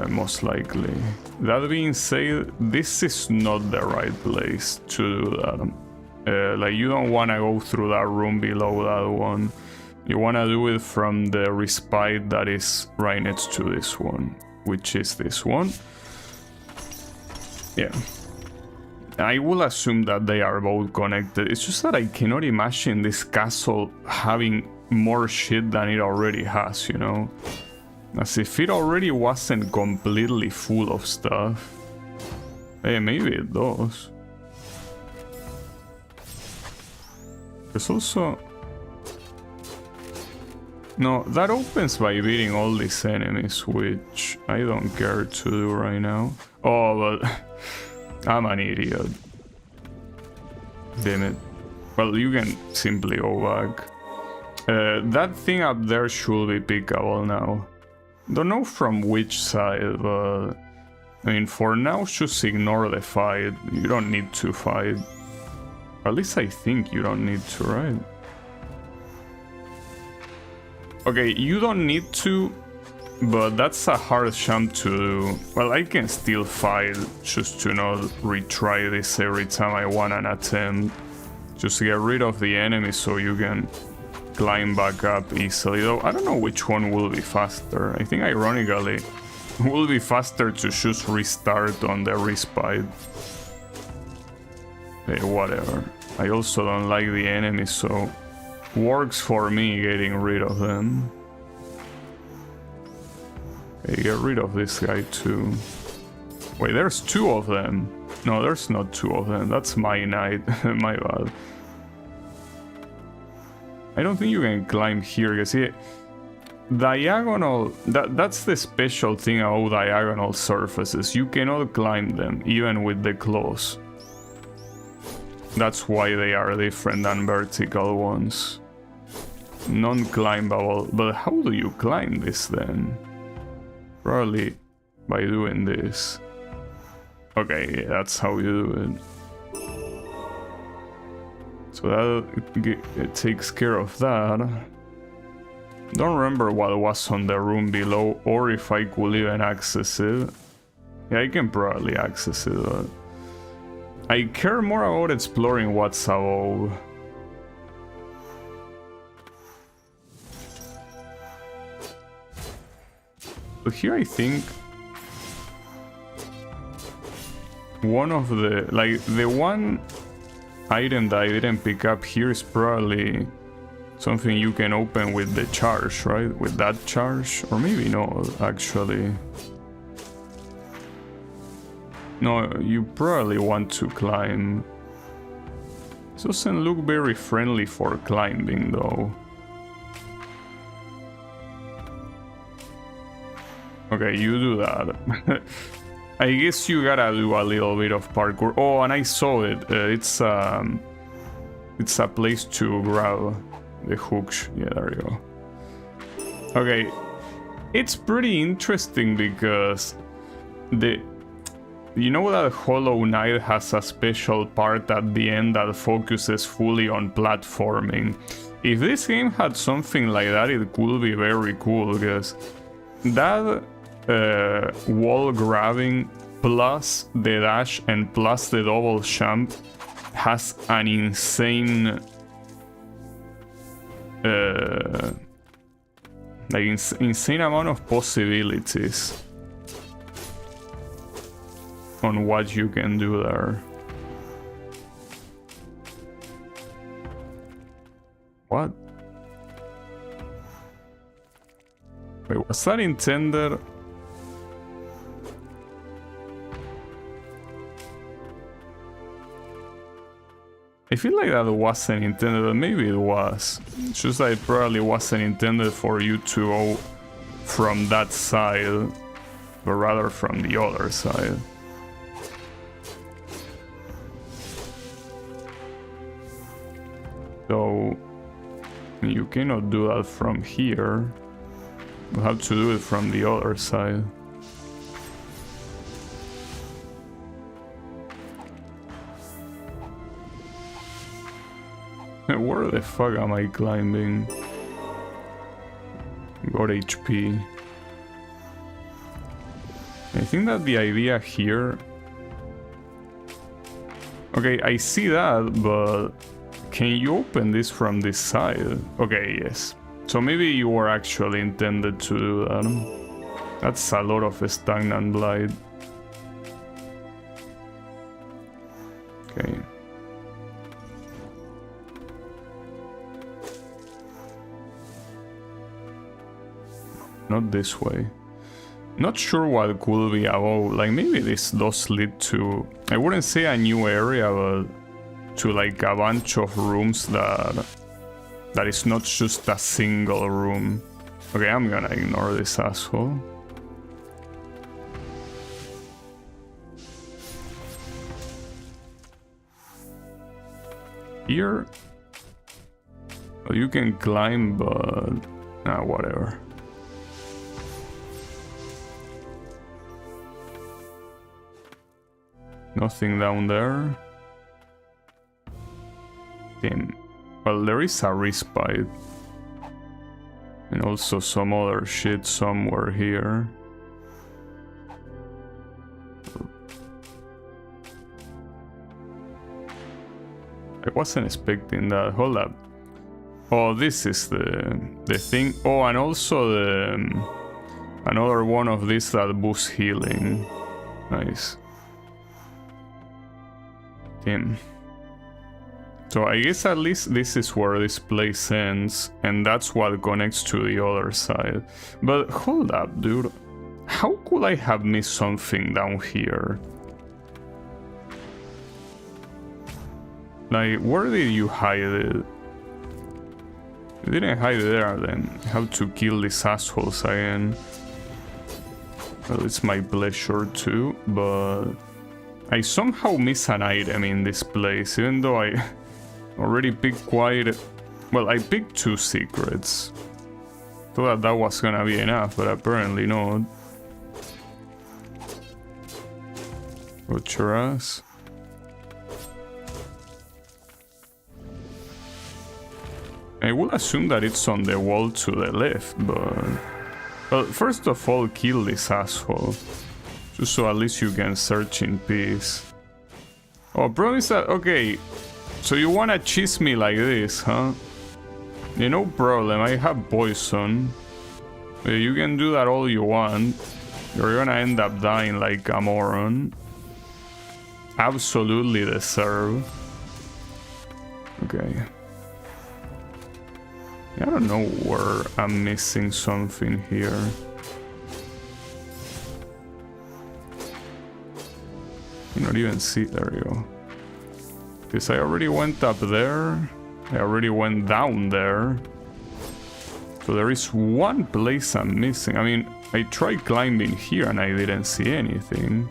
most likely. That being said, this is not the right place to do that. Like, you don't want to go through that room below that one. You want to do it from the respite that is right next to this one, which is this one. Yeah. I will assume that they are both connected. It's just that I cannot imagine this castle having more shit than it already has, you know? As if it already wasn't completely full of stuff. Hey, maybe it does. There's also... No, that opens by beating all these enemies, which I don't care to do right now. Oh, but... I'm an idiot. Damn it. Well, you can simply go back. That thing up there should be pickable now. Don't know from which side, but... I mean, for now, just ignore the fight. You don't need to fight. At least I think you don't need to, right? Okay, you don't need to, but that's a hard jump to do. Well, I can still fight, just to not retry this every time I want an attempt. Just get rid of the enemy so you can climb back up easily. Though I don't know which one will be faster. I think ironically, it will be faster to just restart on the respite. Hey, whatever. I also don't like the enemies, so works for me getting rid of them. Okay, get rid of this guy too. Wait, there's two of them. No, there's not two of them. That's my knight. My bad. I don't think you can climb here, because see, diagonal, that's the special thing about diagonal surfaces. You cannot climb them, even with the claws. That's why they are different than vertical ones. Non-climbable. But how do you climb this then? Probably by doing this. Okay, yeah, that's how you do it. So that it takes care of that. Don't remember what was on the room below, or if I could even access it. Yeah, I can probably access it, but I care more about exploring what's above. But here I think one of the, like, the one item that I didn't pick up here is probably something you can open with the charge, right? With that charge? Or maybe no, actually. No, you probably want to climb. This doesn't look very friendly for climbing, though. Okay, you do that. I guess you gotta do a little bit of parkour. Oh, and I saw it. It's a place to grab the hooks. Yeah, there you go. Okay, it's pretty interesting because you know that Hollow Knight has a special part at the end that focuses fully on platforming. If this game had something like that, it could be very cool, because that wall grabbing plus the dash and plus the double jump has an insane insane amount of possibilities on what you can do there. What? Wait, was that intended? I feel like that wasn't intended, but maybe it was. It's just that it probably wasn't intended for you to go from that side, but rather from the other side. So you cannot do that from here. You have to do it from the other side. Where the fuck am I climbing? Got HP. I think that the idea here... Okay, I see that, but... Can you open this from this side? Okay, yes. So maybe you were actually intended to do that. That's a lot of stagnant blight. Okay. Not this way. Not sure what could be above. Like, maybe this does lead to... I wouldn't say a new area, but... to like a bunch of rooms that is not just a single room. Okay, I'm gonna ignore this asshole. Here... well, you can climb, but... nah, whatever. Nothing down there. Damn. Well, there is a respite. And also some other shit somewhere here. I wasn't expecting that. Hold up. Oh, this is the thing. Oh, and also the another one of these that boosts healing. Nice. Damn. So I guess at least this is where this place ends, and that's what connects to the other side. But hold up, dude. How could I have missed something down here? Like, where did you hide it? You didn't hide it there, then. I have to kill these assholes again. Well, it's my pleasure too, but... I somehow miss an item in this place, even though I already picked quite... well, I picked 2 secrets. Thought that was gonna be enough, but apparently not. Watch your ass. I will assume that it's on the wall to the left, but... well, first of all, kill this asshole. Just so at least you can search in peace. Oh, promise that... Okay, so you wanna cheese me like this, huh? Yeah, no problem, I have poison. You can do that all you want. You're gonna end up dying like a moron. Absolutely deserve. Okay. I don't know where I'm missing something here. You not even see. There you go. Because I already went up there. I already went down there. So there is one place I'm missing. I mean, I tried climbing here and I didn't see anything.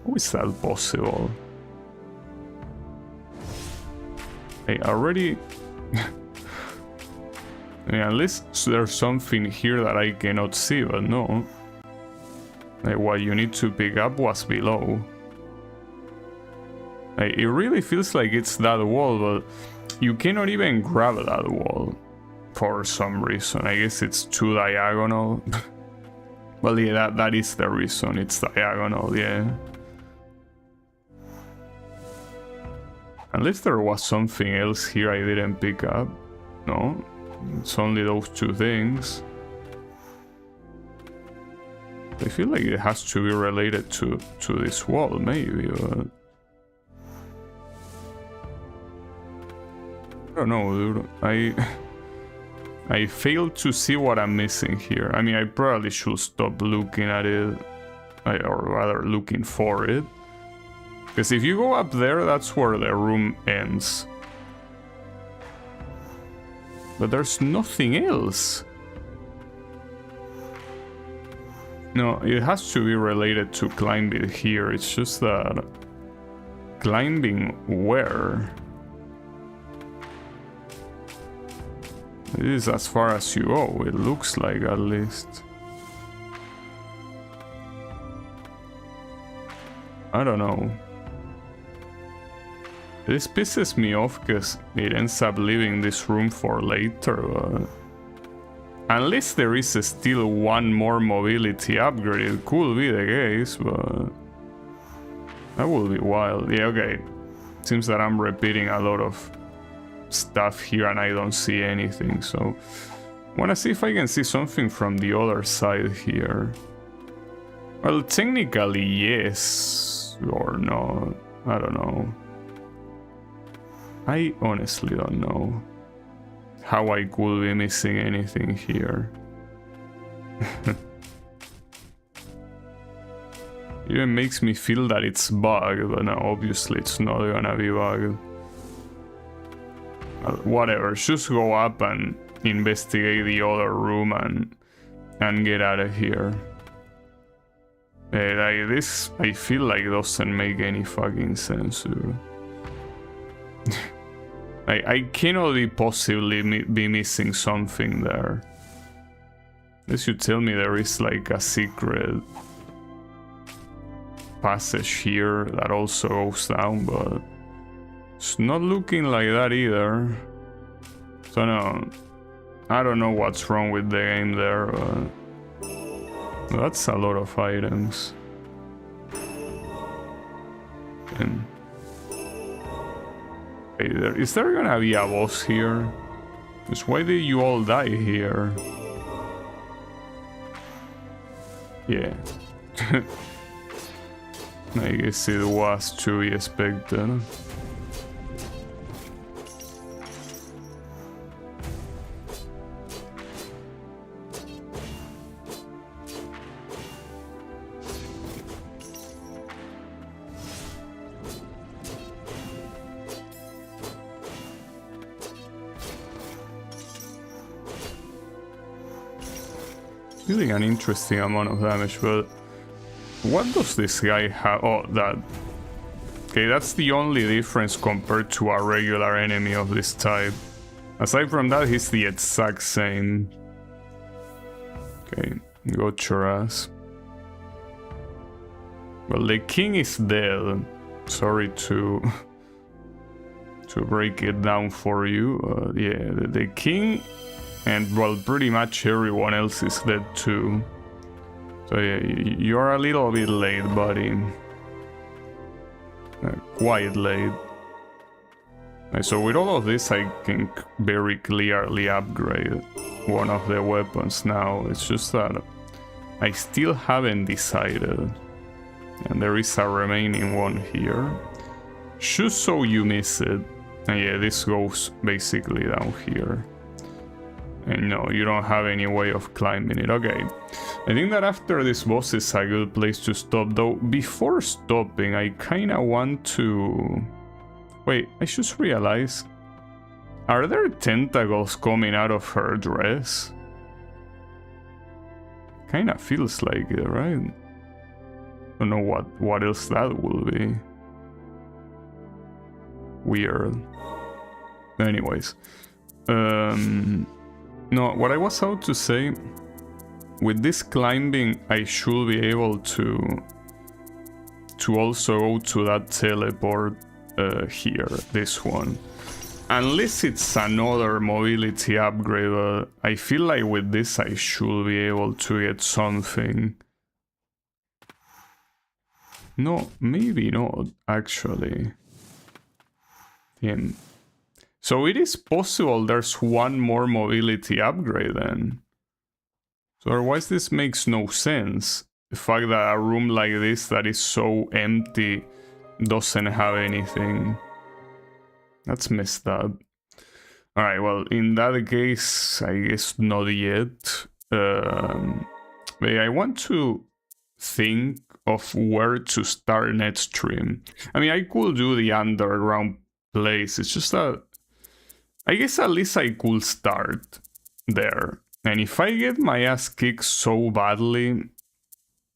How is that possible? I already... I mean, unless there's something here that I cannot see, but no. Like, what you need to pick up was below. Like, it really feels like it's that wall, but you cannot even grab that wall for some reason. I guess it's too diagonal. Well, yeah, that is the reason. It's diagonal, yeah. Unless there was something else here I didn't pick up. No, it's only those two things. I feel like it has to be related to this wall, maybe, but... I don't know, dude. I failed to see what I'm missing here. I mean, I probably should stop looking at it, or rather looking for it. Because if you go up there, that's where the room ends. But there's nothing else. No, it has to be related to climbing here. It's just that... Climbing where? This is as far as you go, it looks like, at least. I don't know. This pisses me off because it ends up leaving this room for later, but... Unless there is still one more mobility upgrade, it could be the case, but... That would be wild. Yeah, okay. Seems that I'm repeating a lot of stuff here and I don't see anything, so... Wanna see if I can see something from the other side here. Well, technically yes, or no, I don't know. I honestly don't know how I could be missing anything here. It even makes me feel that it's bugged, but no, obviously it's not gonna be bugged. Whatever, just go up and investigate the other room and get out of here. Like this, I feel like doesn't make any fucking sense, dude. I cannot possibly be missing something there. Unless you tell me there is like a secret passage here that also goes down, but it's not looking like that either. So no, I don't know what's wrong with the game there, but that's a lot of items. And is there gonna be a boss here? Because why did you all die here? Yeah. I guess it was to be expected. Dealing an interesting amount of damage, but what does this guy have? Oh, that. Okay, that's the only difference compared to a regular enemy of this type. Aside from that, he's the exact same. Okay, got your ass. Well, the king is dead. Sorry to break it down for you. Yeah, the king, and well, pretty much everyone else is dead too. So yeah, you're a little bit late, buddy. Quite late. So with all of this, I can very clearly upgrade one of the weapons now. It's just that I still haven't decided. And there is a remaining one here. Just so you miss it. And yeah, this goes basically down here. And no, you don't have any way of climbing it. Okay. I think that after this boss is a good place to stop, though. Before stopping, I kinda want to... Wait, I just realized... Are there tentacles coming out of her dress? Kinda feels like it, right? I don't know what else that will be. Weird. Anyways. No, what I was about to say... With this climbing, I should be able to also go to that teleport here, this one. Unless it's another mobility upgrade, but I feel like with this I should be able to get something. No, maybe not, actually. So it is possible there's one more mobility upgrade then. So otherwise this makes no sense. The fact that a room like this that is so empty doesn't have anything. That's messed up. Alright, well, in that case, I guess not yet. But I want to think of where to start next stream. I mean, I could do the underground place. It's just that... I guess at least I could start there. And if I get my ass kicked so badly,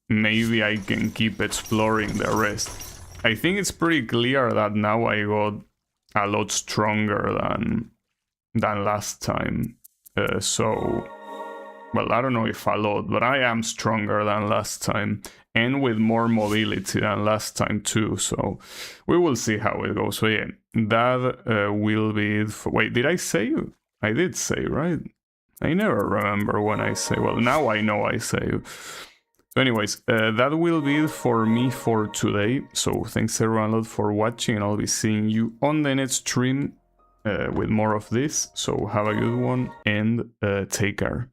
maybe I can keep exploring the rest. I think it's pretty clear that now I got a lot stronger than last time. So, well, I don't know if a lot, but I am stronger than last time. And with more mobility than last time too, so we will see how it goes. So yeah, that will be it for... Wait, did I say? I did say, right? I never remember when I say. Well, now I know I say. So anyways, that will be it for me for today. So thanks everyone a lot for watching, and I'll be seeing you on the next stream with more of this. So have a good one and take care.